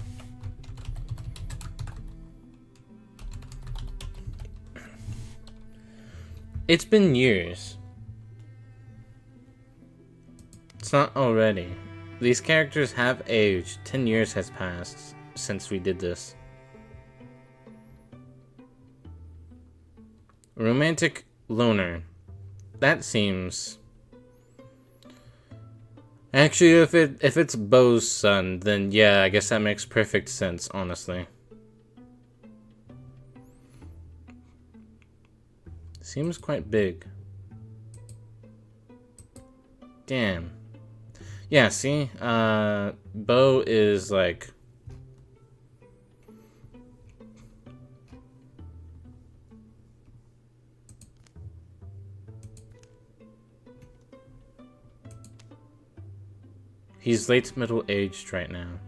It's been years. It's not already. These characters have aged. 10 years has passed since we did this. Romantic loner. That seems... Actually, if it's Bo's son, then yeah, I guess that makes perfect sense, honestly. Seems quite big. Damn. Yeah, see? Bo is like... He's late middle-aged right now.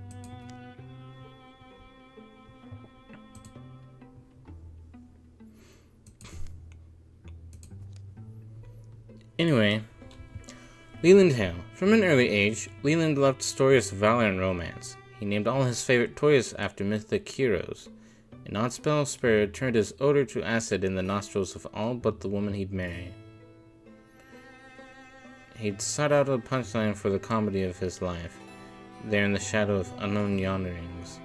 Anyway, Leland Hale. From an early age, Leland loved stories of valor and romance. He named all his favorite toys after mythic heroes. An odd spell spirit turned his odor to acid in the nostrils of all but the woman he'd marry. He'd sought out a punchline for the comedy of his life, there in the shadow of unknown yonderings.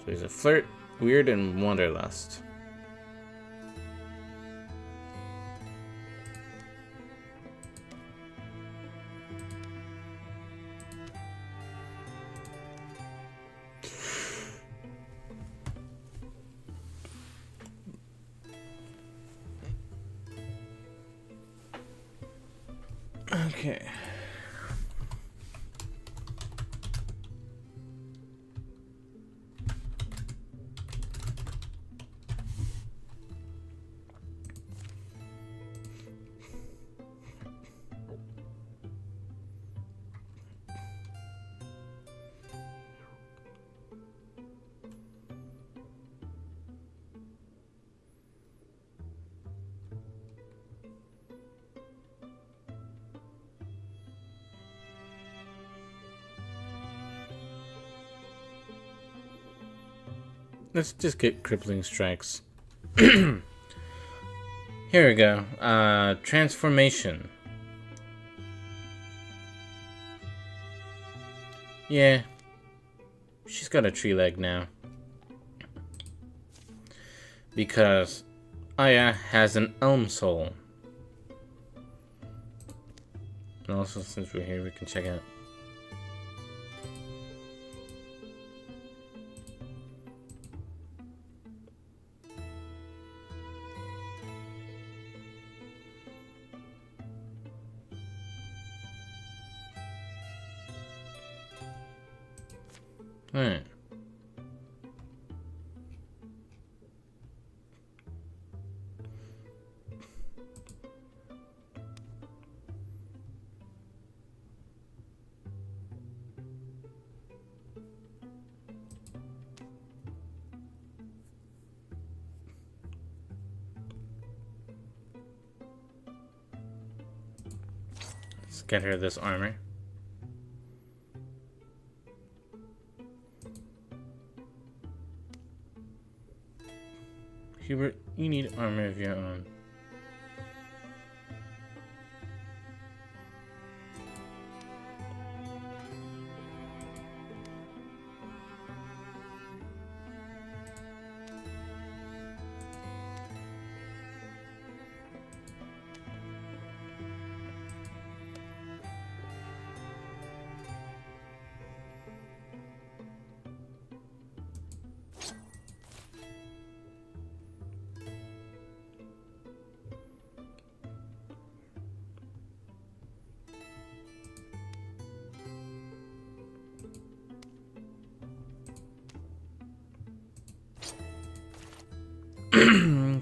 So he's a flirt, weird, and wanderlust. Okay. Let's just get crippling strikes. Here we go. Transformation. Yeah. She's got a tree leg now. Because Aya has an elm soul. And also, since we're here, we can check out. Alright. Let's get her this armor. Hubert, you need armor of your own.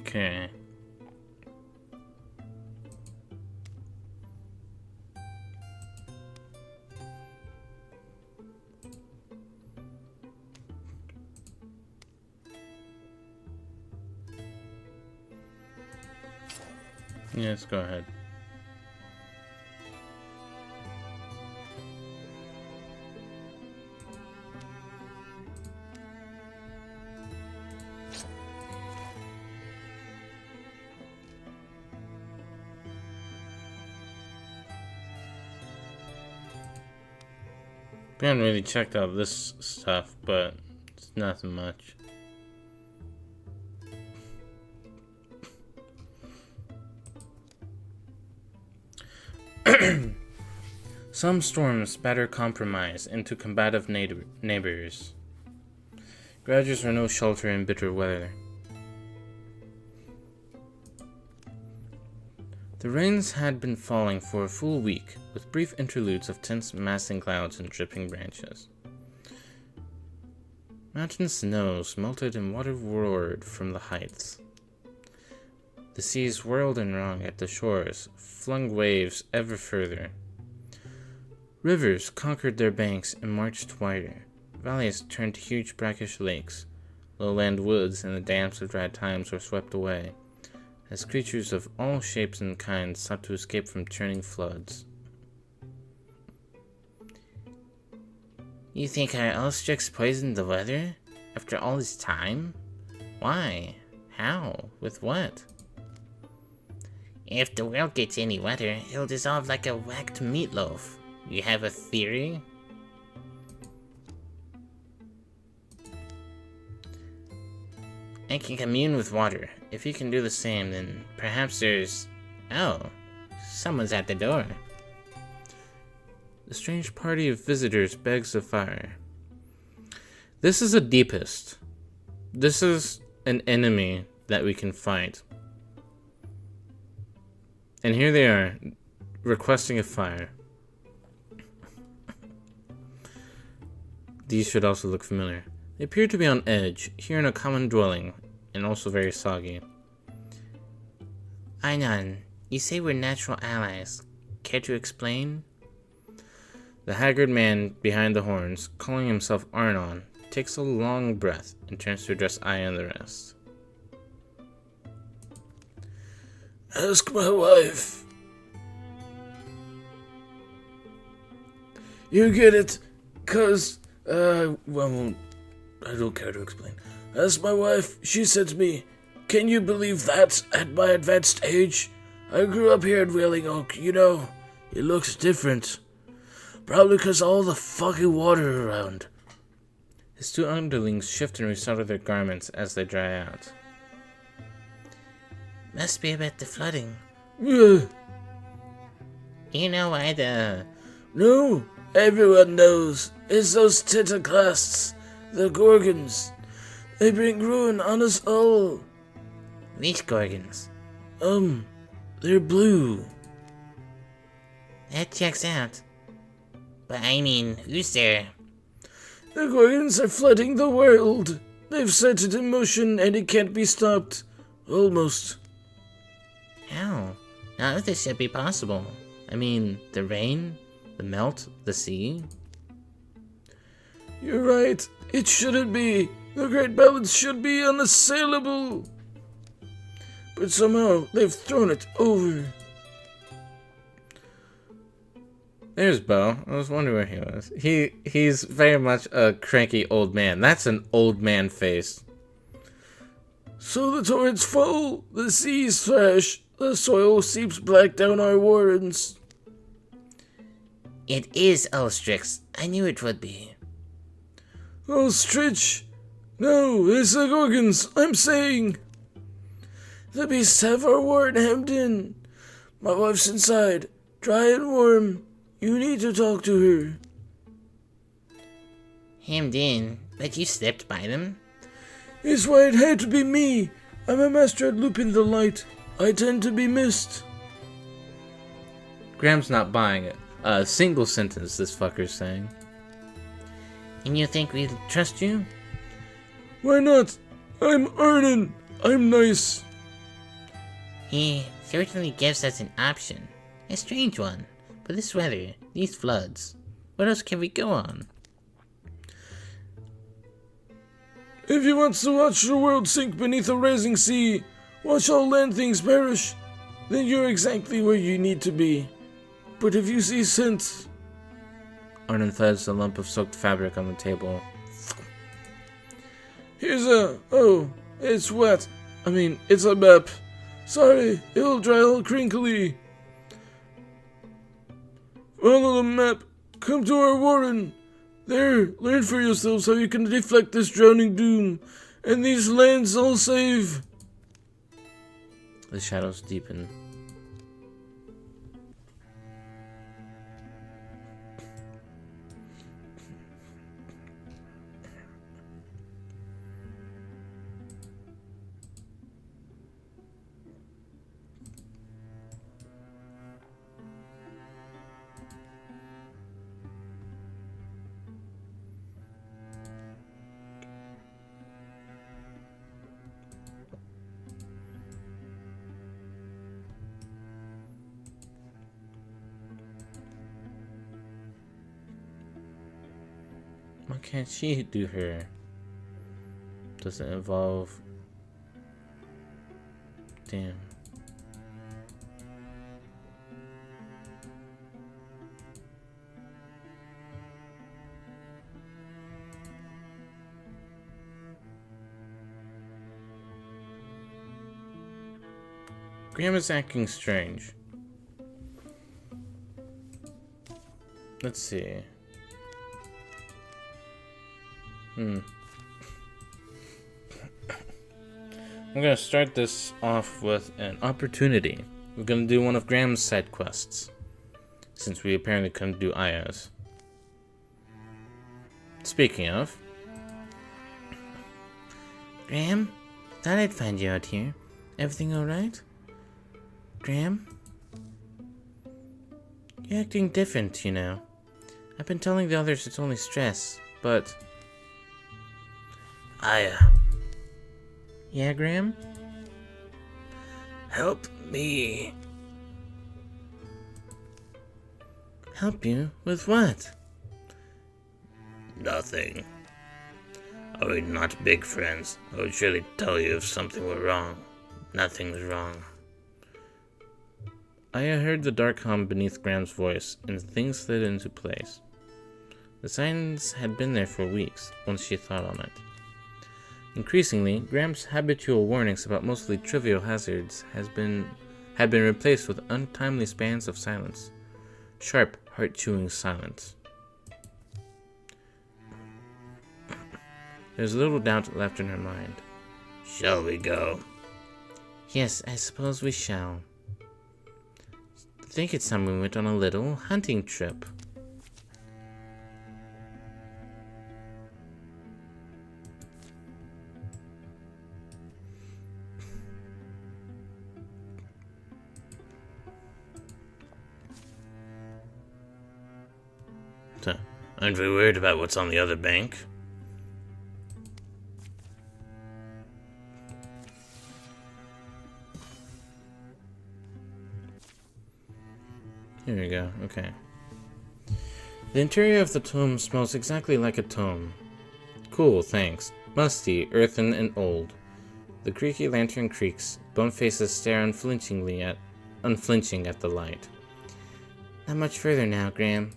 Okay. Yeah, let's go ahead. We haven't really checked out this stuff, but it's nothing much. Some storms spatter compromise into combative neighbors. Grudges are no shelter in bitter weather. The rains had been falling for a full week, with brief interludes of tense massing clouds and dripping branches. Mountain snows melted and water roared from the heights. The seas whirled and wrung at the shores, flung waves ever further. Rivers conquered their banks and marched wider. Valleys turned to huge brackish lakes. Lowland woods and the damps of dry times were swept away, as creatures of all shapes and kinds sought to escape from churning floods. You think our Ulstryx poisoned the weather? After all this time? Why? How? With what? If the world gets any wetter, it'll dissolve like a whacked meatloaf. You have a theory? I can commune with water. If you can do the same, then perhaps there's... Oh, someone's at the door. The strange party of visitors begs of fire. This is a deepest. This is an enemy that we can fight. And here they are, requesting a fire. These should also look familiar. They appear to be on edge, here in a common dwelling, and also very soggy. Einon, you say we're natural allies. Care to explain? The haggard man behind the horns, calling himself Arnon, takes a long breath and turns to address Aya and the rest. Ask my wife. You get it, 'cause, well, I don't care to explain. As my wife, she said to me, "Can you believe that at my advanced age? I grew up here in Wailing Oak, you know. It looks different. Probably 'cause all the fucking water around." His two underlings shift and resettle their garments as they dry out. Must be about the flooding. Ugh. You know why the... No, everyone knows. It's those tentaclasts, the Gorgons. They bring ruin on us all. Which Gorgons? They're blue. That checks out. But I mean, who's there? The Gorgons are flooding the world. They've set it in motion and it can't be stopped. Almost. How? None of this should be possible. I mean, the rain, the melt, the sea. You're right. It shouldn't be. The Great Balance should be unassailable. But somehow they've thrown it over. There's Bo. I was wondering where he was. He's very much a cranky old man. That's an old man face. So the torrents fall, the seas thrash, the soil seeps black down our warrens. It is Ulstryx. I knew it would be. Ulstryx! No, it's the Gorgons, I'm saying. The beasts have our warren hemmed in. My wife's inside, dry and warm. You need to talk to her. Hemmed in, but you slipped by them? It's why it had to be me. I'm a master at looping the light. I tend to be missed. Graham's not buying it. A single sentence this fucker's saying. And you think we'd trust you? Why not? I'm Arnon. I'm nice. He certainly gives us an option. A strange one. But this weather, these floods, what else can we go on? If he wants to watch the world sink beneath a rising sea, watch all land things perish, then you're exactly where you need to be. But if you see sense... Arnon thuds a lump of soaked fabric on the table. Here's a... Oh, it's wet. I mean, it's a map. Sorry, it'll dry all crinkly. Follow the map. Come to our warren. There, learn for yourselves how you can deflect this drowning doom, and these lands I'll save. The shadows deepen. Why can't she do her? Does it involve... Damn. Graham is acting strange. Let's see. I'm gonna start this off with an opportunity. We're gonna do one of Graham's side quests, since we apparently couldn't do Aya's. Speaking of, Graham? Thought I'd find you out here. Everything alright? Graham? You're acting different, you know. I've been telling the others it's only stress, but... Aya, Yeah, Graham? help me. Help you? With what? Nothing. Are we not big friends? I would surely tell you if something were wrong. Nothing's wrong. Aya heard the dark hum beneath Graham's voice, and things slid into place. The signs had been there for weeks, once she thought on it. Increasingly, Graham's habitual warnings about mostly trivial hazards had been replaced with untimely spans of silence. Sharp, heart-chewing silence. There's little doubt left in her mind. Shall we go? Yes, I suppose we shall. I think it's time we went on a little hunting trip. So, aren't we worried about what's on the other bank? Here we go, okay. The interior of the tomb smells exactly like a tomb. Cool, thanks. Musty, earthen, and old. The creaky lantern creaks. Bone faces stare unflinching at the light. Not much further now, Graham.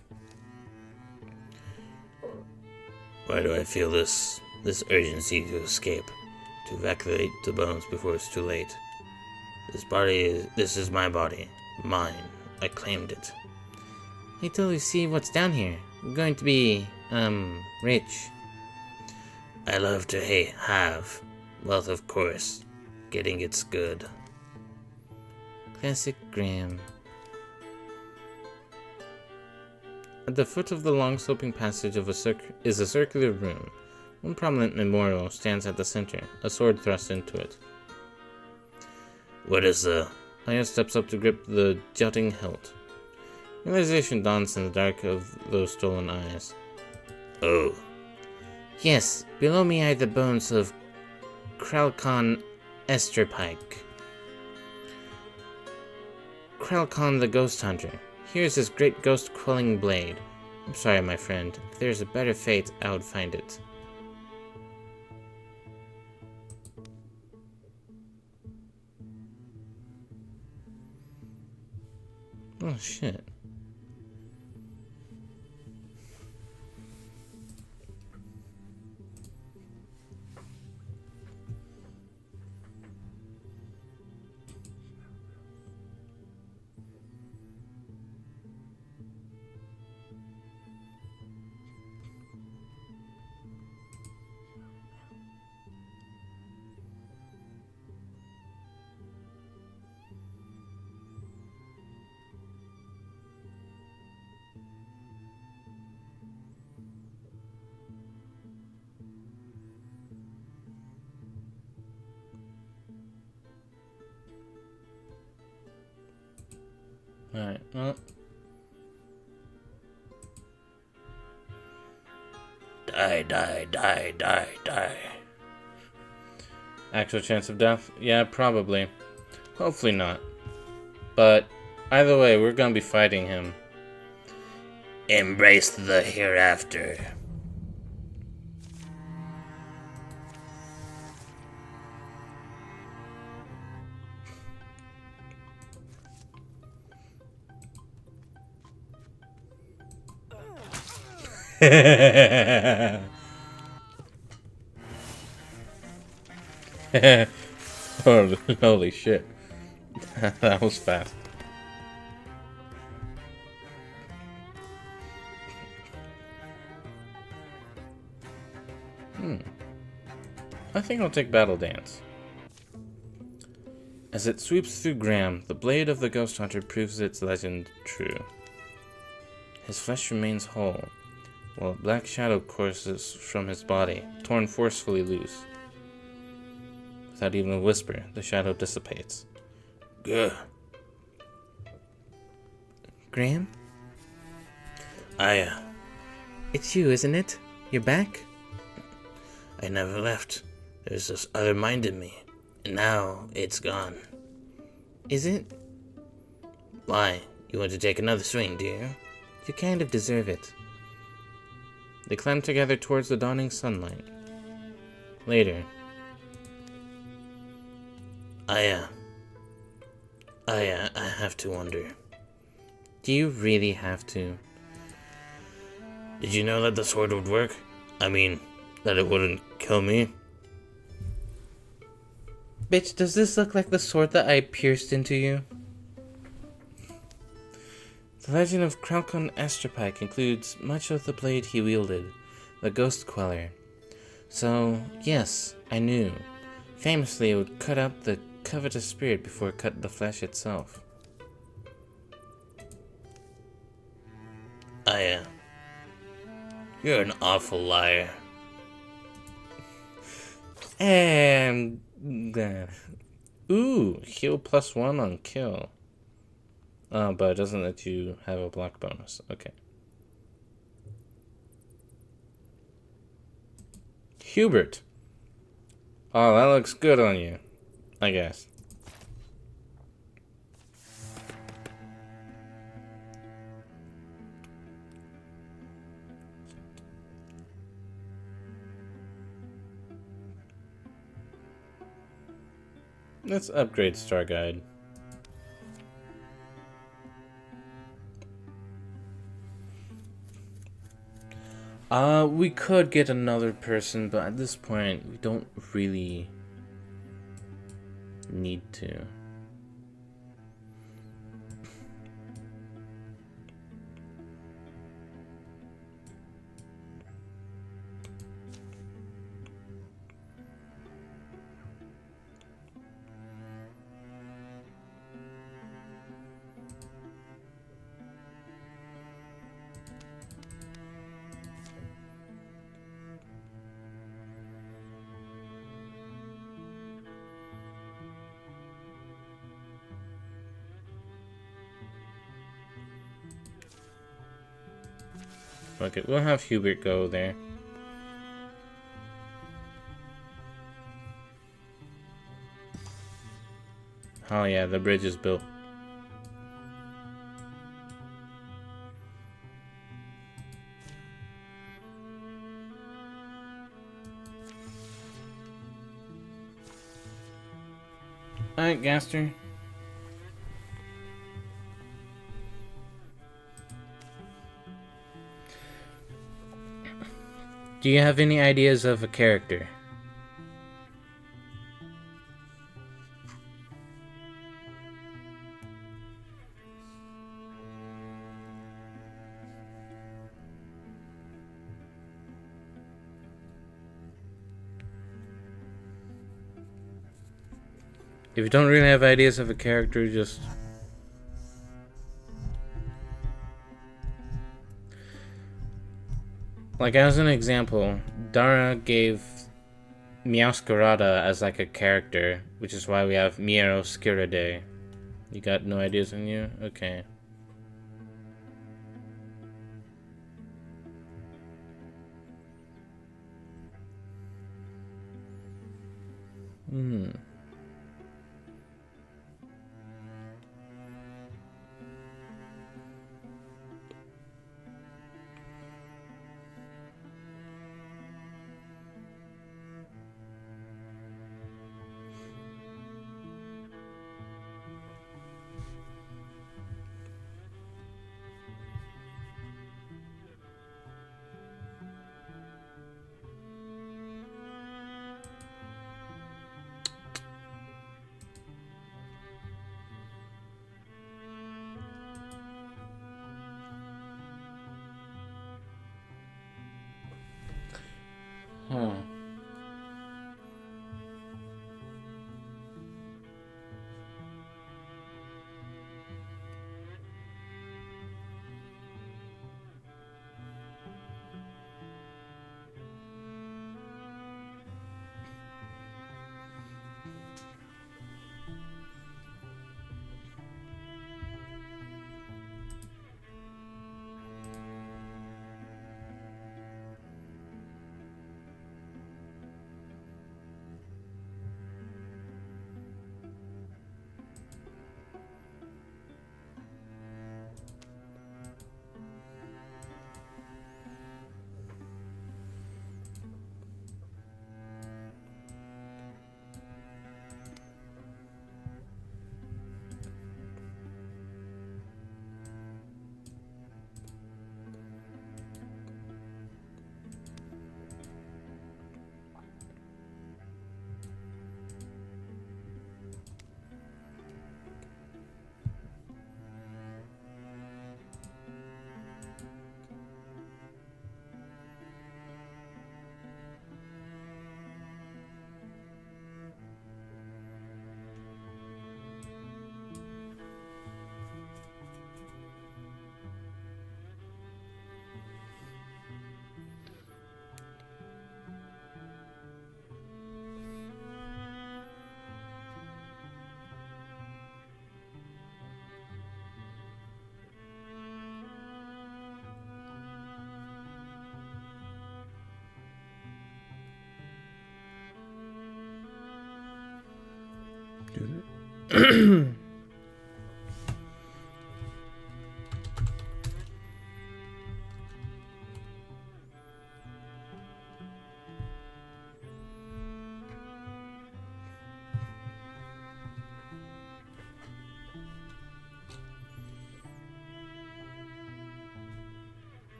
Why do I feel this urgency to escape, to evacuate the bones before it's too late? This is my body, mine. I claimed it. Wait till you see what's down here. We're going to be, rich. I love to have wealth, of course. Getting it's good. Classic Graham. At the foot of the long sloping passage is a circular room. One prominent memorial stands at the center, a sword thrust into it. What is the... Aya steps up to grip the jutting hilt. Realization dawns in the dark of those stolen eyes. Oh. Yes, below me are the bones of Kralkon Esterpike. Kralkon the Ghost Hunter. Here's his great ghost-quelling blade. I'm sorry, my friend. If there's a better fate, I would find it. Oh, shit. Alright, well. Die. Actual chance of death? Yeah, probably. Hopefully not. But either way, we're gonna be fighting him. Embrace the hereafter. Holy shit. That was fast. I think I'll take Battle Dance. As it sweeps through Graham, the blade of the Ghost Hunter proves its legend true. His flesh remains whole, while a black shadow courses from his body, torn forcefully loose. Without even a whisper, the shadow dissipates. Good. Graham? Aya, It's you, isn't it? You're back? I never left. There's this other mind in me, and now it's gone. Is it? Why? You want to take another swing, do you? You kind of deserve it. They climb together towards the dawning sunlight. Later. Aya, I have to wonder. Do you really have to? Did you know that the sword would work? I mean, that it wouldn't kill me? Bitch, does this look like the sword that I pierced into you? The legend of Kralkon Astropike includes much of the blade he wielded, the Ghost Queller. So, yes, I knew. Famously, it would cut out the covetous spirit before it cut the flesh itself. You're an awful liar. And... ooh, heal +1 on kill. Oh, but it doesn't let you have a block bonus. Okay. Hubert. Oh, that looks good on you, I guess. Let's upgrade Star Guide. We could get another person, but at this point, we don't really need to. Okay, we'll have Hubert go there. Oh yeah, the bridge is built. Alright, Gaster. Do you have any ideas of a character? If you don't really have ideas of a character, just... like, as an example, Dara gave Meowscarada as like a character, which is why we have Meowscarade. You got no ideas on you? Okay.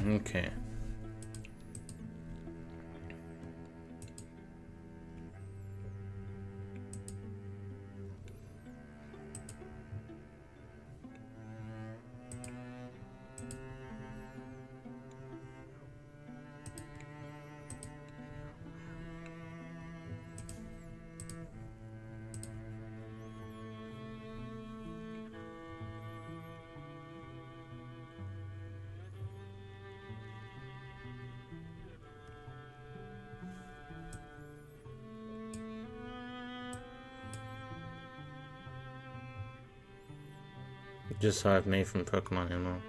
Okay. Just saw it made from Pokemon Emerald.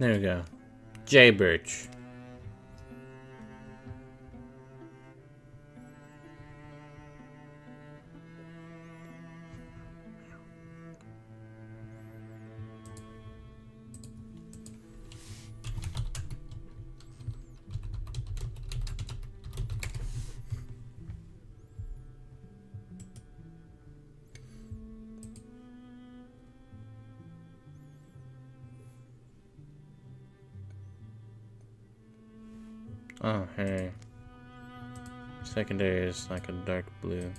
There we go. J Birch. Oh, hey. Secondary is like a dark blue.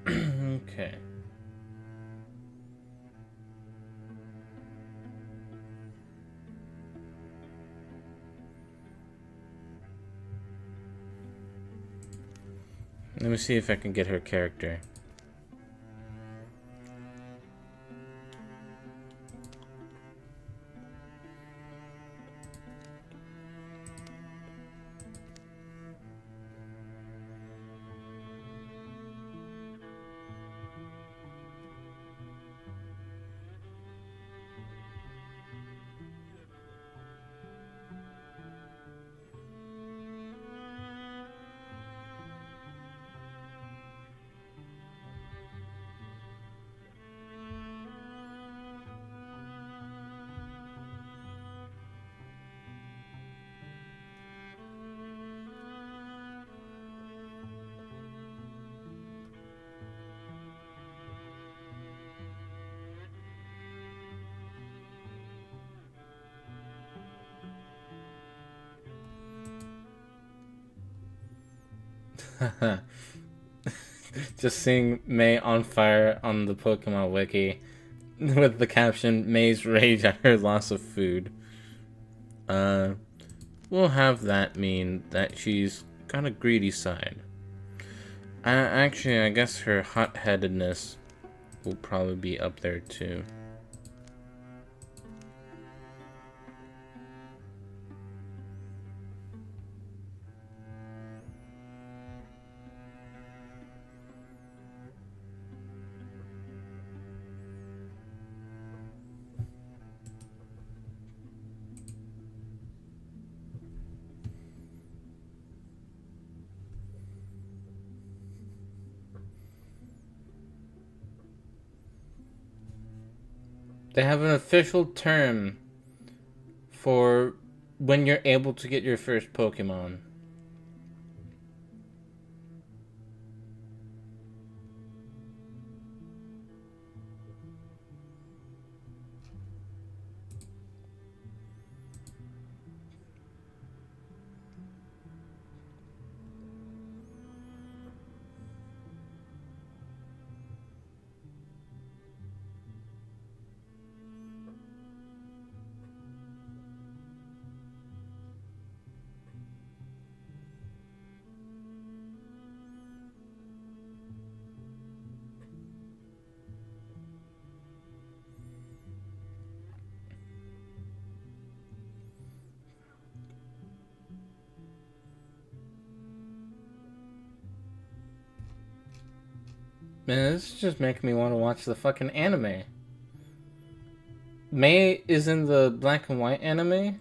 Okay. Let me see if I can get her character. Just seeing May on fire on the Pokemon Wiki with the caption, May's rage at her loss of food. We'll have that mean that she's got a greedy side. Actually, I guess her hot-headedness will probably be up there too. They have an official term for when you're able to get your first Pokemon. Man, this is just making me want to watch the fucking anime. May is in the black and white anime?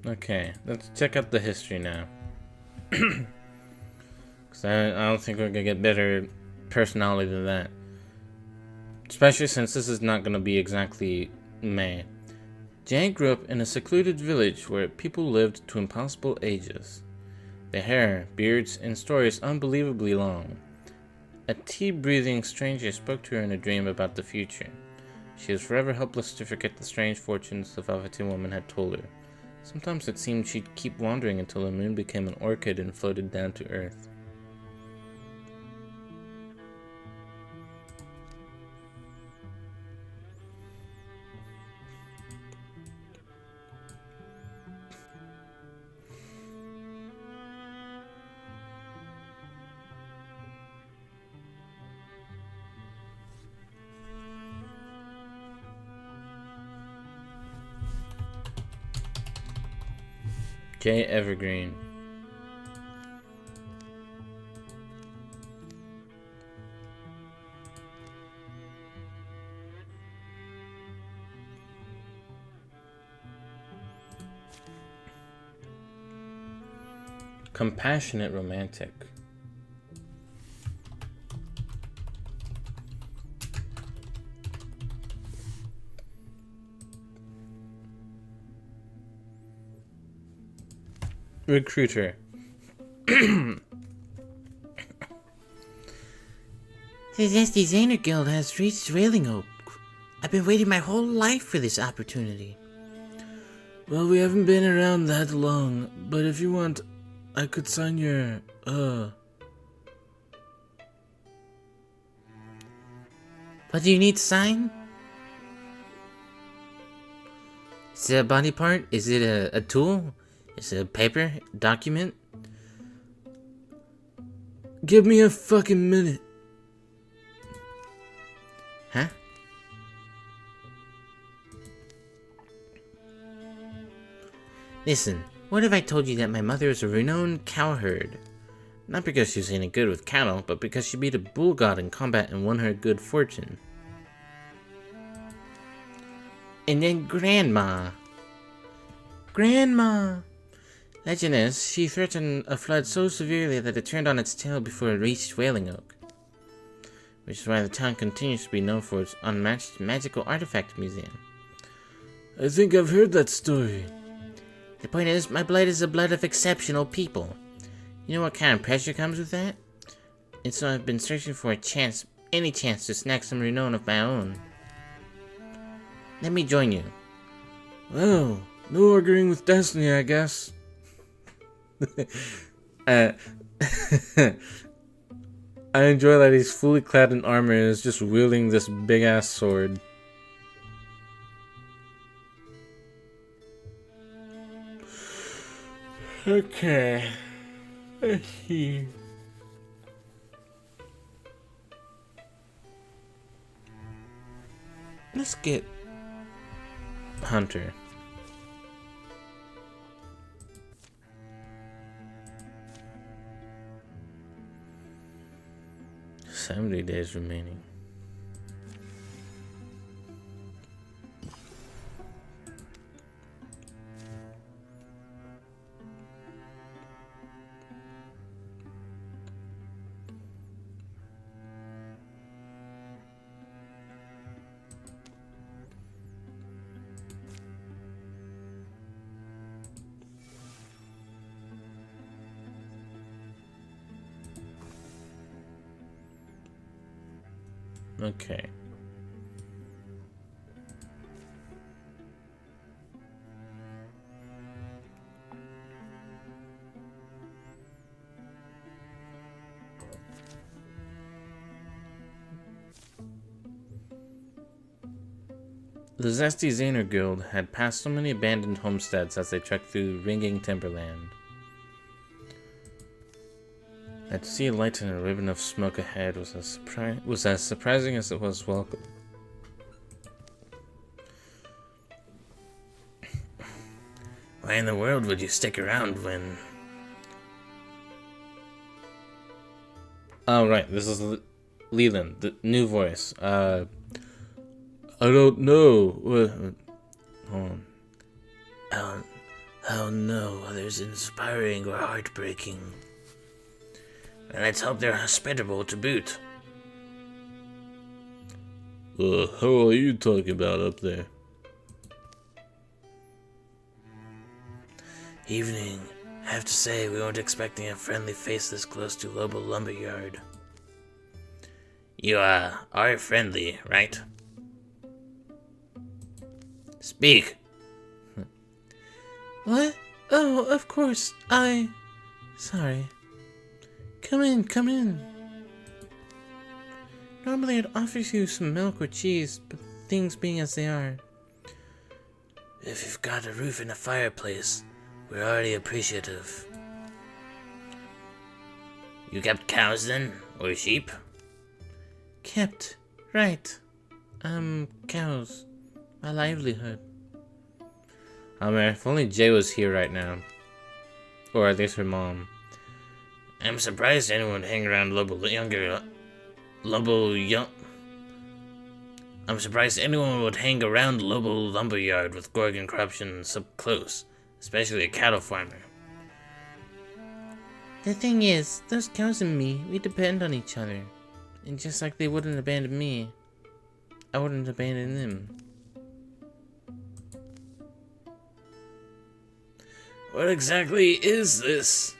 Okay, let's check out the history now. Because I don't think we're going to get better personality than that. Especially since this is not going to be exactly May. Jay grew up in a secluded village where people lived to impossible ages. Their hair, beards, and stories unbelievably long. A tea-breathing stranger spoke to her in a dream about the future. She was forever helpless to forget the strange fortunes the Velveteen Woman had told her. Sometimes it seemed she'd keep wandering until the moon became an orchid and floated down to earth. J. Evergreen. Compassionate romantic. Recruiter. The Zesty Zaner Guild has reached Railing Oak. I've been waiting my whole life for this opportunity. Well, we haven't been around that long, but if you want, I could sign your, What do you need to sign? Is it a body part? Is it a tool? Is it a paper? Document? Give me a fucking minute. Huh? Listen, what if I told you that my mother is a renowned cowherd? Not because she was any good with cattle, but because she beat a bull god in combat and won her good fortune. And then Grandma. Legend is, she threatened a flood so severely that it turned on its tail before it reached Wailing Oak. Which is why the town continues to be known for its unmatched magical artifact museum. I think I've heard that story. The point is, my blood is the blood of exceptional people. You know what kind of pressure comes with that? And so I've been searching for a chance, any chance to snag some renown of my own. Let me join you. Well, no agreeing with destiny, I guess. I enjoy that he's fully clad in armor and is just wielding this big ass sword. Okay. Let's see. Let's get Hunter. "70 days remaining. Okay. The Zesty Zaner Guild had passed so many abandoned homesteads as they trekked through ringing timberland. And to see a light and a ribbon of smoke ahead was as surprising as it was welcome. Why in the world would you stick around when... Oh, right, this is Leland, the new voice. I don't know. Hold on. Oh no, whether it's inspiring or heartbreaking. And let's hope they're hospitable to boot. How are you talking about up there? Evening. I have to say, we weren't expecting a friendly face this close to Lobo Lumberyard. You, are friendly, right? Speak! What? Oh, of course. Sorry. Come in. Normally I'd offer you some milk or cheese, but things being as they are. If you've got a roof and a fireplace, we're already appreciative. You kept cows then? Or sheep? Kept. Right. Cows. My livelihood. Oh man, if only Jay was here right now. Or at least her mom. I'm surprised anyone would hang around I'm surprised anyone would hang around Lobo Lumberyard with Gorgon corruption so close, especially a cattle farmer. The thing is, those cows and me, we depend on each other. And just like they wouldn't abandon me, I wouldn't abandon them. What exactly is this?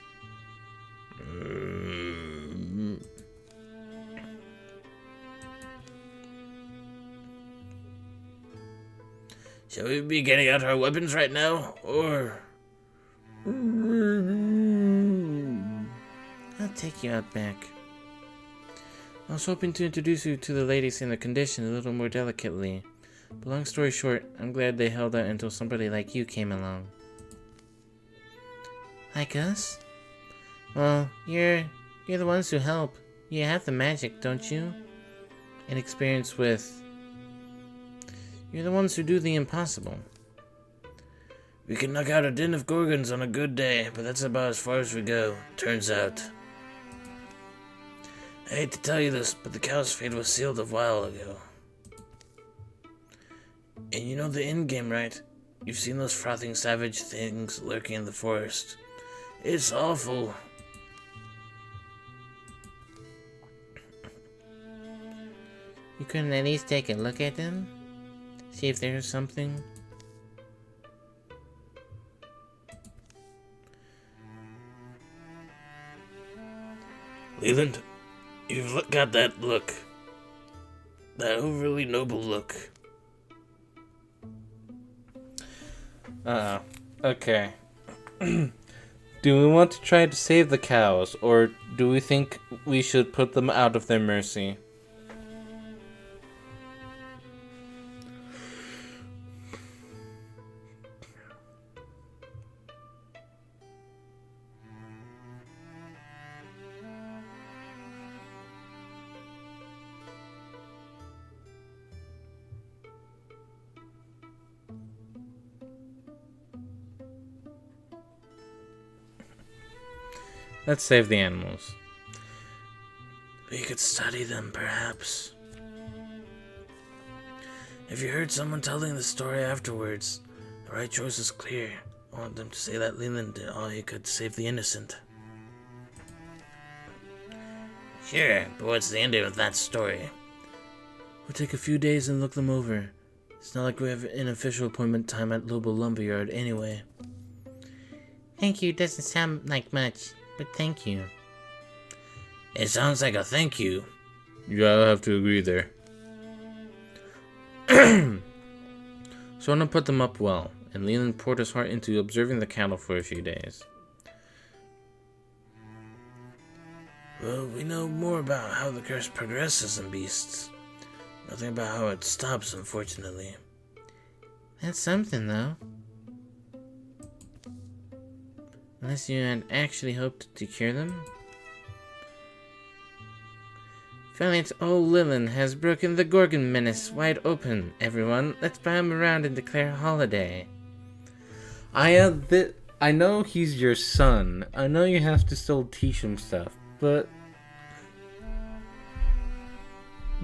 Shall we be getting out our weapons right now, or... I'll take you out back. I was hoping to introduce you to the ladies in the condition a little more delicately. But long story short, I'm glad they held out until somebody like you came along. Like us? Well, you're the ones who help. You have the magic, don't you? And experience with... You're the ones who do the impossible. We can knock out a den of Gorgons on a good day, but that's about as far as we go, turns out. I hate to tell you this, but the cow's fate was sealed a while ago. And you know the end game, right? You've seen those frothing savage things lurking in the forest. It's awful. You couldn't at least take a look at them? See if there's something? Leland, you've got that look. That overly noble look. Okay. Do we want to try to save the cows, or do we think we should put them out of their mercy? Let's save the animals. We could study them, perhaps. If you heard someone telling the story afterwards, the right choice is clear. I want them to say that Leland did all he could to save the innocent. Sure, but what's the ending of that story? We'll take a few days and look them over. It's not like we have an official appointment time at Lobo Lumberyard anyway. Thank you doesn't sound like much, but thank you. It sounds like a thank you. Yeah, I'll have to agree there. So I'm gonna put them up well, and Leland poured his heart into observing the cattle for a few days. Well, we know more about how the curse progresses in beasts. Nothing about how it stops, unfortunately. That's something, though. Unless you had actually hoped to cure them? Valiant old Lilin has broken the Gorgon menace wide open, everyone. Let's buy him around and declare a holiday. I know he's your son. I know you have to still teach him stuff, but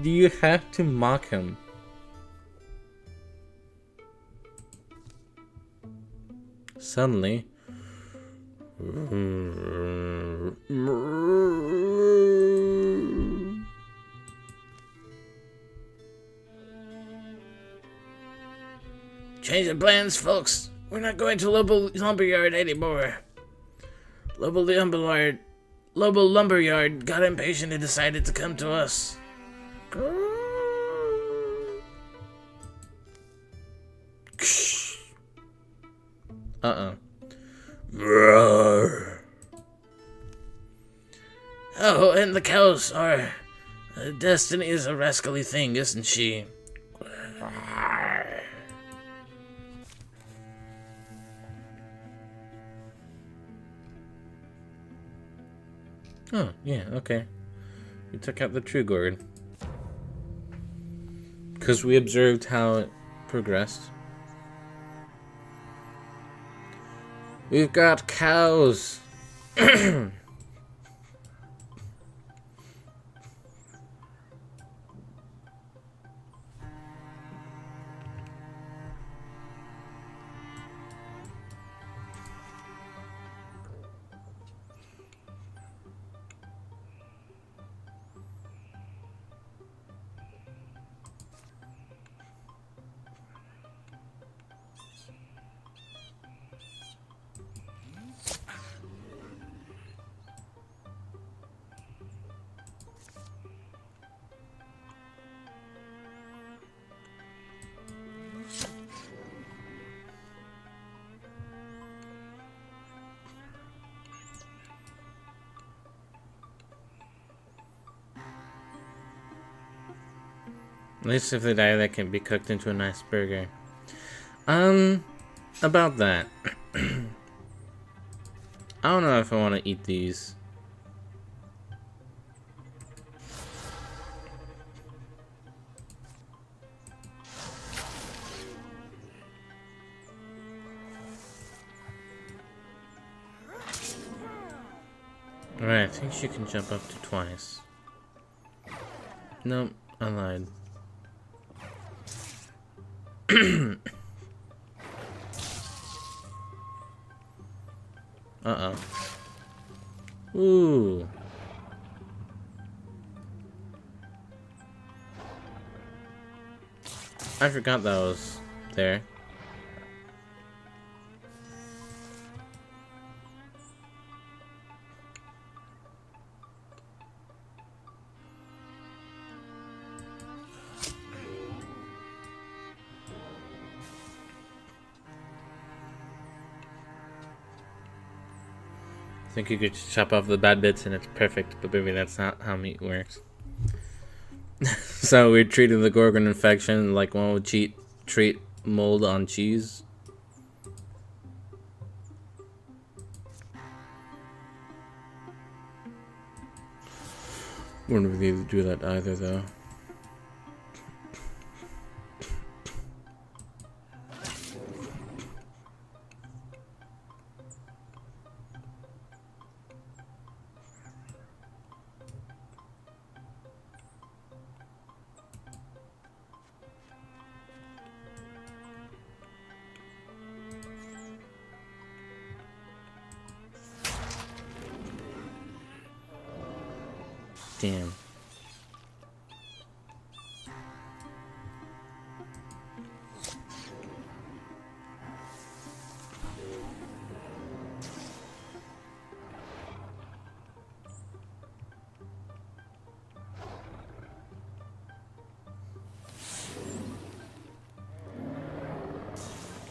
do you have to mock him? Suddenly, Change of plans, folks. We're not going to Lobo Lumberyard anymore. Lobo Lumberyard got impatient and decided to come to us. Roar. Oh, and the cows are... Destiny is a rascally thing, isn't she? Oh, yeah, okay. We took out the true gourd. Because we observed how it progressed. We've got cows! At least if they die, that can be cooked into a nice burger. About that. I don't know if I want to eat these. Alright, I think she can jump up to twice. Nope, I lied. Uh-oh. Ooh. I forgot that was there. think you could chop off the bad bits and it's perfect, but maybe that's not how meat works. So we're treating the Gorgon infection like one would treat mold on cheese. Wouldn't really do that either, though. Damn.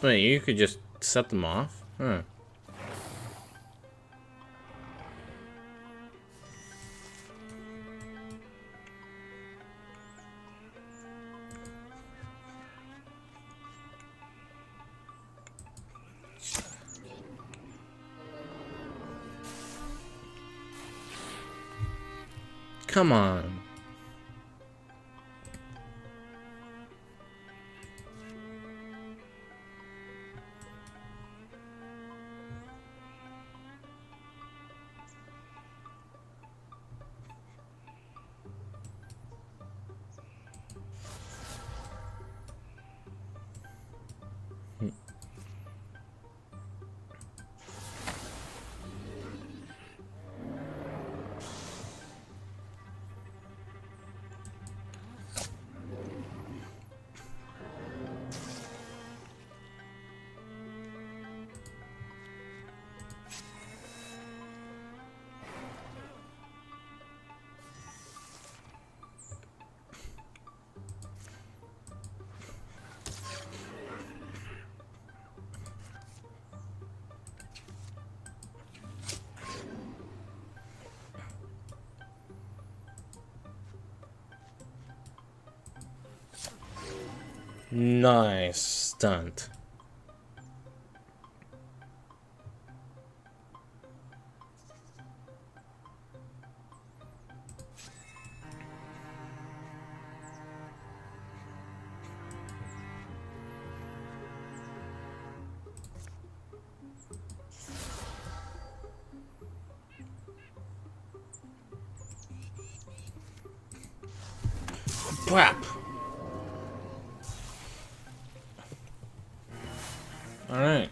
Wait, you could just set them off? Huh. Come on. Nice stunt. Whap! Alright.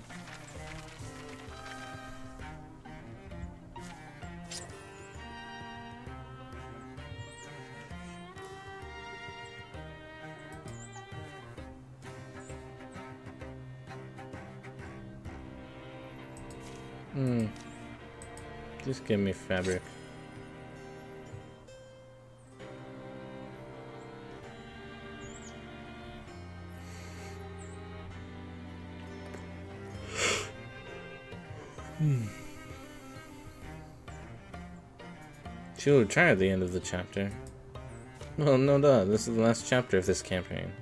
Just give me fabric. She'll retire at the end of the chapter. Well, no duh, this is the last chapter of this campaign.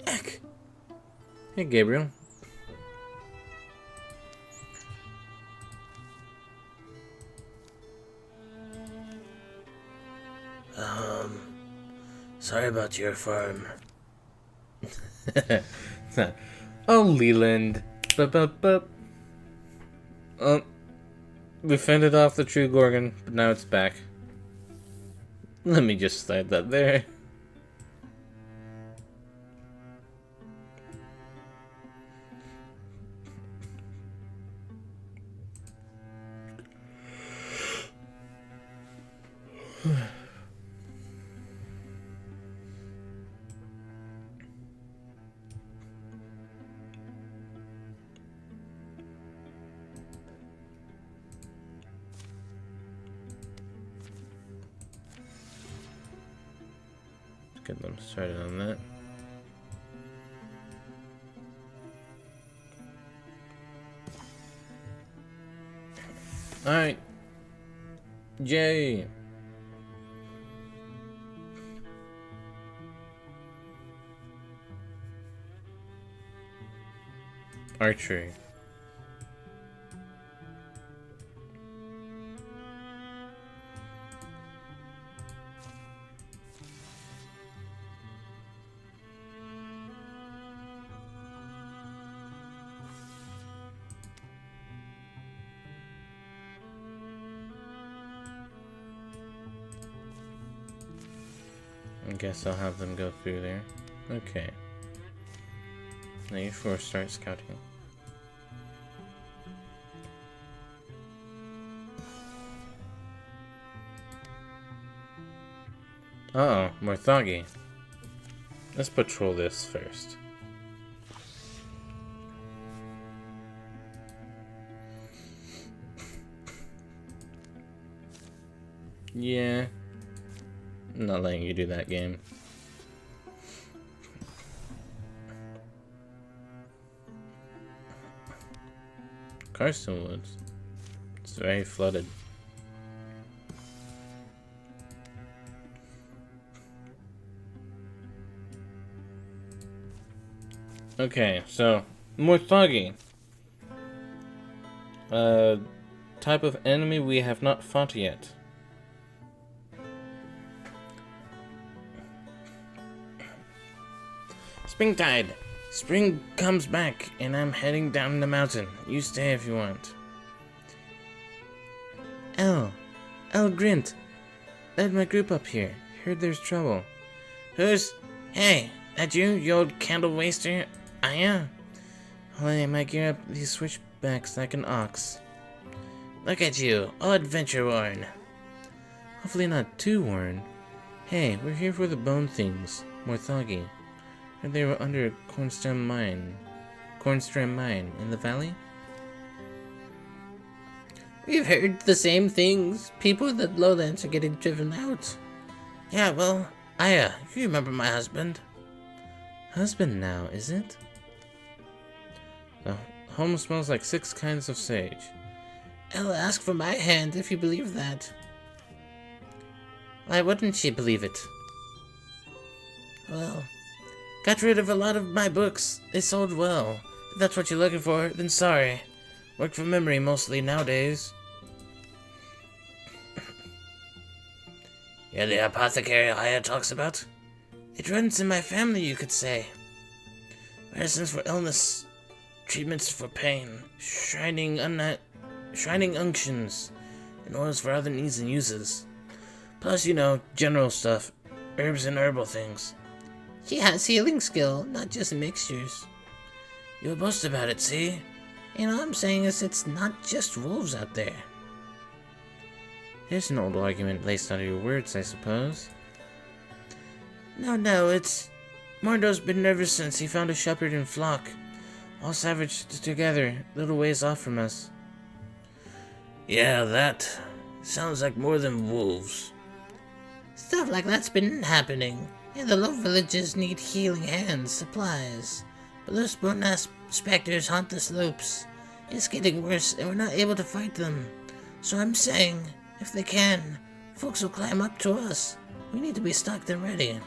Eck! Hey, Gabriel. Sorry about your farm. Oh, Leland. Bup. We fended off the true Gorgon, but now it's back. Let me just slide that there. Get them started on that. Alright. Yay. Archery. I guess I'll have them go through there. Okay. Now you four start scouting. Uh-oh, Morthagi. Let's patrol this first. Yeah. I'm not letting you do that game. Carson Woods. It's very flooded. Okay, so Morthagi. Type of enemy we have not fought yet. Springtide. Spring comes back, and I'm heading down the mountain. You stay if you want. El Grint. Led my group up here. Heard there's trouble. Hey, that you old candle waster? I am. Well, I might gear up these switchbacks like an ox. Look at you, all adventure worn. Hopefully not too worn. Hey, we're here for the bone things. Morthagi. Heard they were under Cornstram Mine in the valley? We've heard the same things. People in the lowlands are getting driven out. Yeah, well, Aya, you remember my husband. Husband now, is it? The home smells like 6 kinds of sage. Ella asked for my hand if you believe that. Why wouldn't she believe it? Well, got rid of a lot of my books. They sold well. If that's what you're looking for, then sorry. Work from memory mostly nowadays. You're the apothecary Aya talks about? It runs in my family, you could say. Medicines for illness, treatments for pain, shining unctions, and oils for other needs and uses. Plus, general stuff, herbs and herbal things. she has healing skill, not just mixtures. You'll boast about it, see? And all I'm saying is it's not just wolves out there. There's an old argument placed under your words, I suppose. No, it's... Mordo's been nervous since he found a shepherd and flock, all savaged together, little ways off from us. Yeah, that sounds like more than wolves. Stuff like that's been happening. And the low villages need healing hands, supplies. But those bone-ass specters haunt the slopes. It's getting worse, and we're not able to fight them. So I'm saying, if they can, folks will climb up to us. We need to be stocked and ready.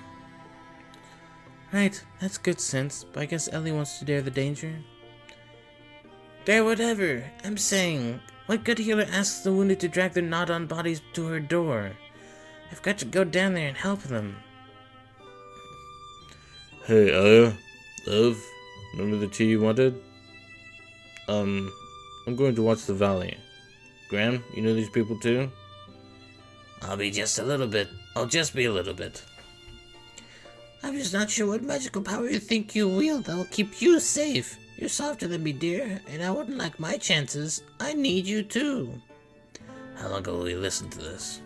Right, that's good sense, but I guess Ellie wants to dare the danger. Dare whatever. I'm saying, what good healer asks the wounded to drag their gnawed-on bodies to her door? I've got to go down there and help them. Hey, Aya. Love, remember the tea you wanted? I'm going to watch the valley. Graham, you know these people too? I'll just be a little bit. I'm just not sure what magical power you think you wield that'll keep you safe. You're softer than me, dear, and I wouldn't like my chances. I need you too. How long will we listen to this?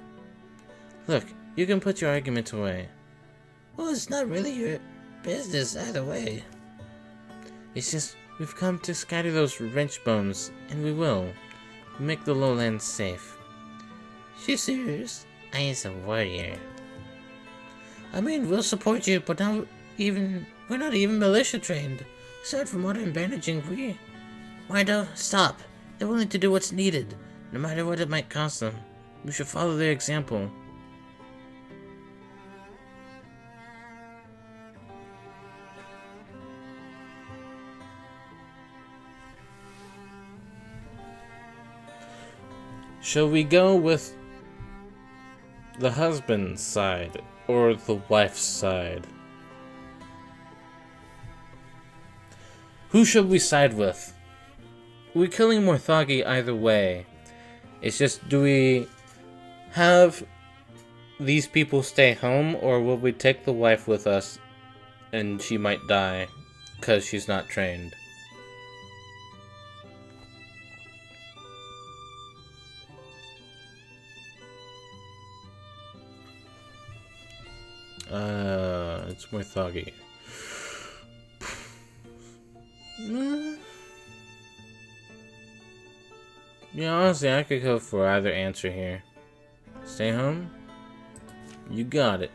Look, you can put your argument away. Well, it's not really your business either way. It's just, we've come to scatter those wrench bones, and we will. Make the lowlands safe. She's serious. Aya's a warrior. I mean, we'll support you, but we're not even militia trained. Aside from modern bandaging, Mordo, stop. They're willing to do what's needed. no matter what it might cost them. We should follow their example. Shall we go with the husband's side or the wife's side? Who should we side with? We're killing Morthagi either way. It's just, do we have these people stay home, or will we take the wife with us and she might die because she's not trained? It's Morthagi. Yeah, honestly, I could go for either answer here. Stay home? You got it.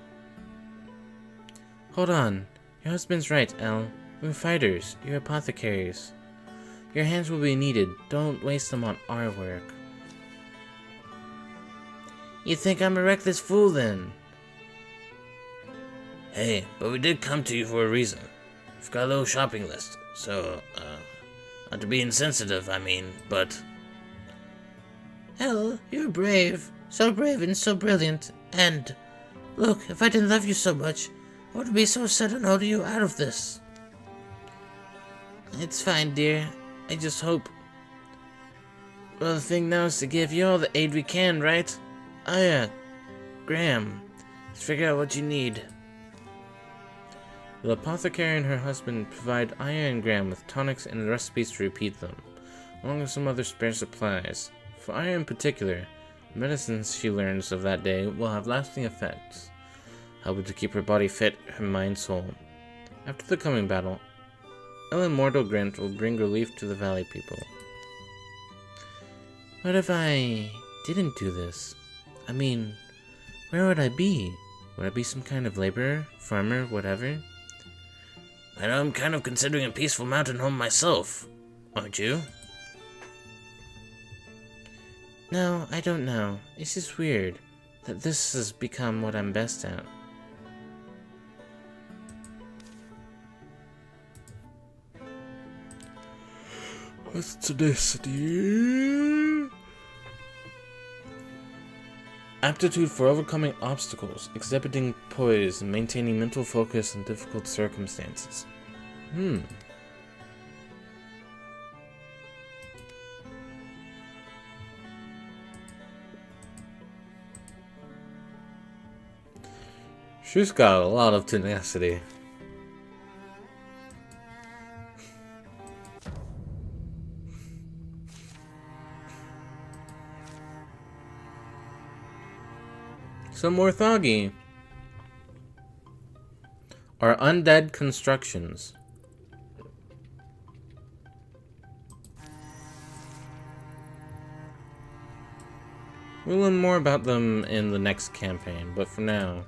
Hold on. Your husband's right, Elle. We're fighters. You're apothecaries. Your hands will be needed. Don't waste them on our work. You think I'm a reckless fool then? Hey, but we did come to you for a reason. We've got a little shopping list, so, not to be insensitive, I mean, but... Elle, you're brave. So brave and so brilliant. And, look, if I didn't love you so much, I would be so set on holding you out of this. It's fine, dear. I just hope... Well, the thing now is to give you all the aid we can, right? Aya, Graham, let's figure out what you need. The apothecary and her husband provide Aya and Graham with tonics and recipes to repeat them, along with some other spare supplies. For Aya in particular, the medicines she learns of that day will have lasting effects, helping to keep her body fit, her mind soul. After the coming battle, Ellen Mortal Grant will bring relief to the valley people. What if I didn't do this? I mean, where would I be? Would I be some kind of laborer, farmer, whatever? I know I'm kind of considering a peaceful mountain home myself, aren't you? No, I don't know. It's just weird that this has become what I'm best at. What's tenacity? Aptitude for overcoming obstacles, exhibiting poise, and maintaining mental focus in difficult circumstances. She's got a lot of tenacity. Some Morthagi are undead constructions. We'll learn more about them in the next campaign, but for now...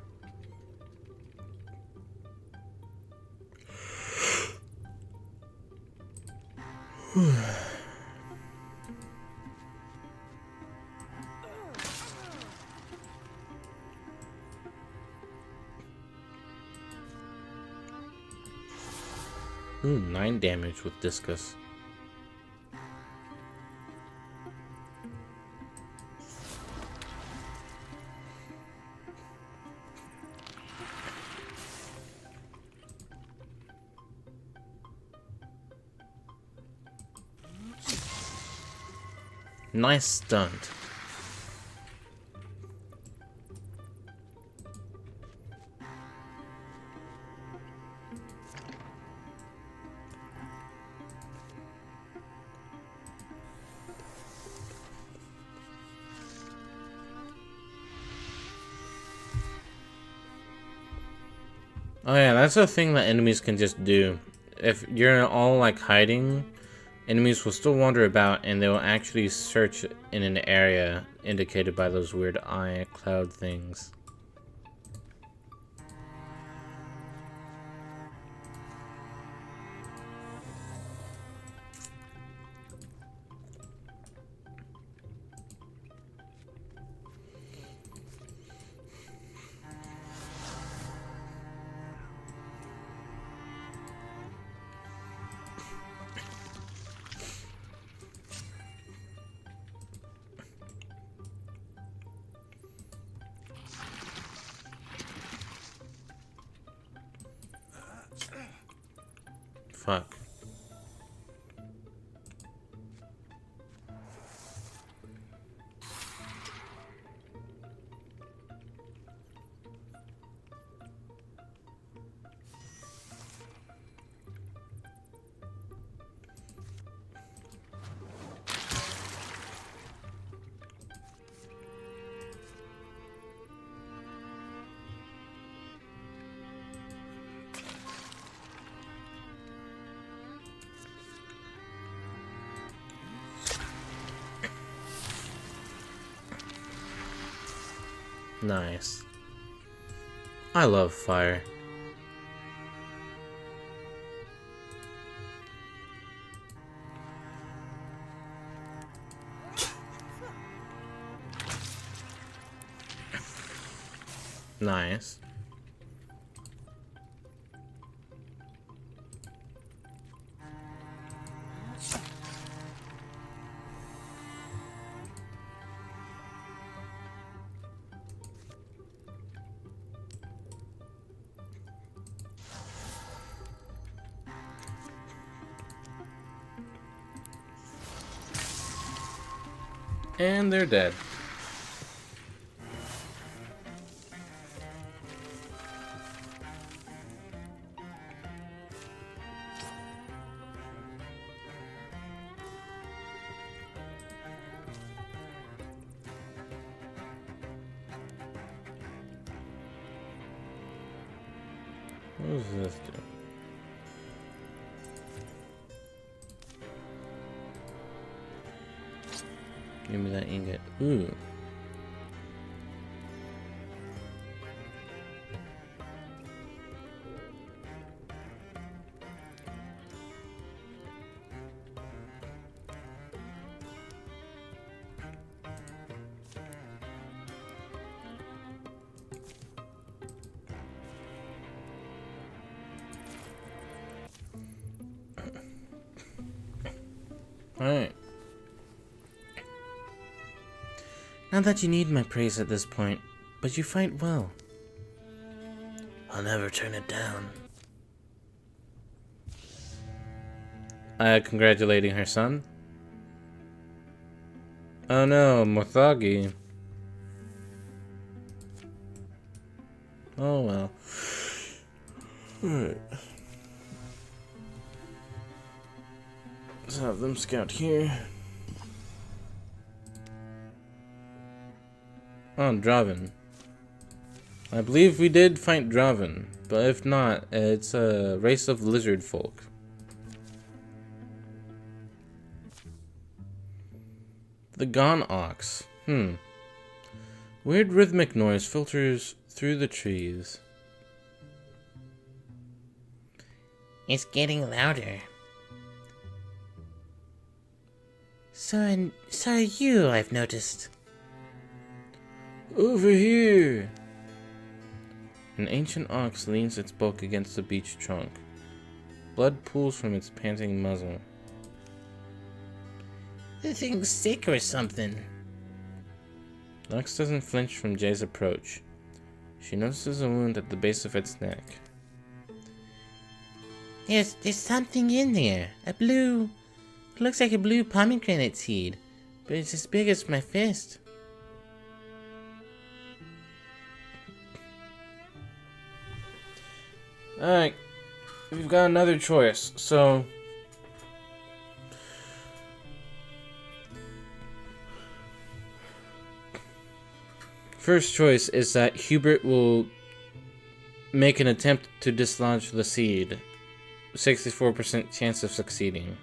Ooh, 9 damage with Discus. Nice stunt. Oh yeah, that's a thing that enemies can just do. If you're all like hiding, enemies will still wander about and they will actually search in an area indicated by those weird eye cloud things. fuck? Nice. I love fire. Nice. And they're dead. What does this do? Give me that ingot. Ooh. Alright. Not that you need my praise at this point, but you fight well. I'll never turn it down. Congratulating her son? Oh no, Morthagi. Oh well. Alright. Let's have them scout here. Oh, Draven. I believe we did fight Draven, but if not, it's a race of lizard folk. The Gone Ox. Weird rhythmic noise filters through the trees. It's getting louder. So are you, I've noticed. Over here! An ancient ox leans its bulk against the beech trunk. Blood pools from its panting muzzle. The thing's sick or something. The ox doesn't flinch from Jay's approach. She notices a wound at the base of its neck. There's something in there. It looks like a blue pomegranate seed, but it's as big as my fist. Alright, we've got another choice, so... First choice is that Hubert will make an attempt to dislodge the seed. 64% chance of succeeding.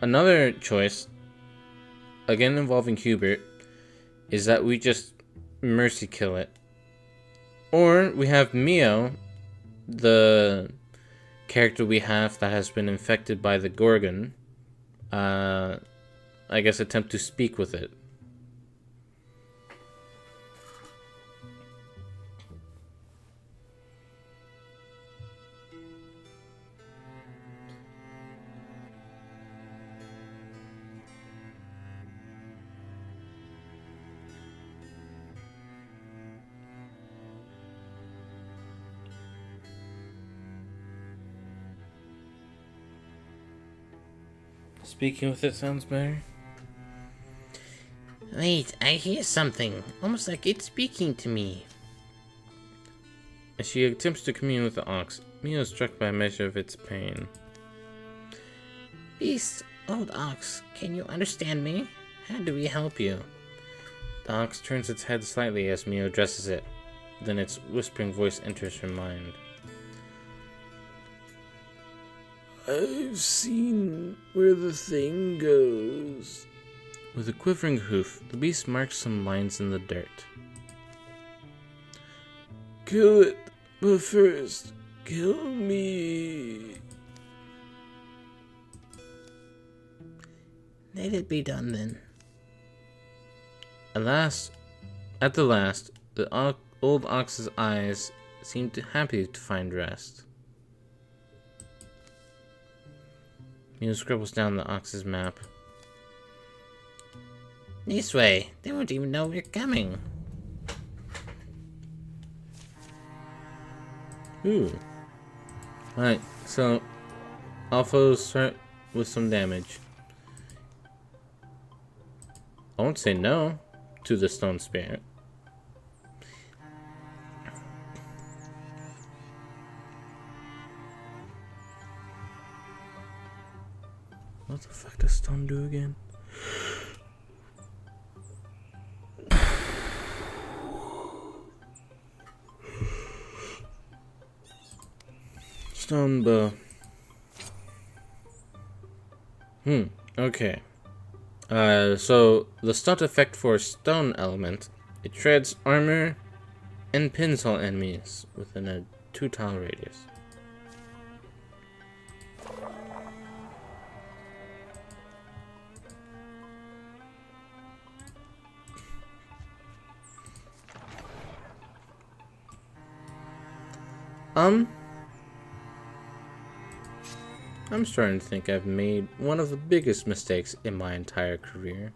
Another choice, again involving Hubert, is that we just mercy kill it. Or we have Mio, the character we have that has been infected by the Gorgon, I guess attempt to speak with it. Speaking with it sounds better. Wait, I hear something. Almost like it's speaking to me. As she attempts to commune with the ox, Mio is struck by a measure of its pain. Beast, old ox, can you understand me? How do we help you? The ox turns its head slightly as Mio addresses it. Then its whispering voice enters her mind. I've seen where the thing goes. With a quivering hoof, the beast marks some lines in the dirt. Kill it, but first, kill me. Let it be done then. At the last, the old ox's eyes seemed happy to find rest. Mio scribbles down the ox's map. This way. They won't even know we're coming. Ooh. Alright, so Alpha start with some damage. I won't say no to the stone spirit. What the fuck does stone do again? Stone bow. Okay. So the stunt effect for stone element, it shreds armor and pins all enemies within a 2 tile radius. I'm starting to think I've made one of the biggest mistakes in my entire career.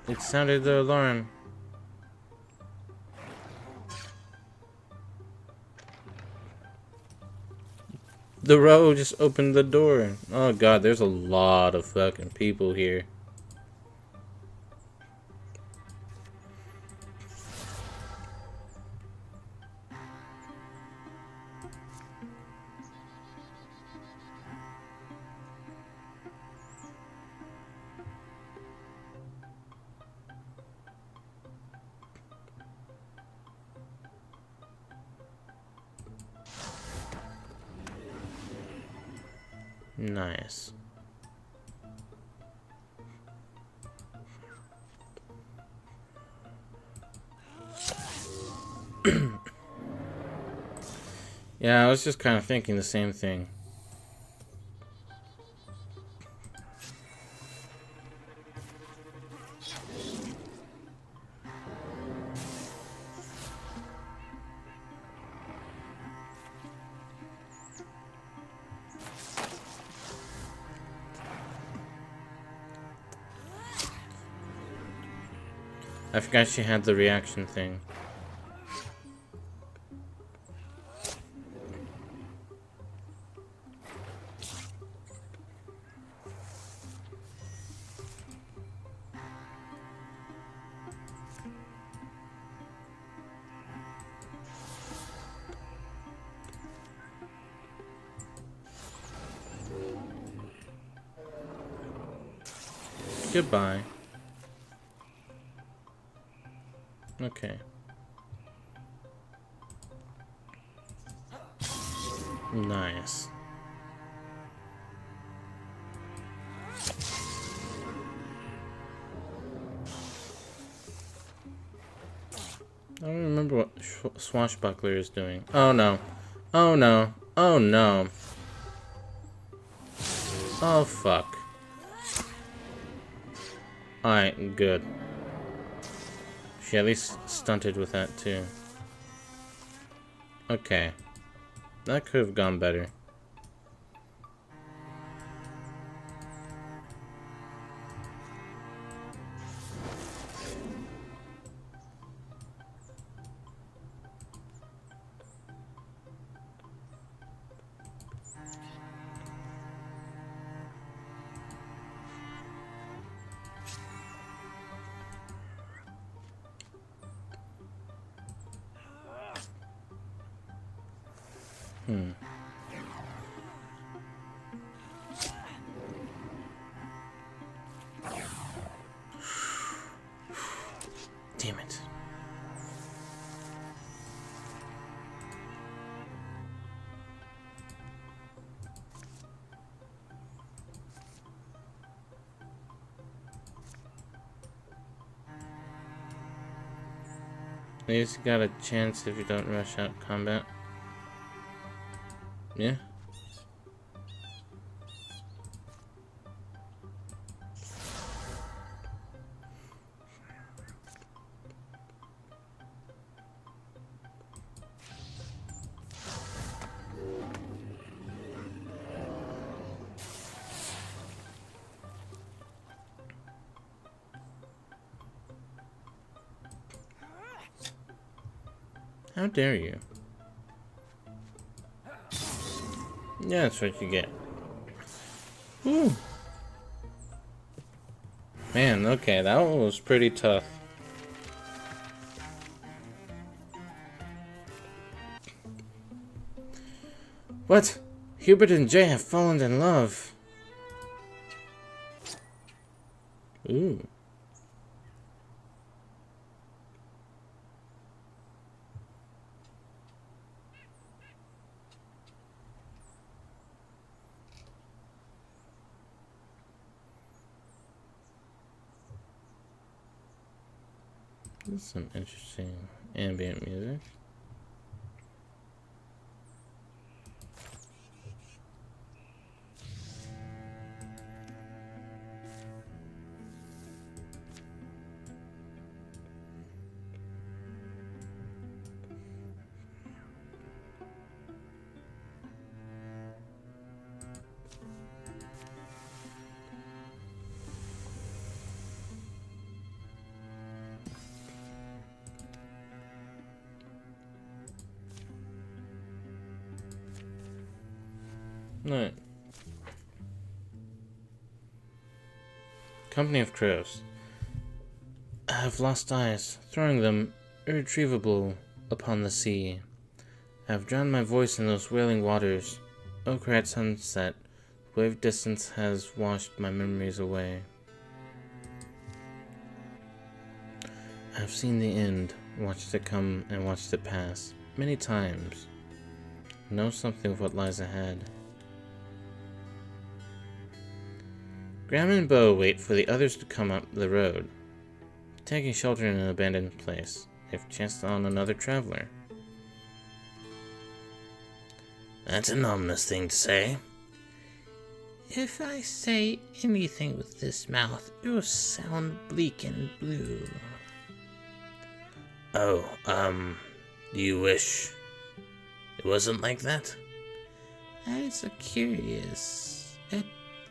It sounded the alarm. The row just opened the door. Oh god, there's a lot of fucking people here. Nice. Yeah, I was just kind of thinking the same thing. I forgot she had the reaction thing. Goodbye. Okay. Nice. I don't remember what Swashbuckler is doing. Oh no. Oh no. Oh no. Oh fuck. Alright, good. She at least stunted with that too. Okay. That could have gone better. Damn it. At least you got a chance if you don't rush out combat. Yeah. How dare you? Yeah, that's what you get. Ooh. Man, okay, that one was pretty tough. What? Hubert and Jay have fallen in love. Ooh. This is some interesting ambient music. Right. Company of crows. I have lost eyes, throwing them irretrievable upon the sea. I have drowned my voice in those wailing waters. Ochre at sunset, wave distance has washed my memories away. I have seen the end, watched it come and watched it pass, many times. Know something of what lies ahead. Graham and Bo wait for the others to come up the road, taking shelter in an abandoned place. They've chanced on another traveler. That's an ominous thing to say. If I say anything with this mouth, it will sound bleak and blue. Oh, do you wish it wasn't like that? That is a curious, a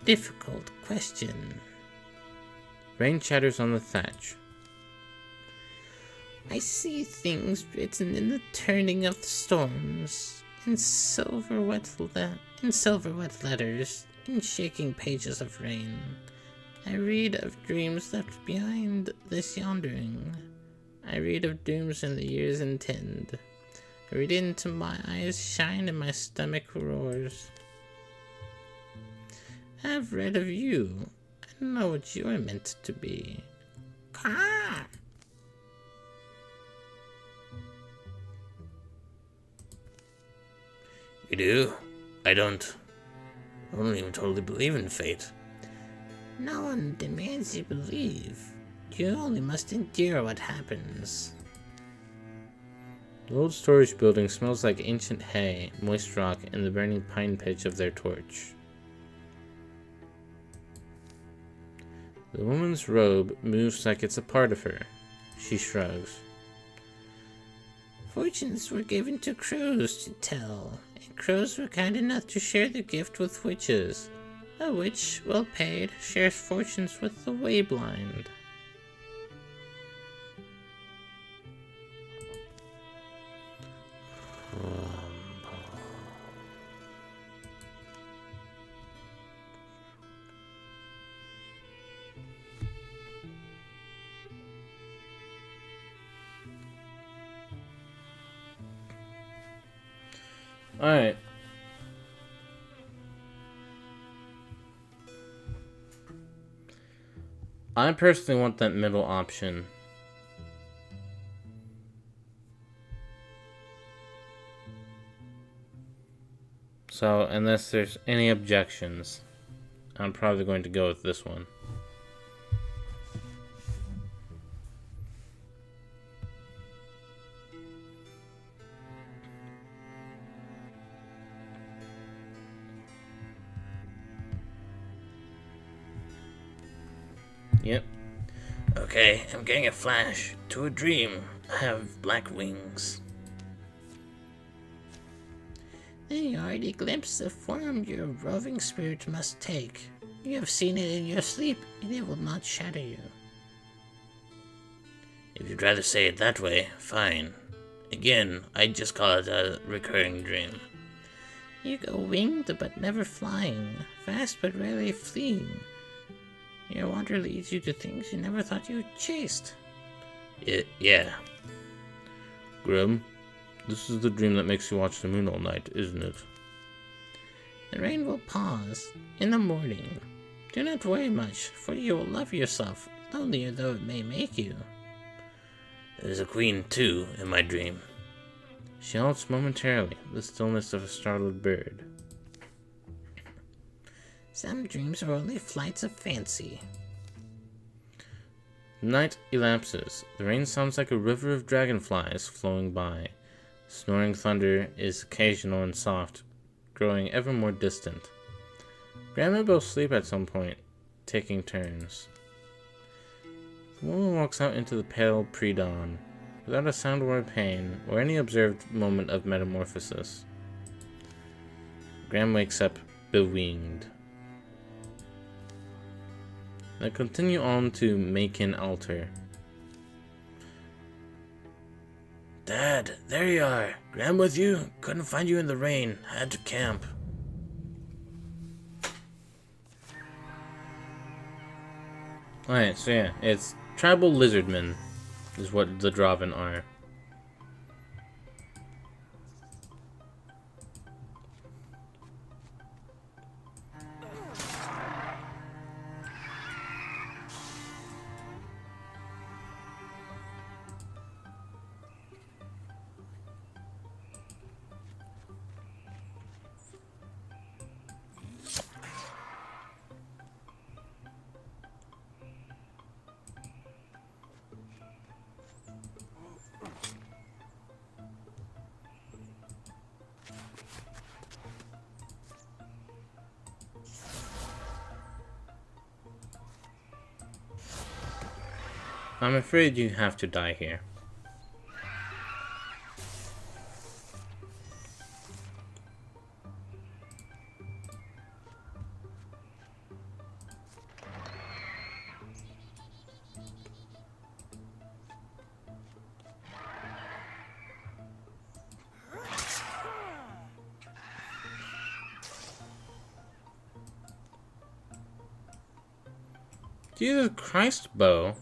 difficult question. Rain chatters on the thatch. I see things written in the turning of the storms, in silver wet letters, in shaking pages of rain. I read of dreams left behind this yondering. I read of dooms in the years intend. I read into my eyes shine and my stomach roars. I've read of you. I know what you're meant to be. Caw! You do? I don't even totally believe in fate. No one demands you believe. You only must endure what happens. The old storage building smells like ancient hay, moist rock, and the burning pine pitch of their torch. The woman's robe moves like it's a part of her. She shrugs. Fortunes were given to crows to tell, and crows were kind enough to share the gift with witches. A witch, well paid, shares fortunes with the wayblind. Alright. I personally want that middle option. So, unless there's any objections, I'm probably going to go with this one. Yep. Okay, I'm getting a flash to a dream. I have black wings. Then you already glimpsed the form your roving spirit must take. You have seen it in your sleep, and it will not shatter you. If you'd rather say it that way, fine. Again, I'd just call it a recurring dream. You go winged but never flying, fast but rarely fleeing. Your wander leads you to things you never thought you chased. Yeah. Grim, this is the dream that makes you watch the moon all night, isn't it? The rain will pause in the morning. Do not worry much, for you will love yourself, lonelier though it may make you. There's a queen, too, in my dream. She halts momentarily, the stillness of a startled bird. Some dreams are only flights of fancy. Night elapses. The rain sounds like a river of dragonflies flowing by. Snoring thunder is occasional and soft, growing ever more distant. Grandma will sleep at some point, taking turns. The woman walks out into the pale pre-dawn, without a sound or a pain, or any observed moment of metamorphosis. Graham wakes up, bewinged. They continue on to Macon Altar. Dad, there you are. Graham with you? Couldn't find you in the rain. Had to camp. Alright, so yeah, it's tribal lizardmen, is what the Draven are. I'm afraid you have to die here. Jesus Christ, Bo.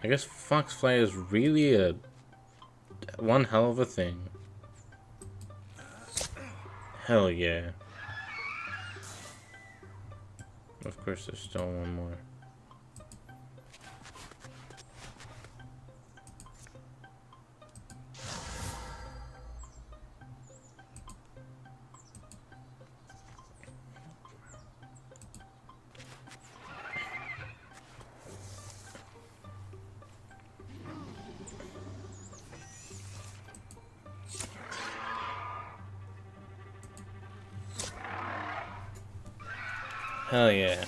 I guess Foxfly is really one hell of a thing. Hell yeah. Of course there's still one more. Hell yeah.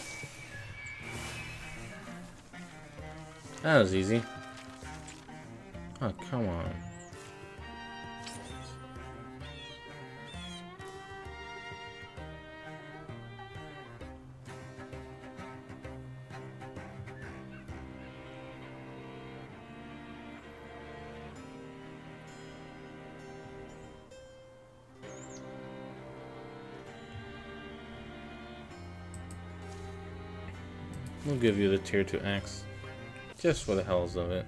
That was easy. Oh, come on. We'll give you the tier 2 axe. Just for the hells of it.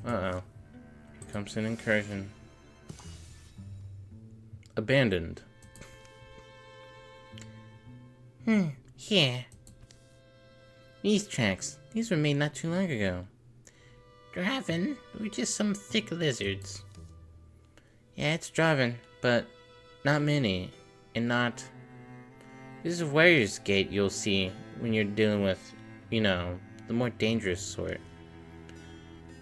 Uh-oh. Here comes an incursion. Abandoned. Here. These tracks. These were made not too long ago. Driving? We're just some thick lizards. Yeah, it's driving, but not many. And not... This is a warrior's gate you'll see when you're dealing with, you know, the more dangerous sort.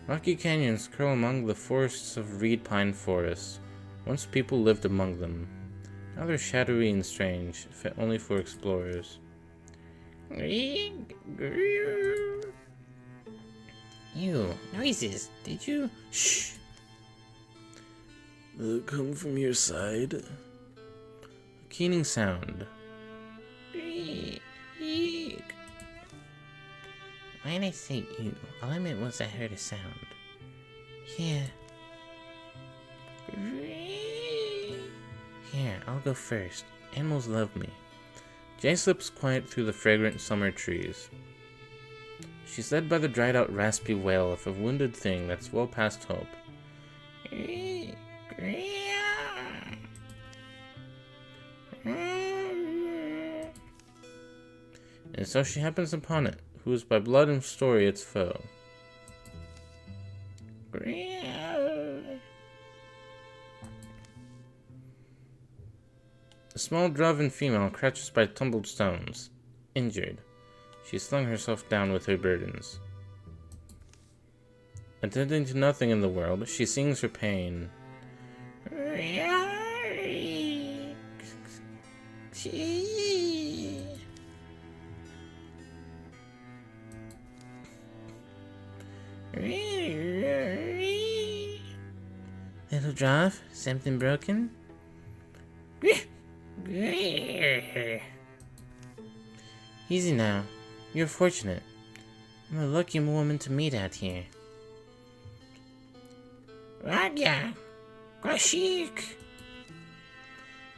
Rocky canyons curl among the forests of reed pine forests. Once people lived among them. Now they're shadowy and strange, fit only for explorers. Ew, noises. Did you? Shh. Will it come from your side? A keening sound. Why did I say you? All I meant was I heard a sound. Yeah. Here, I'll go first. Animals love me. Jay slips quiet through the fragrant summer trees. She's led by the dried out raspy wail of a wounded thing that's well past hope. And so she happens upon it, who is by blood and story its foe. A small droven female crouches by tumbled stones, injured. She slung herself down with her burdens. Attending to nothing in the world, she sings her pain. Little Drav, something broken? Easy now. You're fortunate. I'm a lucky woman to meet out here. Radia! Kwashik!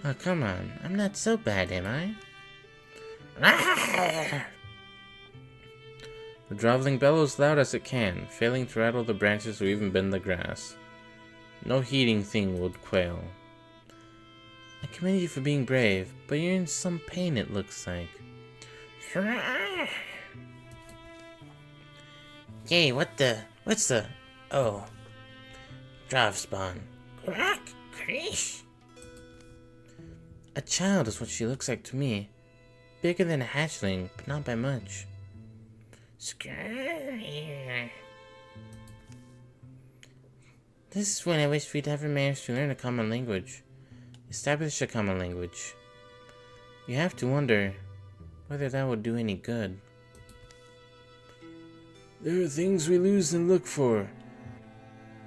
Oh, come on. I'm not so bad, am I? The droveling bellows loud as it can, failing to rattle the branches or even bend the grass. No heeding thing would quail. I commend you for being brave, but you're in some pain, it looks like. Yay, what's the... Oh. Drav spawn. A child is what she looks like to me. Bigger than a hatchling, but not by much. This is when I wish we'd ever managed to learn a common language. Establish a common language. You have to wonder whether that would do any good. There are things we lose and look for.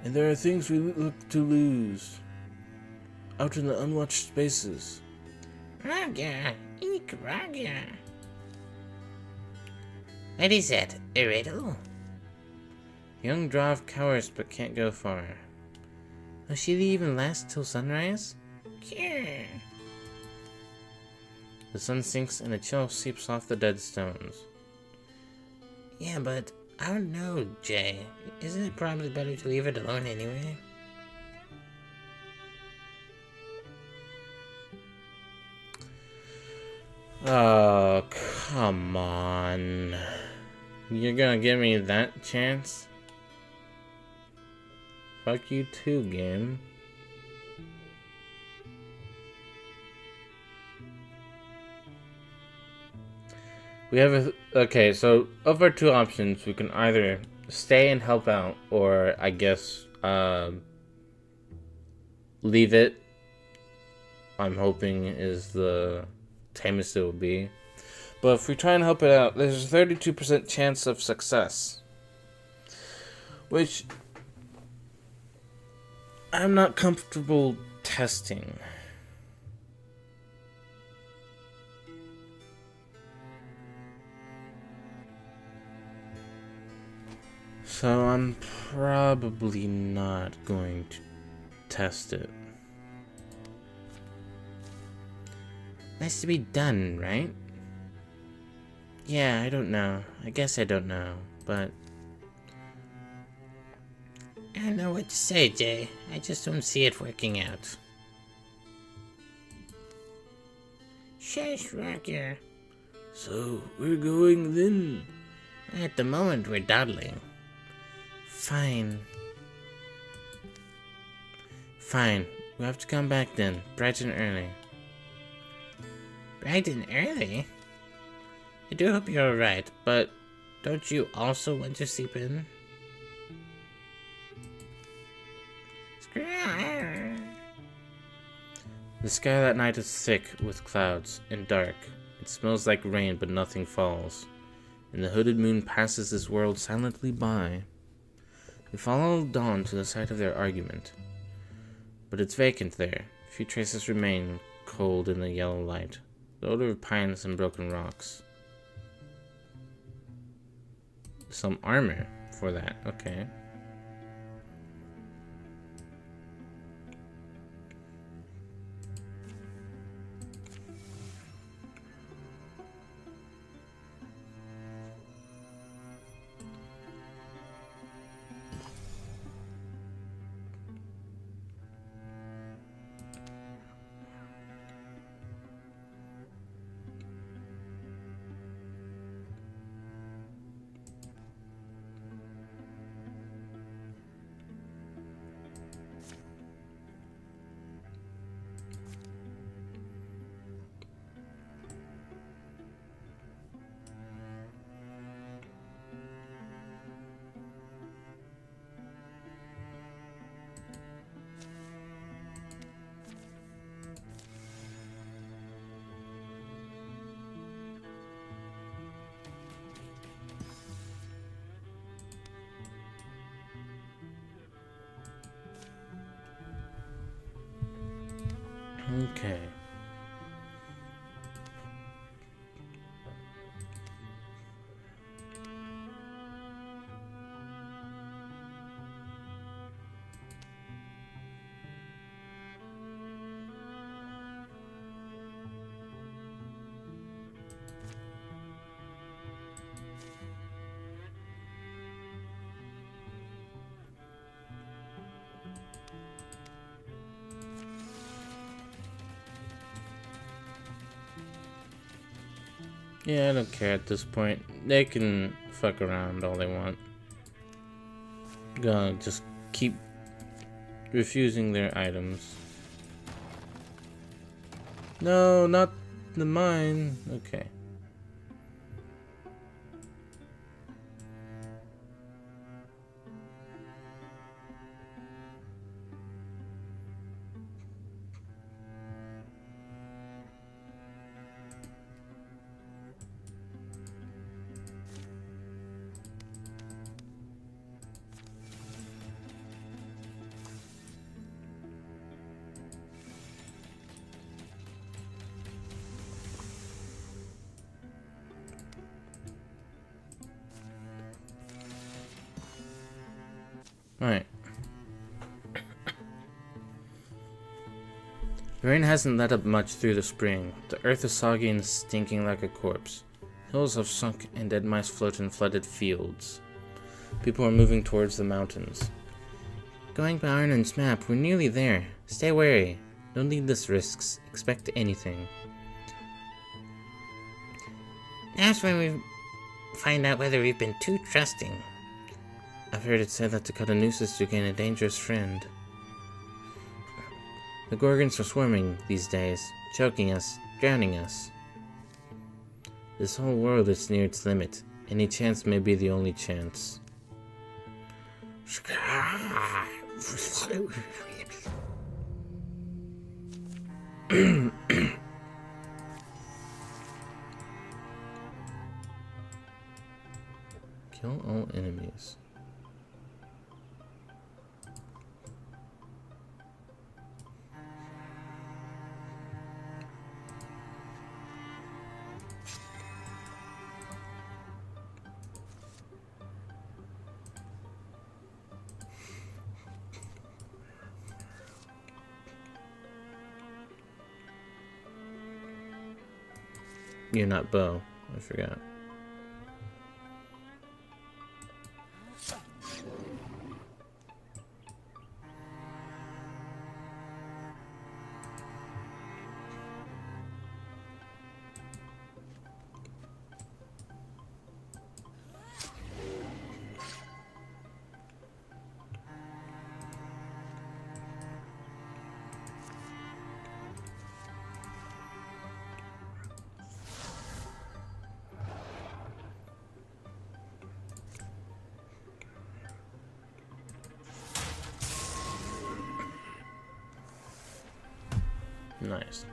And there are things we look to lose. Out in the unwatched spaces. Raga! Eek Raga! What is that? A riddle? Young Drav cowers but can't go far. Will she even last till sunrise? The sun sinks and a chill seeps off the dead stones. Yeah, but I don't know, Jay. Isn't it probably better to leave it alone anyway? Oh, come on. You're gonna give me that chance? Fuck you too, game. We have a... Okay, so of our two options, we can either stay and help out, or I guess, leave it. I'm hoping is the tamest it will be. But if we try and help it out, there's a 32% chance of success. Which I'm not comfortable testing. So I'm probably not going to test it. Nice to be done, right? Yeah, I don't know. I guess I don't know, but... I don't know what to say, Jay. I just don't see it working out. Shush, Rocker. So, we're going then. At the moment, we're dawdling. Fine. Fine. We'll have to come back then, bright and early. Bright and early? I do hope you're alright, but don't you also want to sleep in? The sky that night is thick with clouds and dark. It smells like rain, but nothing falls. And the hooded moon passes this world silently by. We follow Dawn to the site of their argument. But it's vacant there. Few traces remain, cold in the yellow light. The odor of pines and broken rocks. Some armor for that, okay. Okay. Yeah, I don't care at this point. They can fuck around all they want. Gonna just keep refusing their items. No, not the mine. Okay. Alright. The rain hasn't let up much through the spring. The earth is soggy and stinking like a corpse. Hills have sunk and dead mice float in flooded fields. People are moving towards the mountains. Going by Arnon's map, we're nearly there. Stay wary. Don't lead this risks. Expect anything. That's when we find out whether we've been too trusting. I've heard it said that to cut a noose is to gain a dangerous friend. The Gorgons are swarming these days, choking us, drowning us. This whole world is near its limit. Any chance may be the only chance. Kill all enemies. You're not Bo. I forgot. Nice.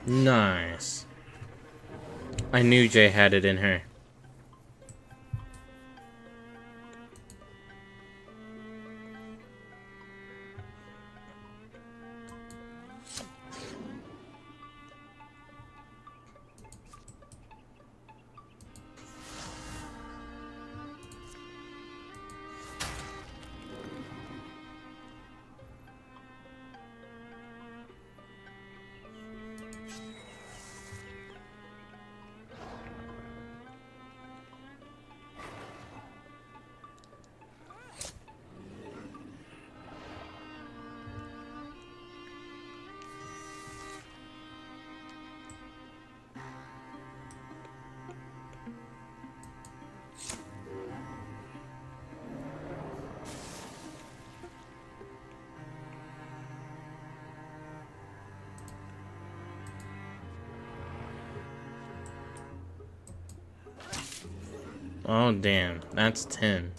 Nice. I knew Jay had it in her. Oh, damn. That's 10.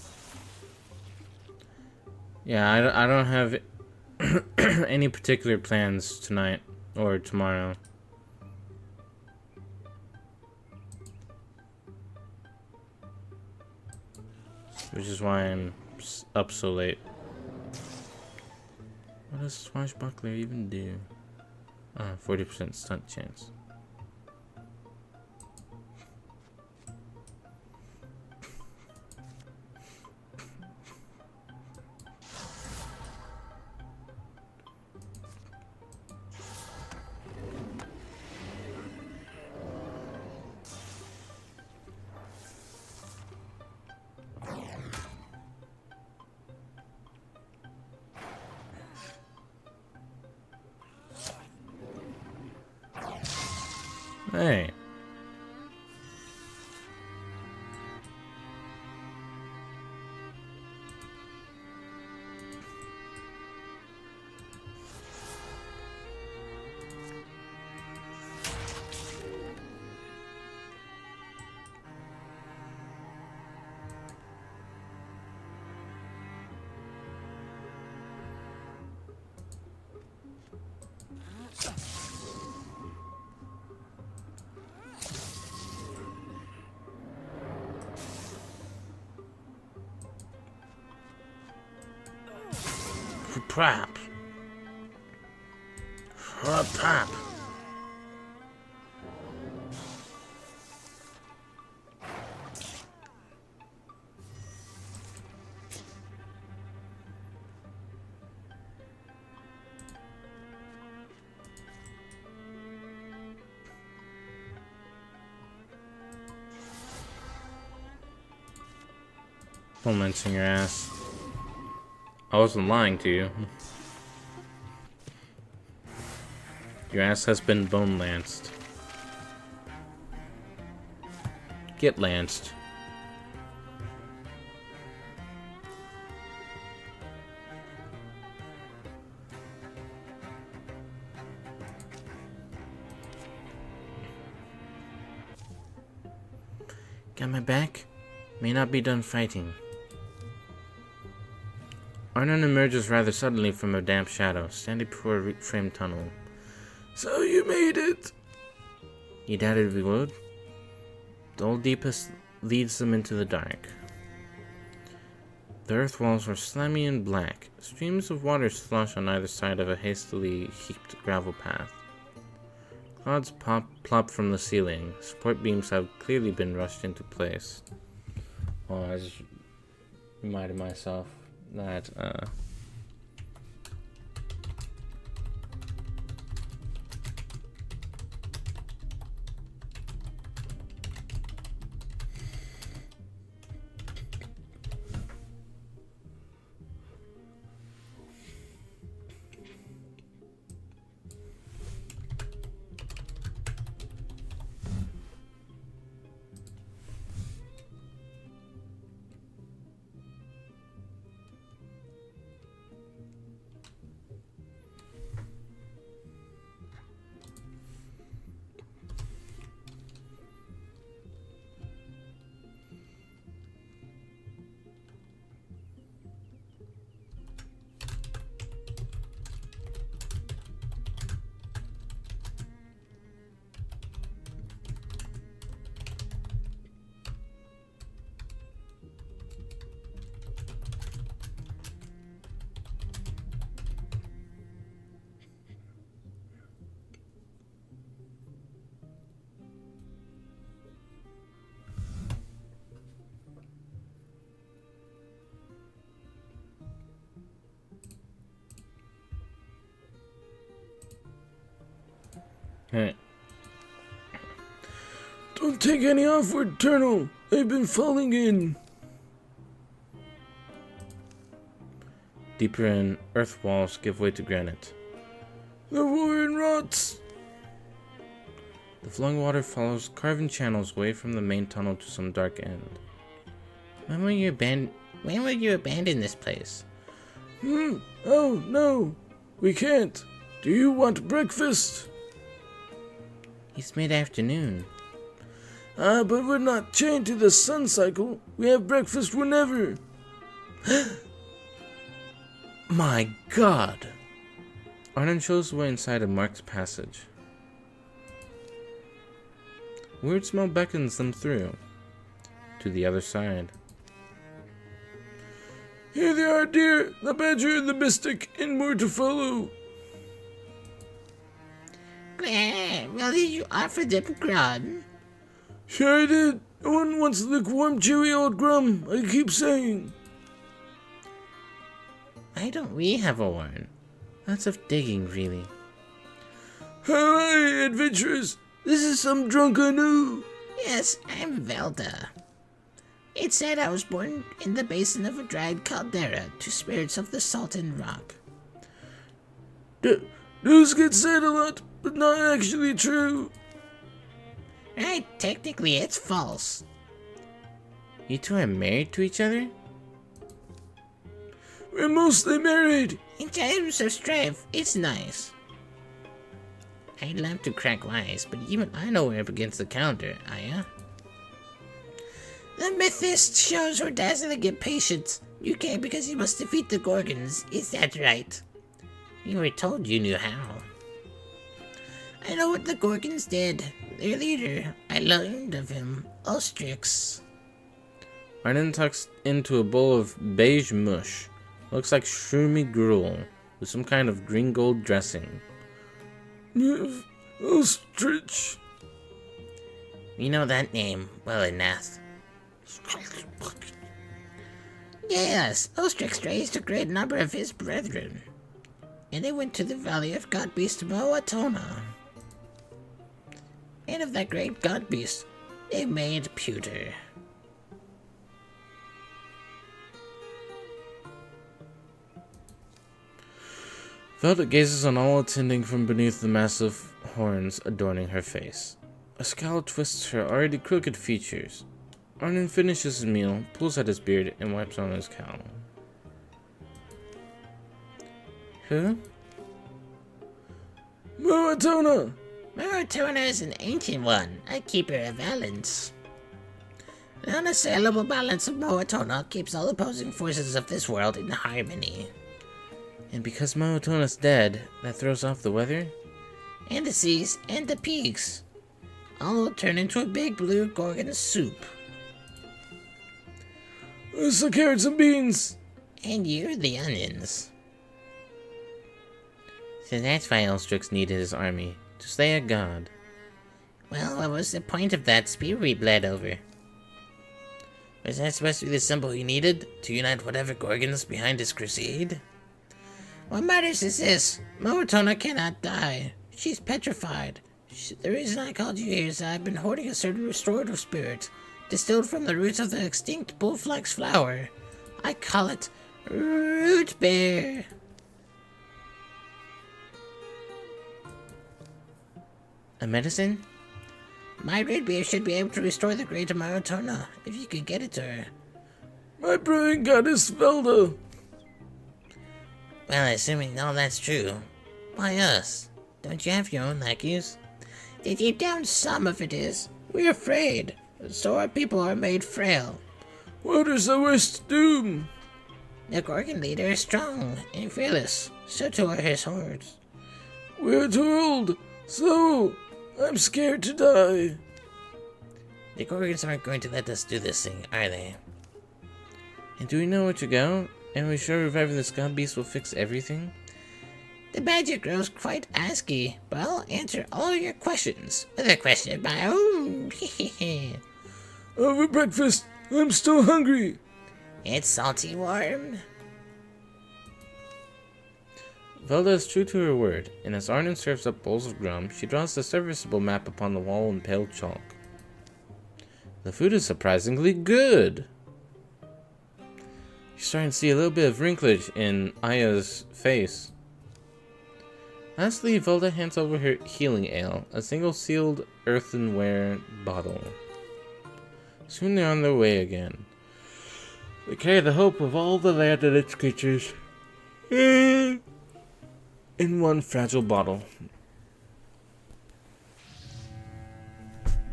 Yeah, I don't have any particular plans tonight or tomorrow. Which is why I'm up so late. What does Swashbuckler even do? 40% stunt chance. Hey. Prap. Prap. bone lancing your ass. I wasn't lying to you. Your ass has been bone lanced. Get lanced. Got my back? May not be done fighting. Arnon emerges rather suddenly from a damp shadow, standing before a framed tunnel. So you made it? You doubted we would? The old deepest leads them into the dark. The earth walls are slimy and black. Streams of water slosh on either side of a hastily heaped gravel path. Clouds plop from the ceiling. Support beams have clearly been rushed into place. Oh, I just reminded myself that, hey. Don't take any offward, Eternal. I've been falling in. Deeper in, earth walls give way to granite. The roaring rots. The flowing water follows carven channels away from the main tunnel to some dark end. When will you abandon this place? Oh, no. We can't. Do you want breakfast? It's mid-afternoon. But we're not chained to the sun cycle. We have breakfast whenever. My God! Arnon shows the way inside a marked passage. Weird smell beckons them through. To the other side. Here they are, dear. The badger and the mystic, and more to follow. Well, did you offer them grub? Sure I did. No one wants lukewarm, chewy old grum, I keep saying. Why don't we have a warren? Lots of digging, really. Hi, adventurers. This is some drunk I knew. Yes, I'm Velda. It said I was born in the basin of a dried caldera to spirits of the salt and rock. News gets said a lot, but not actually true. Right, technically it's false. You two are married to each other? We're mostly married. In times of strife, it's nice. I'd love to crack wise, but even I know we're up against the calendar, Aya. The mythist shows her dazzling impatience. You came because you must defeat the Gorgons, is that right? You were told you knew how. I know what the Gorgons did. Their leader, I learned of him, Ulstryx. Arnon tucks into a bowl of beige mush. Looks like shroomy gruel, with some kind of green gold dressing. Ulstryx. You know that name well enough. Yes, Ulstryx raised a great number of his brethren, and they went to the valley of God Beast Moatona. And of that great God Beast, they made pewter. Velda gazes on all attending from beneath the massive horns adorning her face. A scowl twists her already crooked features. Arnon finishes his meal, pulls at his beard, and wipes on his cowl. Who? Moatona! Moatona is an ancient one, a keeper of balance. The unassailable balance of Moatona keeps all opposing forces of this world in harmony. And because Moatona's dead, that throws off the weather? And the seas, and the peaks. All will turn into a big blue Gorgon soup. Where's the carrots and beans? And you're the onions. So that's why Ulstryx needed his army, to slay a god. Well, what was the point of that spear we bled over? Was that supposed to be the symbol he needed to unite whatever Gorgons behind his crusade? What matters is this: Moatona cannot die. She's petrified. The reason I called you here is that I've been hoarding a certain restorative spirit, distilled from the roots of the extinct bullflax flower. I call it Root Bear. A medicine? My root beer should be able to restore the great Moatona, if you could get it to her. My brewing goddess Velda. Well, assuming all that's true, why us? Don't you have your own lackeys? Deep down, some of it is. We're afraid, so our people are made frail. What is the worst doom? The Gorgon leader is strong and fearless, so too are his hordes. We're too old, so I'm scared to die. The Gorgons aren't going to let us do this thing, are they? And do we know where to go? And are we sure reviving this god beast will fix everything? The badger grows quite asky, but I'll answer all your questions with a question of my own. Over breakfast, I'm still hungry. It's salty warm. Velda is true to her word, and as Arnon serves up bowls of grum, she draws the serviceable map upon the wall in pale chalk. The food is surprisingly good. You're starting to see a little bit of wrinklage in Aya's face. Lastly, Velda hands over her healing ale, a single sealed earthenware bottle. Soon they're on their way again. They carry the hope of all the land and its creatures in one fragile bottle.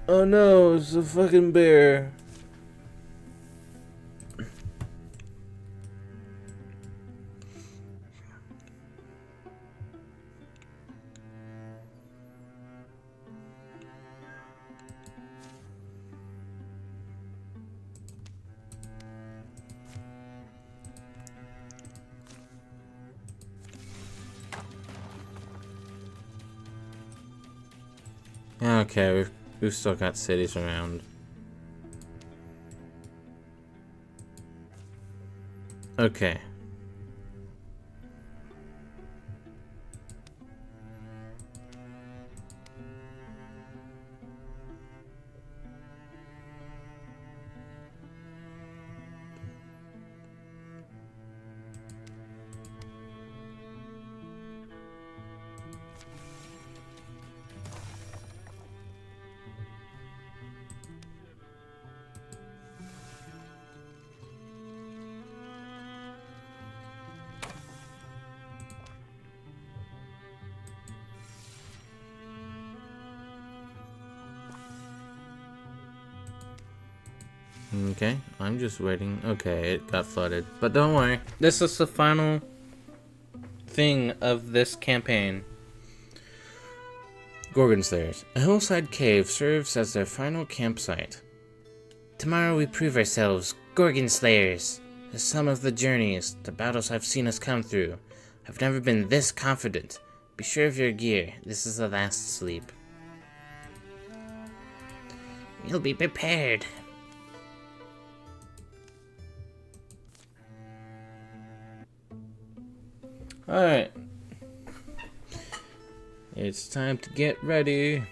Oh no, it's a fucking bear. Okay, we've still got cities around. Okay. Okay, I'm just waiting. Okay, it got flooded. But don't worry. This is the final thing of this campaign. Gorgon Slayers. A hillside cave serves as their final campsite. Tomorrow we prove ourselves Gorgon Slayers. As some of the journeys, the battles I've seen us come through, I've never been this confident. Be sure of your gear. This is the last sleep. You'll be prepared. Alright. It's time to get ready.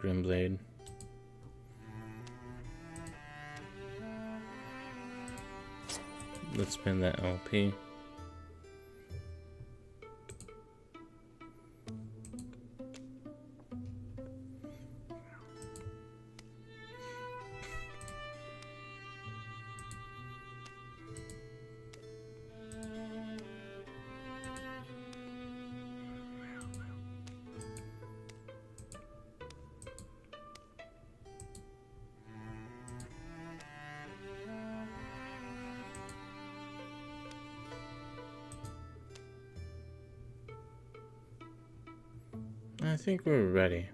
Grimblade. Let's spend that LP. I think we're ready.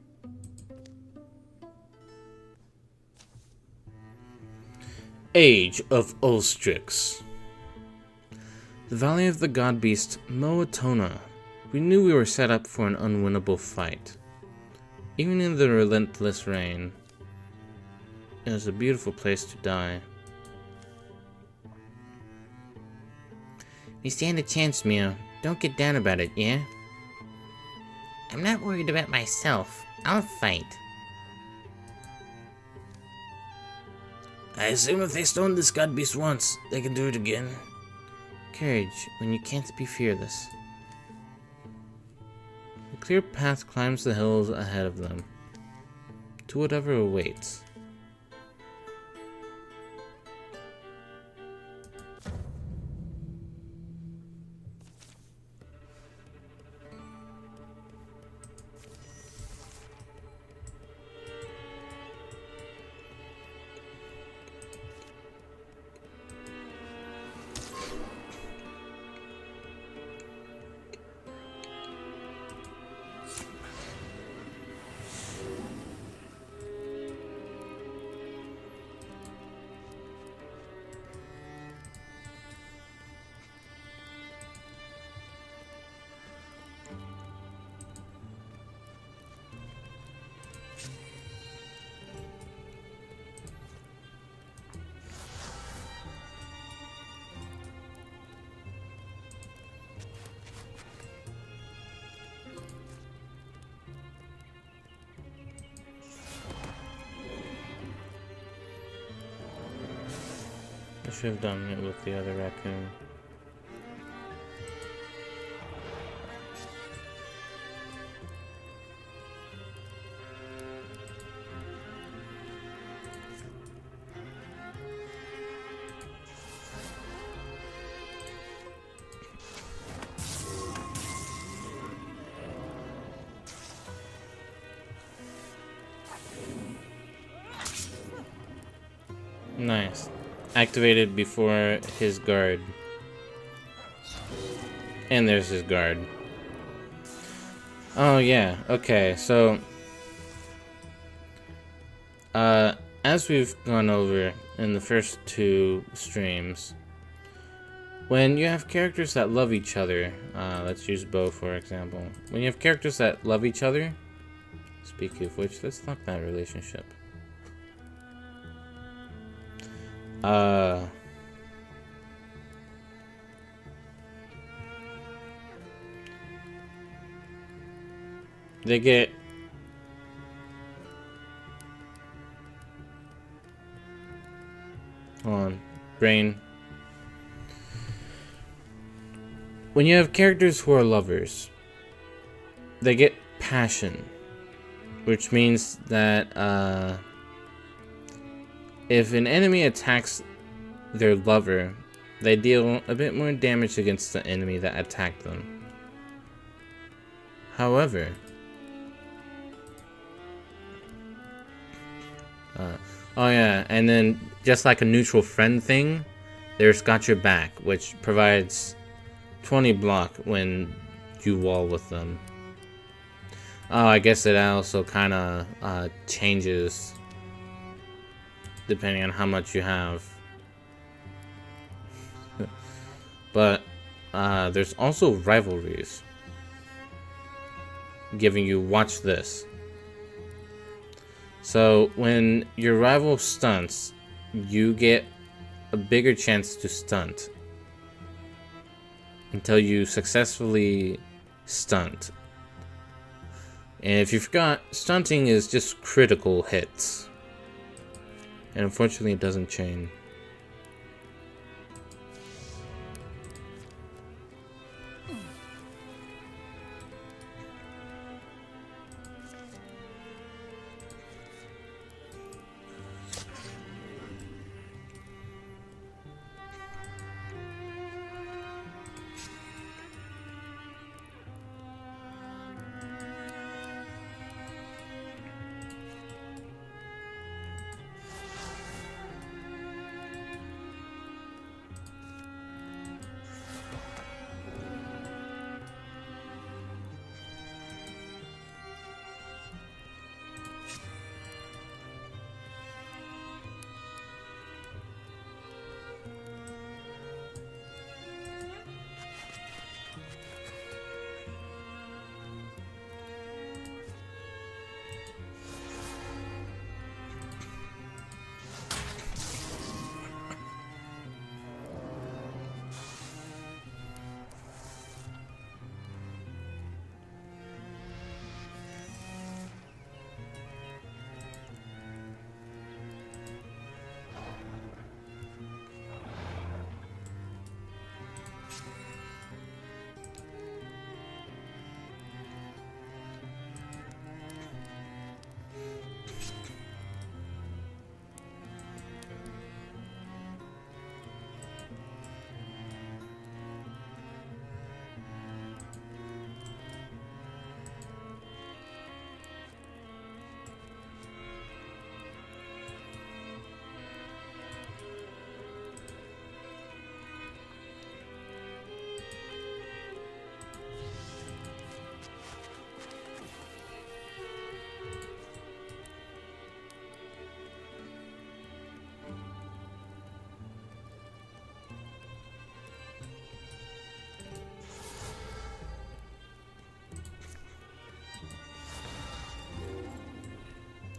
Age of Ulstryx. The Valley of the God Beast Moatona. We knew we were set up for an unwinnable fight. Even in the relentless rain, it was a beautiful place to die. We stand a chance, Mio. Don't get down about it, yeah? I'm not worried about myself. I'll fight. I assume if they stoned this god beast once, they can do it again. Courage, when you can't be fearless. A clear path climbs the hills ahead of them, to whatever awaits. I should have done it with the other raccoon. Nice. Activated before his guard. And there's his guard. Oh yeah, okay, so as we've gone over in the first two streams, when you have characters that love each other, let's use Bo for example. When you have characters that love each other, speaking of which, let's lock that relationship. They get hold on, brain. When you have characters who are lovers, they get passion, which means that if an enemy attacks their lover, they deal a bit more damage against the enemy that attacked them. However, oh yeah, and then just like a neutral friend thing, there's Got Your Back, which provides 20 block when you wall with them. Oh, I guess it also kind of changes depending on how much you have. But there's also rivalries, giving you watch this. So when your rival stunts, you get a bigger chance to stunt until you successfully stunt. And if you forgot, stunting is just critical hits. And unfortunately it doesn't chain.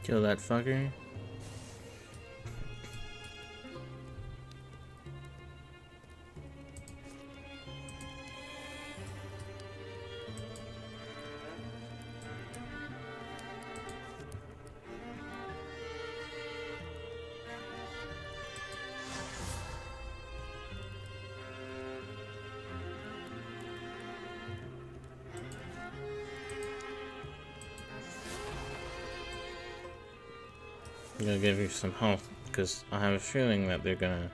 Kill that fucker. I'm gonna give you some health because I have a feeling that they're gonna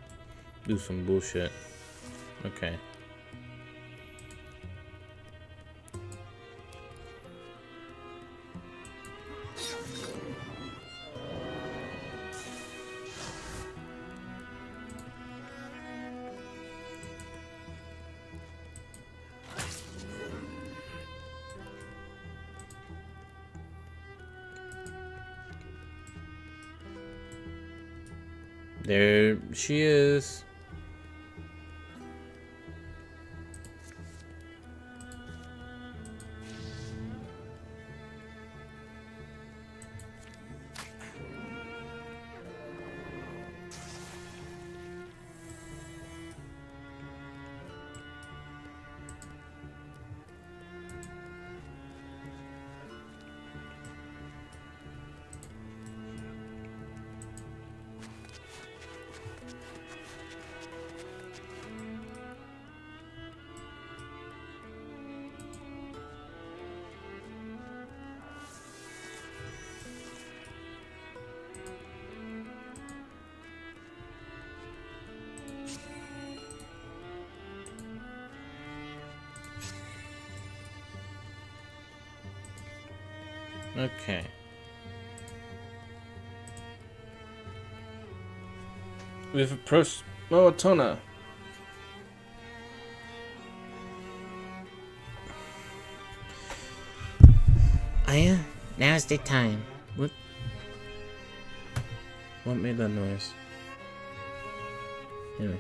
do some bullshit. Okay. There she is. Okay. We've approached Moatona. Aya, now's the time. What made that noise? Anyway.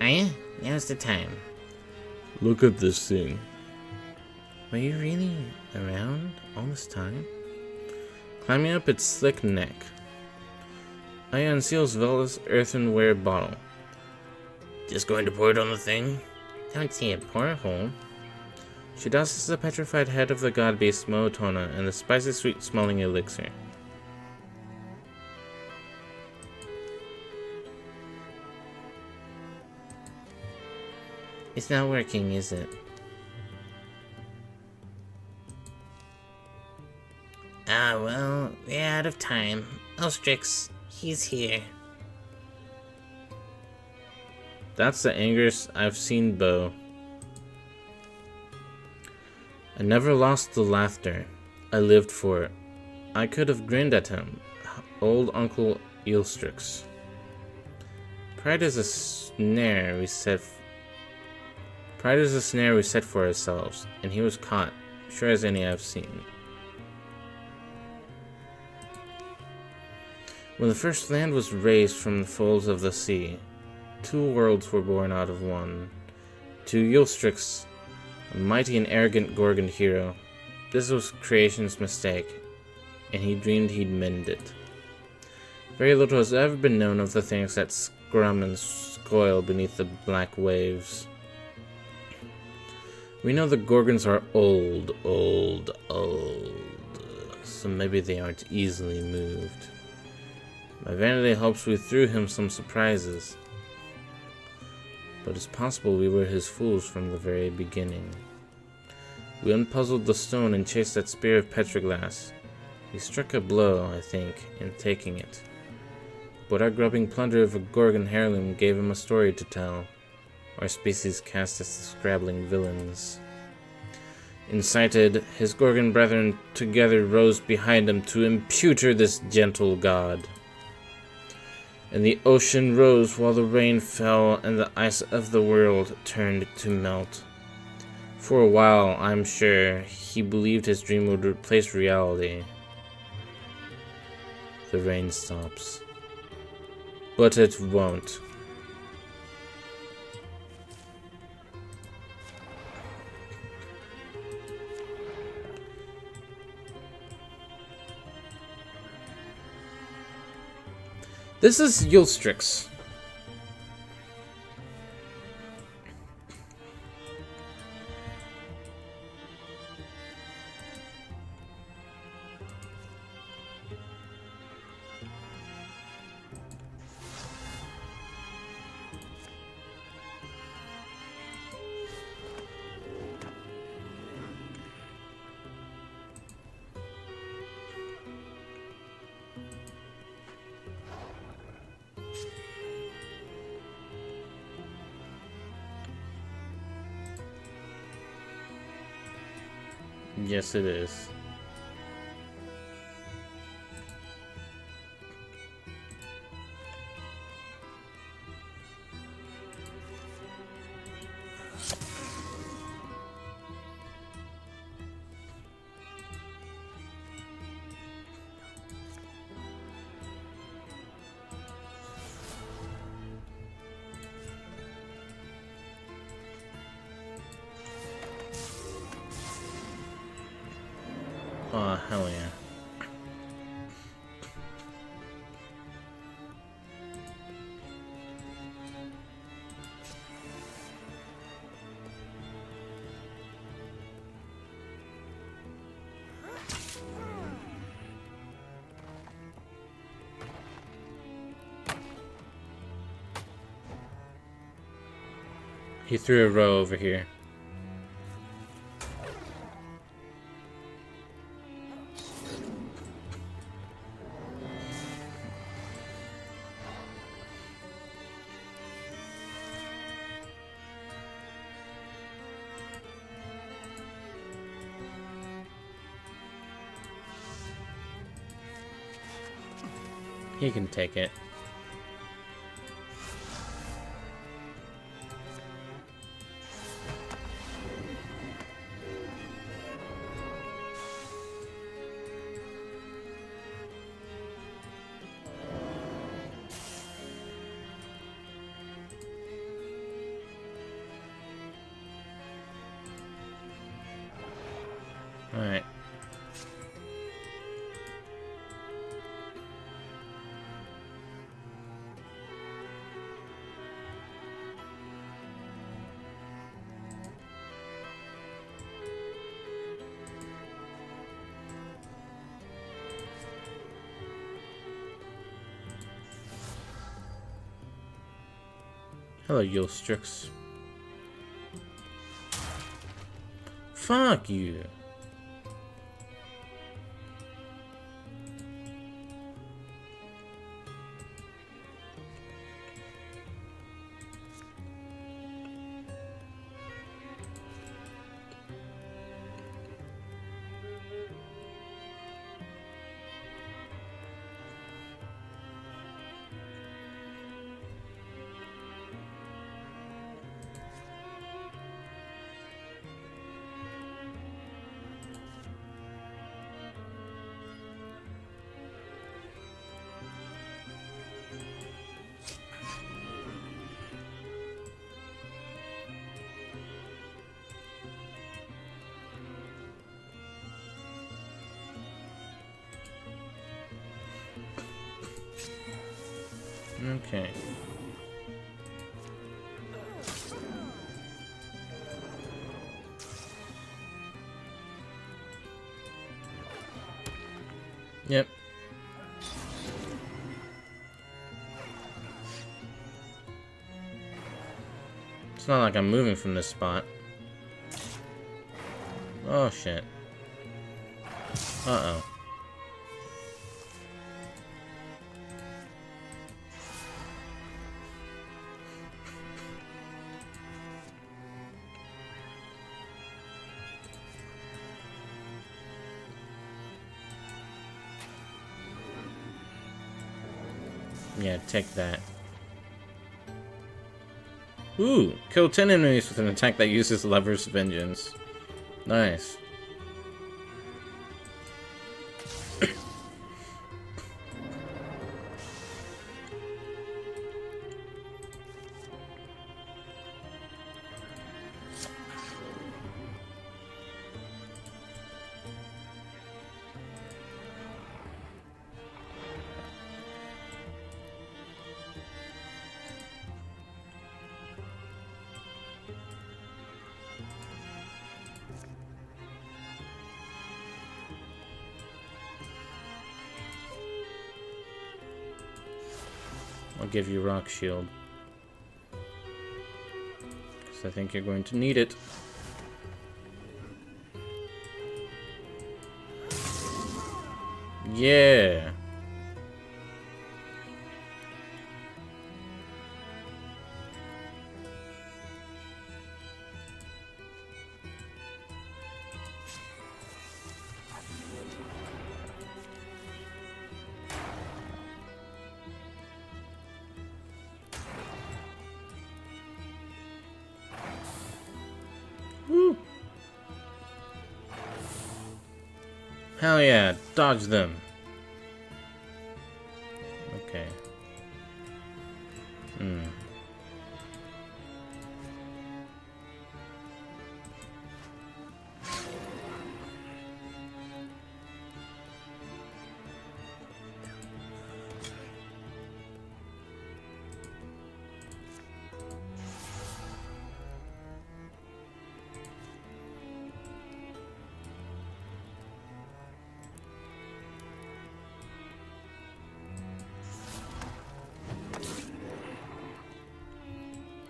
Aya, now's the time. Look at this thing. Were you really around all this time? Climbing up its slick neck. Aya unseals Vela's earthenware bottle. Just going to pour it on the thing? Don't see a porthole. She douses the petrified head of the god beast Mootona in the spicy sweet smelling elixir. It's not working, is it? Ah, well, we're out of time. Ulstryx, he's here. That's the angriest I've seen Bo. I never lost the laughter. I lived for it. I could have grinned at him, old Uncle Ulstryx. Pride is a snare we set for ourselves, and he was caught, sure as any I've seen. When the first land was raised from the folds of the sea, 2 worlds were born out of one. To Ulstryx, a mighty and arrogant Gorgon hero, this was creation's mistake, and he dreamed he'd mend it. Very little has ever been known of the things that scrum and scoil beneath the black waves. We know the Gorgons are old, so maybe they aren't easily moved. My vanity hopes we threw him some surprises, but it's possible we were his fools from the very beginning. We unpuzzled the stone and chased that spear of petroglass. We struck a blow, I think, in taking it. But our grubbing plunder of a Gorgon heirloom gave him a story to tell. Our species cast us the scrabbling villains. Incited, his Gorgon brethren together rose behind him to imputer this gentle god. And the ocean rose while the rain fell, and the ice of the world turned to melt. For a while, I'm sure, he believed his dream would replace reality. The rain stops. But it won't. This is Ulstryx. Yes, it is. Oh, hell yeah. He threw a row over here. He can take it. All right. Hello, Ulstryx. Fuck you. Okay. Yep. It's not like I'm moving from this spot. Oh shit. Uh-oh. Yeah, take that. Ooh, kill 10 enemies with an attack that uses Lover's Vengeance. Nice. I'll give you Rock Shield. Because I think you're going to need it. Yeah! Woo! Hell yeah, dodge them. Okay.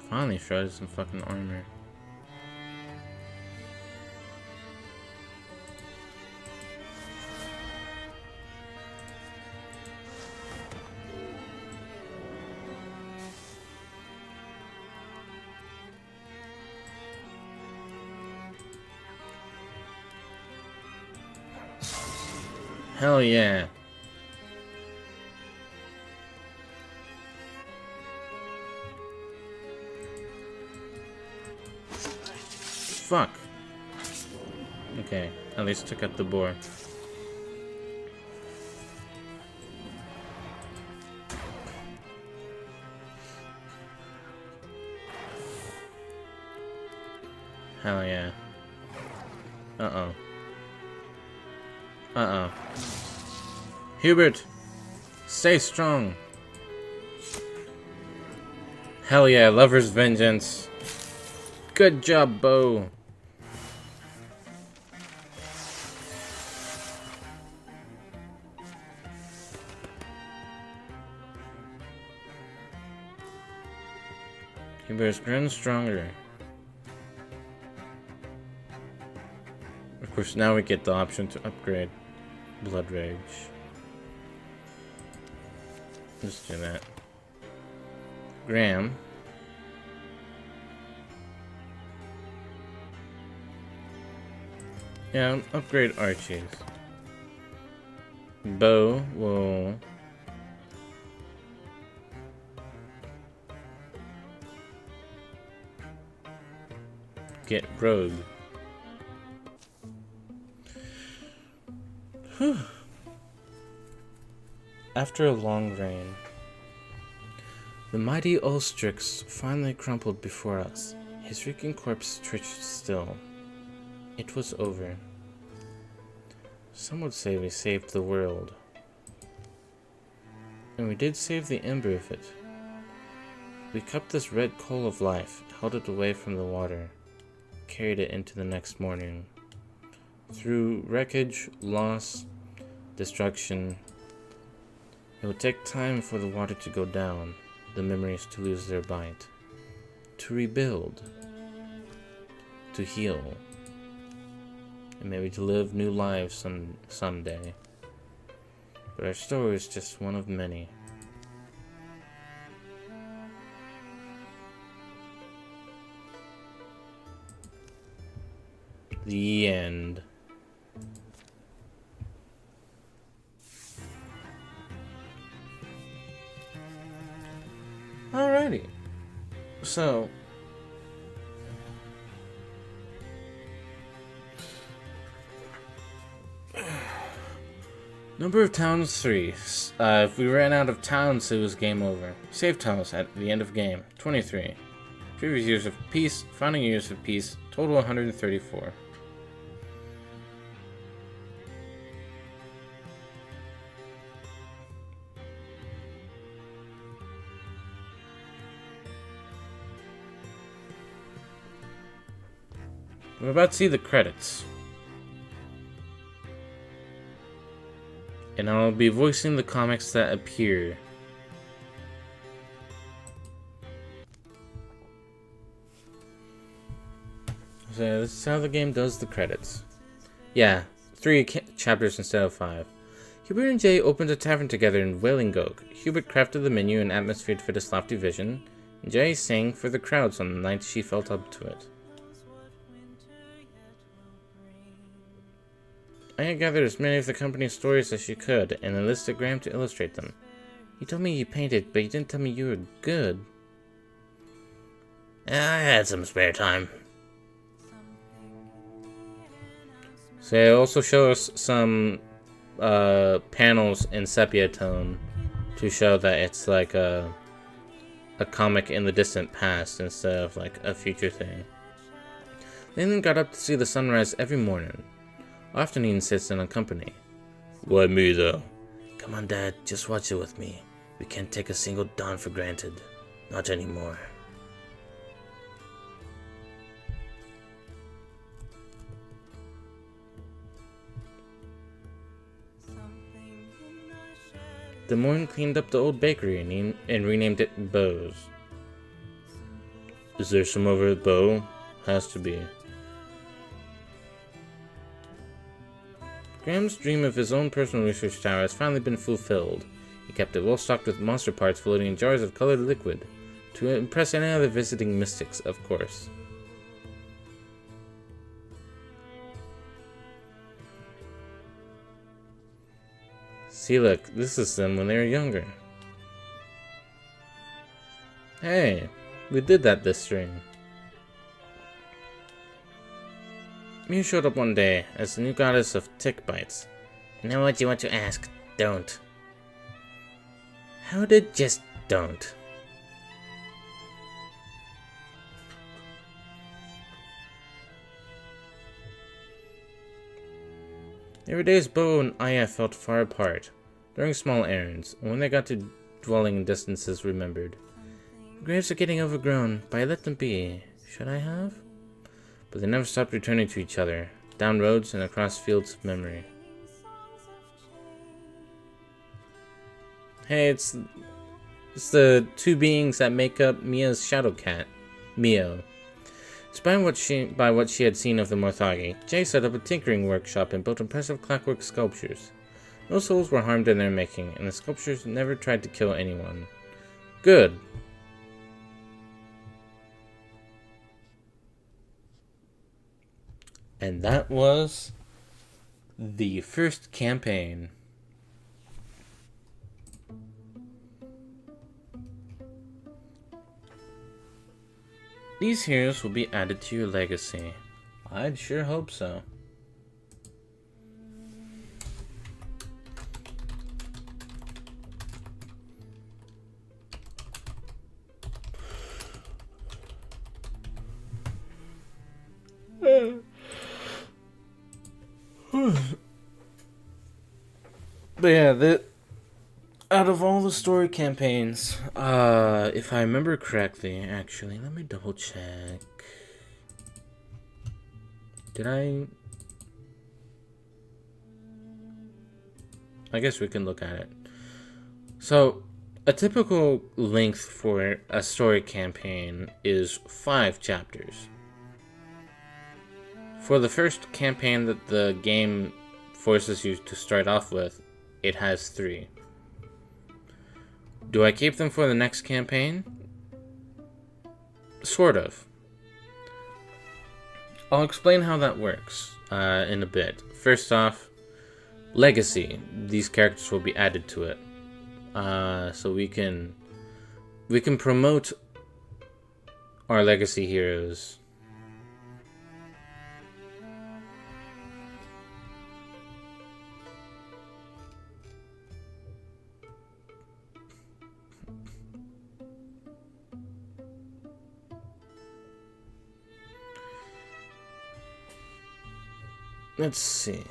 Finally shredded some fucking armor. Hell yeah. Fuck. Okay, at least took out the boar. Hell yeah. Uh-oh. Uh-oh. Hubert! Stay strong! Hell yeah, Lover's Vengeance! Good job, Bo! He bears grown stronger. Of course, now we get the option to upgrade Blood Rage. Let's do that. Graham. Yeah, upgrade Archie's. Bo will get Rogue. Whew. After a long reign, the mighty Ulstryx finally crumpled before us. His reeking corpse twitched still. It was over. Some would say we saved the world. And we did save the ember of it. We cupped this red coal of life, held it away from the water, carried it into the next morning. Through wreckage, loss, destruction, it would take time for the water to go down, the memories to lose their bite, to rebuild, to heal, and maybe to live new lives someday. But our story is just one of many. The end. Alrighty. So, number of towns 3. If we ran out of towns, it was game over. Save towns at the end of game 23. Previous years of peace, founding years of peace, total 134. We're about to see the credits. And I'll be voicing the comics that appear. So this is how the game does the credits. Yeah, 3 chapters instead of 5. Hubert and Jay opened a tavern together in Wailing Oak. Hubert crafted the menu and atmosphere to fit his lofty vision, and Jay sang for the crowds on the nights she felt up to it. Aya gathered as many of the company's stories as she could, and enlisted Graham to illustrate them. You told me you painted, but you didn't tell me you were good. I had some spare time. So they also show us some panels in sepia tone to show that it's like a comic in the distant past instead of like a future thing. Leland got up to see the sunrise every morning. Often he insisted on company. Why me, though? Come on, Dad, just watch it with me. We can't take a single dawn for granted. Not anymore. The Morn cleaned up the old bakery and renamed it Bo's. Is there some over at Bo? Has to be. Graham's dream of his own personal research tower has finally been fulfilled. He kept it well stocked with monster parts floating in jars of colored liquid, to impress any other visiting mystics, of course. See, look, this is them when they were younger. Hey, we did that this stream. Mew showed up one day as the new goddess of tick bites. Now what you want to ask, don't. How did just don't? There were days Bo and Aya felt far apart, during small errands, and when they got to dwelling in distances remembered. Graves are getting overgrown, but I let them be. Should I have? But they never stopped returning to each other, down roads and across fields of memory. Hey, it's the two beings that make up Mia's shadow cat. Mio. Inspired by what she had seen of the Morthagi, Jay set up a tinkering workshop and built impressive clockwork sculptures. No souls were harmed in their making, and the sculptures never tried to kill anyone. Good. And that was the first campaign. These heroes will be added to your legacy. I'd sure hope so. But yeah, out of all the story campaigns, if I remember correctly, actually, let me double check. Did I guess we can look at it. So, a typical length for a story campaign is 5 chapters. For the first campaign that the game forces you to start off with, it has 3. Do I keep them for the next campaign? Sort of. I'll explain how that works in a bit. First off, legacy. These characters will be added to it. So we can promote our legacy heroes. Let's see.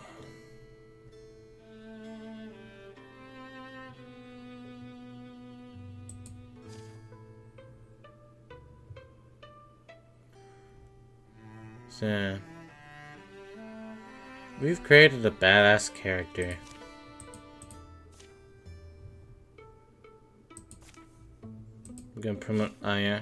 So, we've created a badass character. We're gonna promote Aya.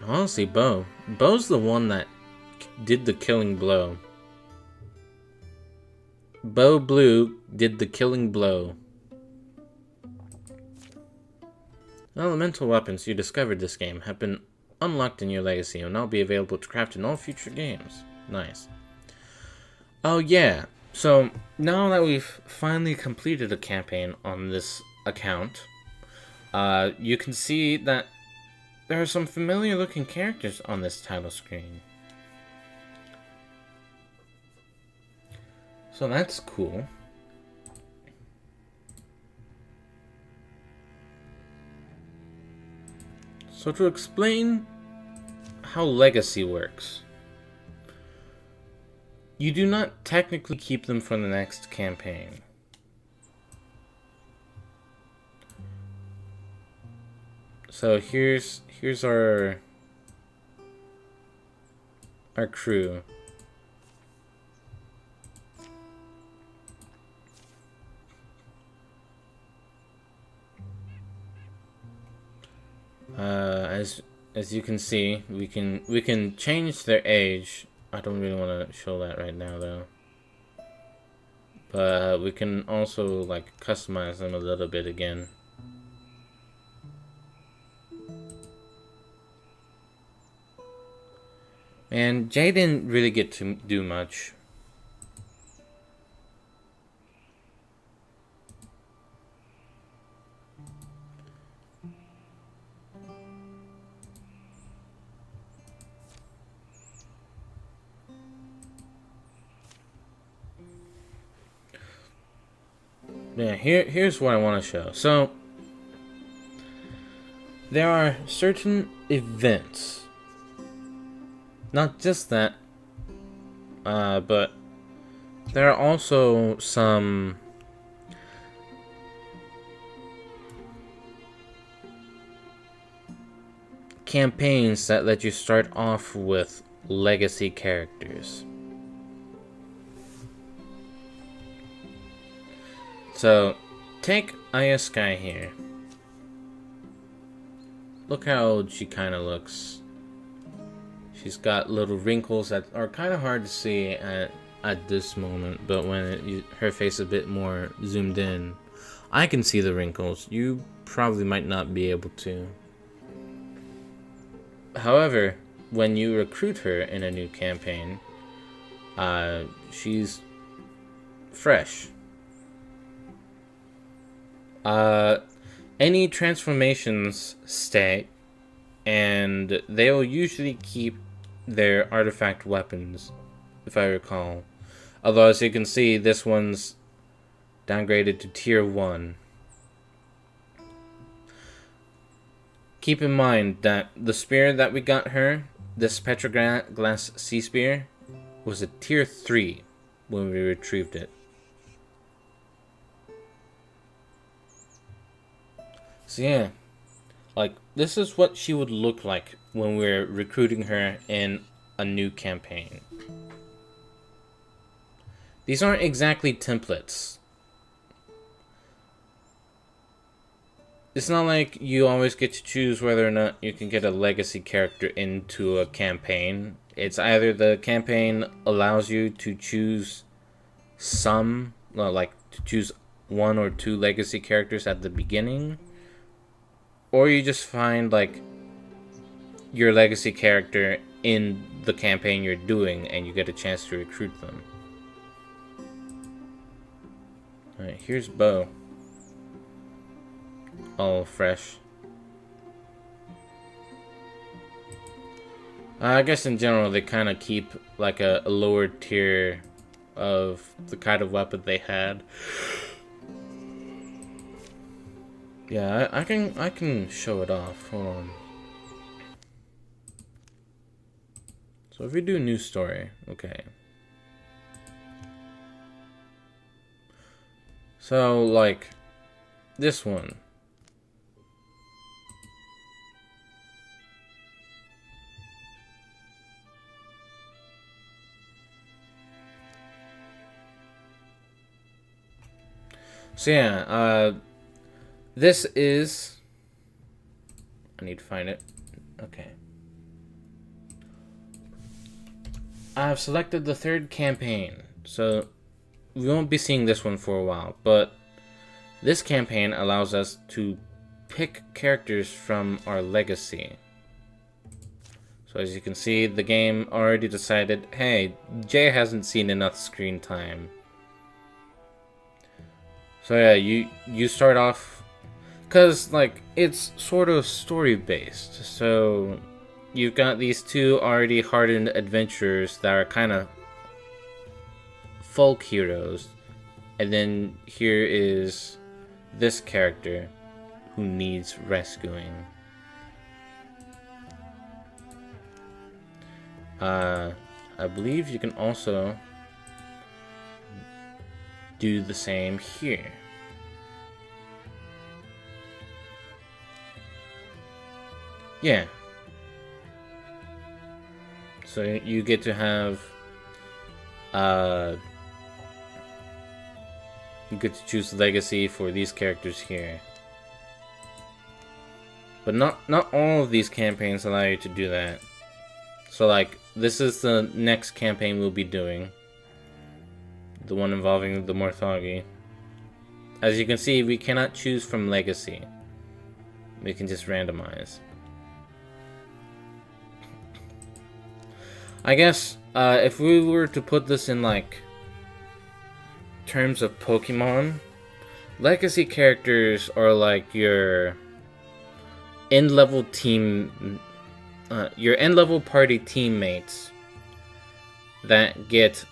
Honestly, Bo's the one that did the killing blow. Bo Blue did the killing blow. Elemental weapons you discovered this game have been unlocked in your legacy and will now be available to craft in all future games. Nice. Oh yeah, so now that we've finally completed a campaign on this account, you can see that there are some familiar looking characters on this title screen. So that's cool. So to explain how Legacy works, you do not technically keep them for the next campaign. So here's our crew. As you can see, we can change their age. I don't really want to show that right now though. But we can also like customize them a little bit again. And Jay didn't really get to do much. Yeah, here's what I want to show. So, there are certain events. Not just that, but there are also some campaigns that let you start off with legacy characters. So, take Aya Sky here. Look how old she kind of looks. She's got little wrinkles that are kind of hard to see at this moment, but when her face is a bit more zoomed in, I can see the wrinkles. You probably might not be able to. However, when you recruit her in a new campaign, she's fresh. Any transformations stay, and they will usually keep their artifact weapons, if I recall. Although, as you can see, this one's downgraded to tier 1. Keep in mind that the spear that we got her, this Petroglass Sea Spear, was a tier 3 when we retrieved it. So yeah, like, this is what she would look like when we're recruiting her in a new campaign. These aren't exactly templates. It's not like you always get to choose whether or not you can get a legacy character into a campaign. It's either the campaign allows you to choose to choose 1 or 2 legacy characters at the beginning, or you just find, like, your legacy character in the campaign you're doing and you get a chance to recruit them. Alright, here's Bo. All fresh. I guess in general they kind of keep, like, a lower tier of the kind of weapon they had. Yeah, I can show it off. Hold on. So if we do new story, okay. So, like, this one. So yeah, this is... I need to find it. Okay. I've selected the 3rd campaign, so we won't be seeing this one for a while, but this campaign allows us to pick characters from our legacy. So as you can see, the game already decided, hey, Jay hasn't seen enough screen time. So yeah, you start off, because, like, it's sort of story based, so you've got these 2 already hardened adventurers that are kind of folk heroes, and then here is this character who needs rescuing. I believe you can also do the same here. Yeah. So you get to have you get to choose legacy for these characters here. But not all of these campaigns allow you to do that. So, like, this is the next campaign we'll be doing. The one involving the Morthagi. As you can see, we cannot choose from legacy. We can just randomize. I guess, if we were to put this in, like, terms of Pokemon, legacy characters are like your end-level team, your end-level party teammates that get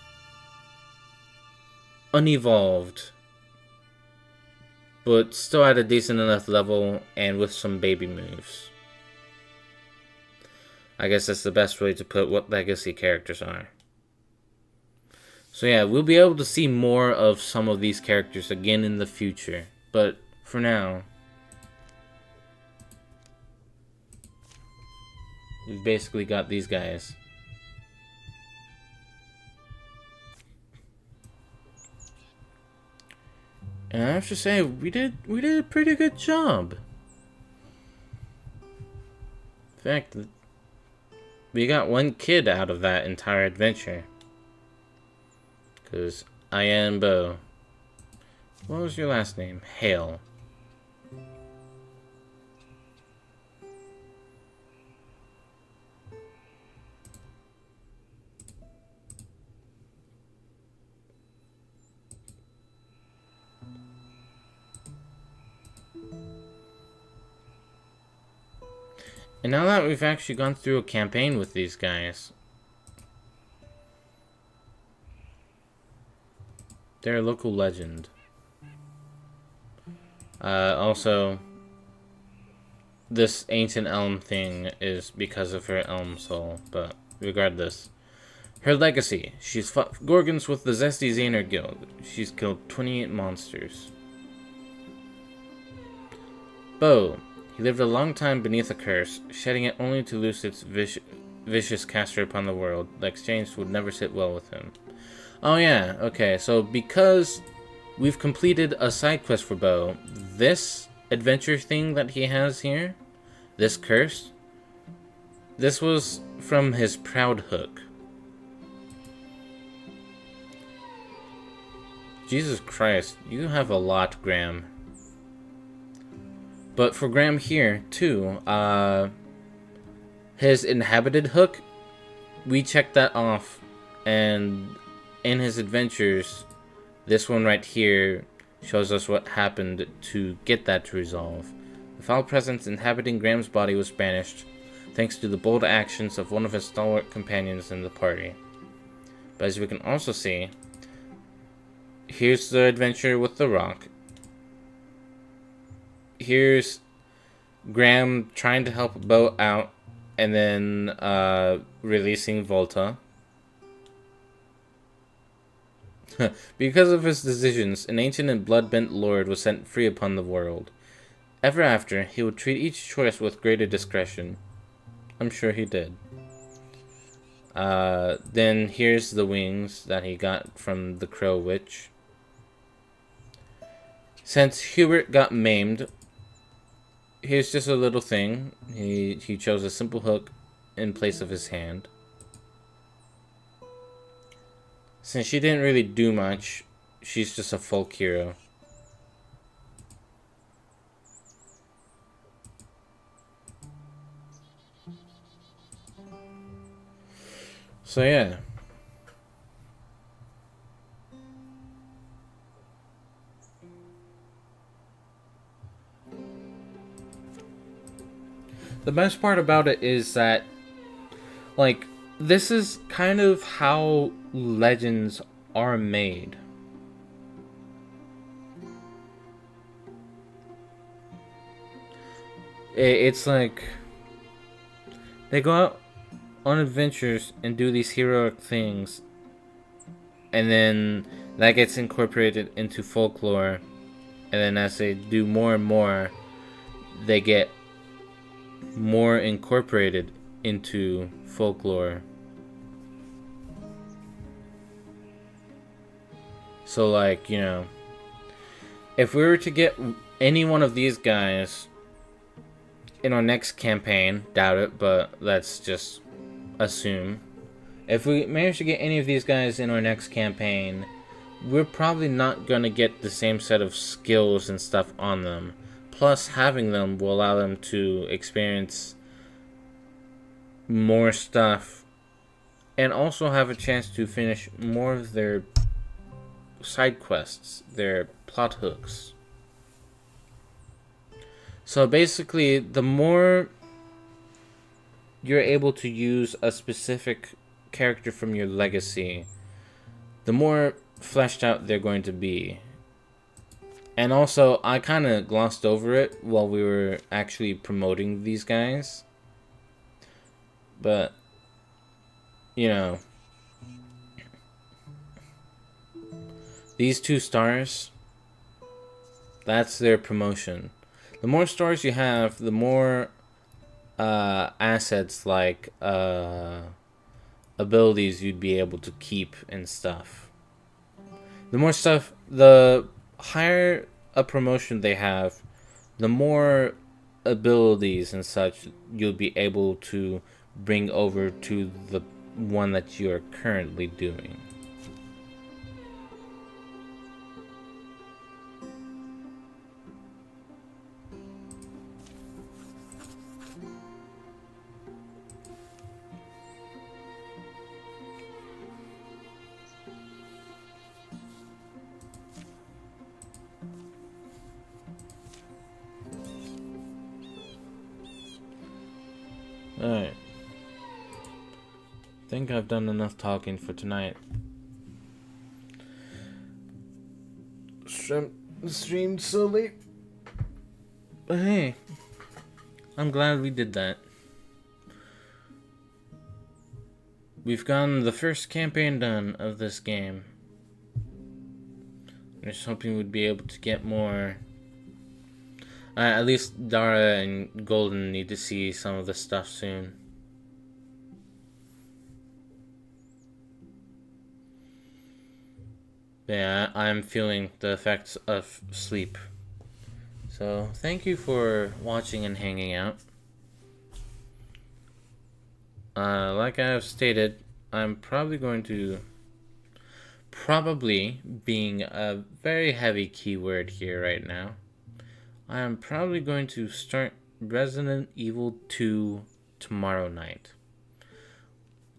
unevolved, but still at a decent enough level and with some baby moves. I guess that's the best way to put what legacy characters are. So yeah, we'll be able to see more of some of these characters again in the future. But for now... we've basically got these guys. And I have to say, we did a pretty good job. In fact, we got one kid out of that entire adventure. Because I am Bo. What was your last name? Hale. And now that we've actually gone through a campaign with these guys, they're a local legend. Also, this ancient elm thing is because of her elm soul, but regardless. Her legacy: she's fought Gorgons with the Zesty Zaner Guild. She's killed 28 monsters. Bo. He lived a long time beneath a curse, shedding it only to loose its vicious caster upon the world. The exchange would never sit well with him. Oh yeah, okay, so because we've completed a side quest for Bo, this adventure thing that he has here, this curse, this was from his proud hook. Jesus Christ, you have a lot, Graham. But for Graham here, too, his inhabited hook, we checked that off, and in his adventures, this one right here shows us what happened to get that to resolve. The foul presence inhabiting Graham's body was banished, thanks to the bold actions of one of his stalwart companions in the party. But as we can also see, here's the adventure with the rock. Here's Graham trying to help Bo out, and then releasing Volta. Because of his decisions, an ancient and blood-bent lord was set free upon the world. Ever after, he would treat each choice with greater discretion. I'm sure he did. Then here's the wings that he got from the Crow Witch. Since Hubert got maimed, here's just a little thing. He chose a simple hook in place of his hand. Since she didn't really do much, she's just a folk hero. So yeah. The best part about it is that, like, this is kind of how legends are made. It's like they go out on adventures and do these heroic things, and then that gets incorporated into folklore, and then as they do more and more, they get more incorporated into folklore. So, like, you know, if we were to get any one of these guys in our next campaign, doubt it, but let's just assume. If we manage to get any of these guys in our next campaign, we're probably not going to get the same set of skills and stuff on them. Plus, having them will allow them to experience more stuff and also have a chance to finish more of their side quests, their plot hooks. So basically, the more you're able to use a specific character from your legacy, the more fleshed out they're going to be. And also, I kind of glossed over it while we were actually promoting these guys. But, you know, these 2 stars, that's their promotion. The more stars you have, the more assets like abilities you'd be able to keep and stuff. The higher a promotion they have, the more abilities and such you'll be able to bring over to the one that you're currently doing. Alright. Think I've done enough talking for tonight. Streamed so late. But hey, I'm glad we did that. We've gotten the first campaign done of this game. I'm just hoping we'd be able to get more. At least Dara and Golden need to see some of the stuff soon. Yeah, I'm feeling the effects of sleep. So, thank you for watching and hanging out. Like I have stated, I'm probably going to... Probably being a very heavy keyword here right now. I am probably going to start Resident Evil 2 tomorrow night.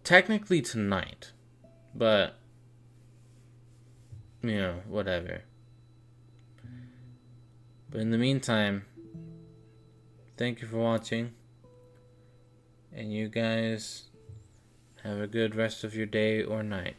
Technically tonight, but, you know, whatever. But in the meantime, thank you for watching, and you guys have a good rest of your day or night.